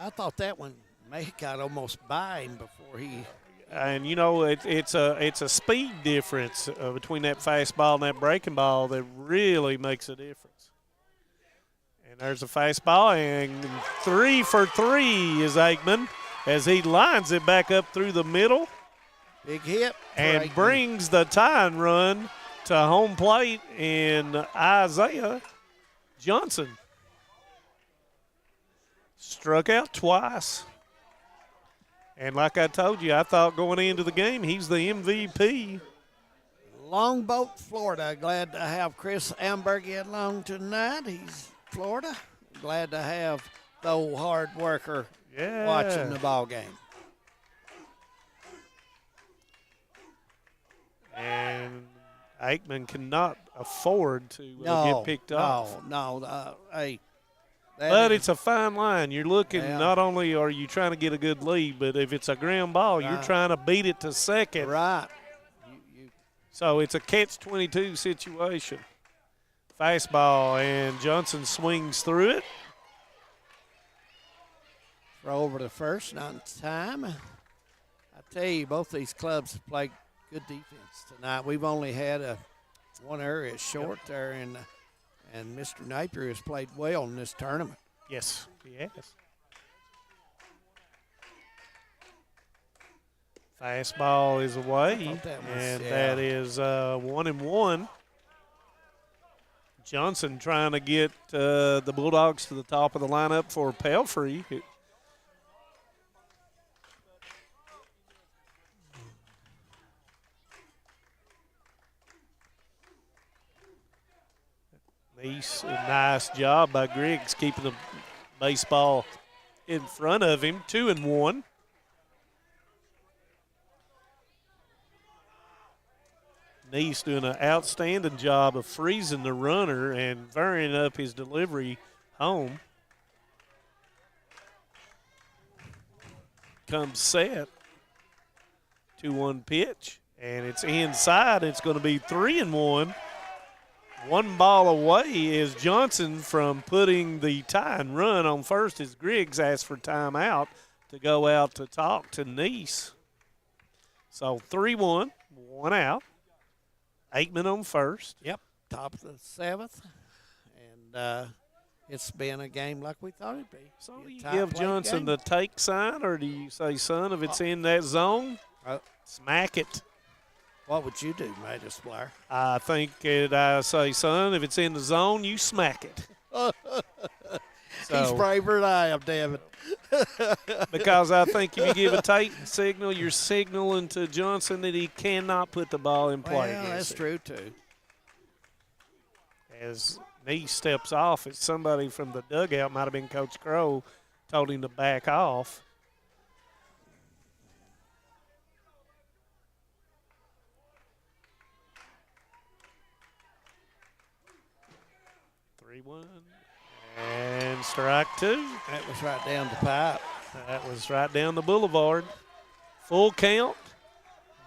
I thought that one may got almost by him before he. And it's a speed difference between that fastball and that breaking ball that really makes a difference. And there's a fastball, and 3 for 3 is Aikman as he lines it back up through the middle. Big hit. And Aikman brings the tying run to home plate in Isaiah Johnson. Struck out twice. And like I told you, I thought going into the game, he's the MVP. Longboat, Florida. Glad to have Chris Amberg along tonight. He's Florida. Glad to have the old hard worker watching the ball game. And Aikman cannot afford to get picked off. Hey, but it's a fine line. You're looking, not only are you trying to get a good lead, but if it's a ground ball, you're trying to beat it to second. Right. So it's a catch-22 situation. Fastball, and Johnson swings through it. Throw over to first, not in time. I tell you, both these clubs have played good defense tonight. We've only had one area short there, and Mr. Napier has played well in this tournament. Yes, he has. Fastball is away, that is 1-1. Johnson trying to get the Bulldogs to the top of the lineup for Pelfrey. Nice job by Griggs keeping the baseball in front of him. 2-1. Neese doing an outstanding job of freezing the runner and varying up his delivery home. Comes set. 2-1 pitch, and it's inside. It's going to be 3-1. One ball away is Johnson from putting the tying run on first as Griggs asked for timeout to go out to talk to Neese. So 3-1, one out. Aikman on first. Yep, top of the seventh. And it's been a game like we thought it'd be. So do you give Johnson the take sign, or do you say, son, if it's in that zone, smack it? What would you do, Matus Blair? I think I say, son, if it's in the zone, you smack it. He's braver than I am, damn it. Because I think if you give a take signal, you're signaling to Johnson that he cannot put the ball in play. Well, that's true, too. As Neese steps off, it's somebody from the dugout, might have been Coach Crow, told him to back off. And strike two. That was right down the pipe. That was right down the boulevard. Full count.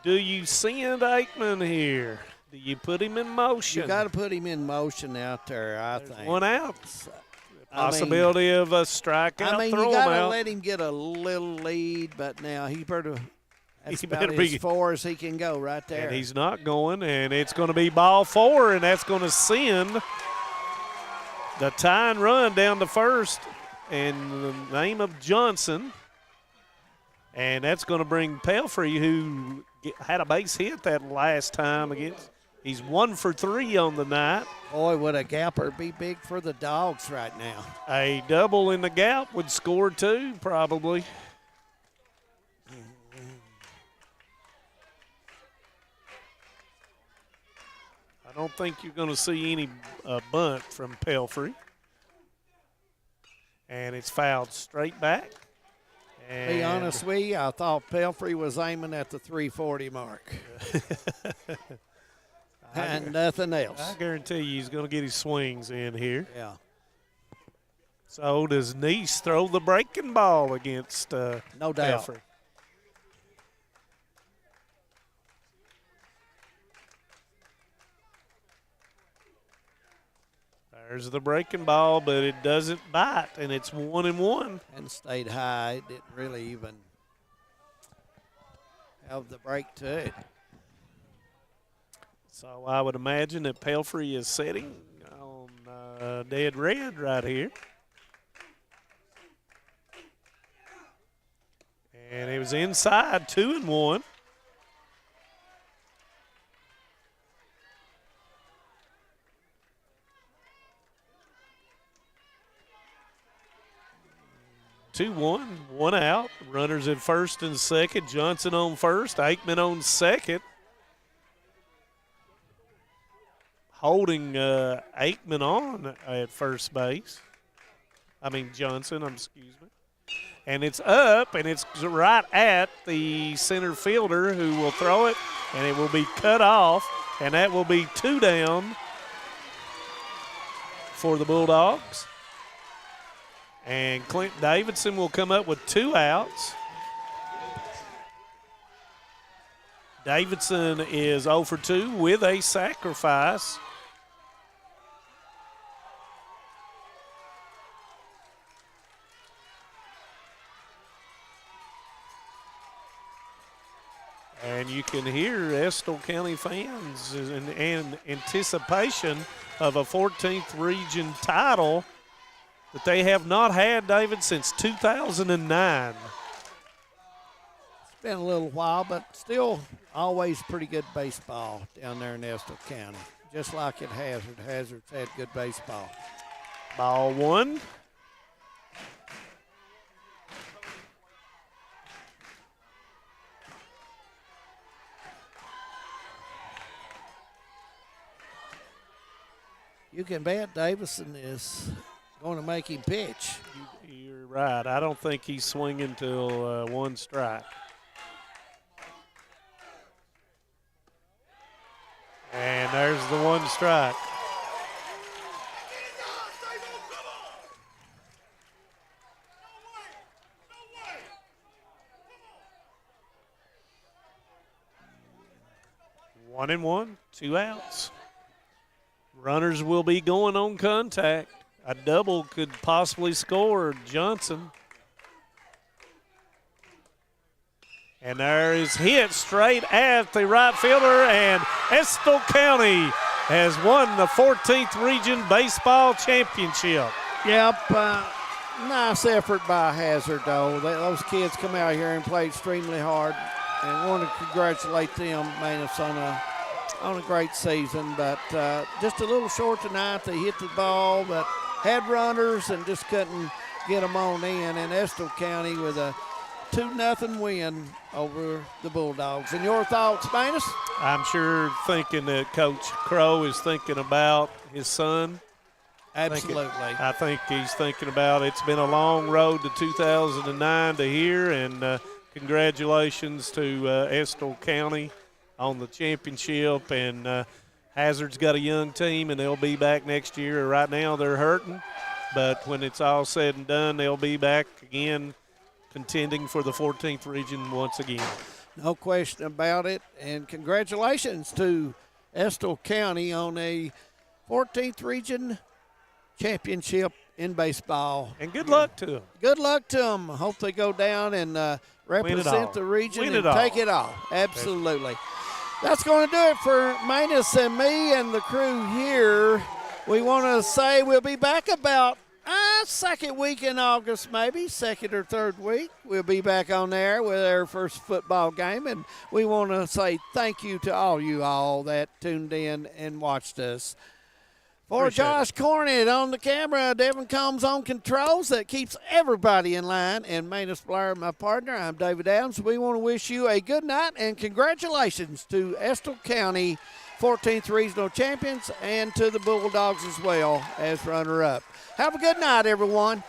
Do you send Aikman here? Do you put him in motion? You got to put him in motion out there, I There's think. one out. Possibility of a strikeout. I mean, throw you got him to out. let him get a little lead, but now he better. That's He about better as be- far as he can go right there. And he's not going, and it's going to be ball four, and that's going to send the tying run down to first in the name of Johnson. And that's going to bring Pelfrey, who had a base hit that last time against. He's 1 for 3 on the night. Boy, would a gapper be big for the Dogs right now. A double in the gap would score 2, probably. I don't think you're going to see any bunt from Pelfrey. And it's fouled straight back. To be honest with you, I thought Pelfrey was aiming at the 340 mark. And nothing else. I guarantee you he's going to get his swings in here. Yeah. So does Neese throw the breaking ball against No doubt. Pelfrey? There's the breaking ball, but it doesn't bite, and it's 1-1. And stayed high. It didn't really even have the break to it. So I would imagine that Pelfrey is setting on dead red right here. And it was inside, 2-1. One out. Runners at first and second. Johnson on first. Aikman on second. Holding Aikman on at first base. Johnson, excuse me. And it's up, and it's right at the center fielder who will throw it, and it will be cut off, and that will be 2 down for the Bulldogs. And Clint Davidson will come up with 2 outs. Davidson is 0 for 2 with a sacrifice. And you can hear Estill County fans in anticipation of a 14th region title that they have not had, David, since 2009. It's been a little while, but still always pretty good baseball down there in Estill County. Just like at Hazard. Hazard's had good baseball. Ball 1. You can bet Davison is going to make him pitch. You're right. I don't think he's swinging till 1 strike. there's the one strike. One and one, 2 outs. Runners will be going on contact. A double could possibly score Johnson. And there is hit straight at the right fielder, and Estill County has won the 14th Region Baseball Championship. Yep, nice effort by Hazard, though. Those kids come out here and play extremely hard, and want to congratulate them, Manus, on a great season. But just a little short tonight. They hit the ball, but had runners and just couldn't get them on in. And Estill County with a 2-0 win over the Bulldogs. And your thoughts, Manus? I'm sure thinking that Coach Crow is thinking about his son. Absolutely. I think he's thinking about it's been a long road to 2009 to here, and congratulations to Estill County on the championship. And Hazard's got a young team, and they'll be back next year. Right now they're hurting, but when it's all said and done, they'll be back again contending for the 14th region once again. No question about it. And congratulations to Estill County on a 14th region championship in baseball. And good luck to them. Good luck to them. Hope they go down and represent the region and take it all. Absolutely. That's going to do it for Manus and me and the crew here. We want to say we'll be back about second week in August, maybe second or third week. We'll be back on there with our first football game, and we want to say thank you to all you all that tuned in and watched us. For Josh Cornett on the camera, Devin Combs on controls that keeps everybody in line, and Manus Blair, my partner, I'm David Adams. We want to wish you a good night and congratulations to Estill County 14th Regional Champions and to the Bulldogs as well as runner-up. Have a good night, everyone.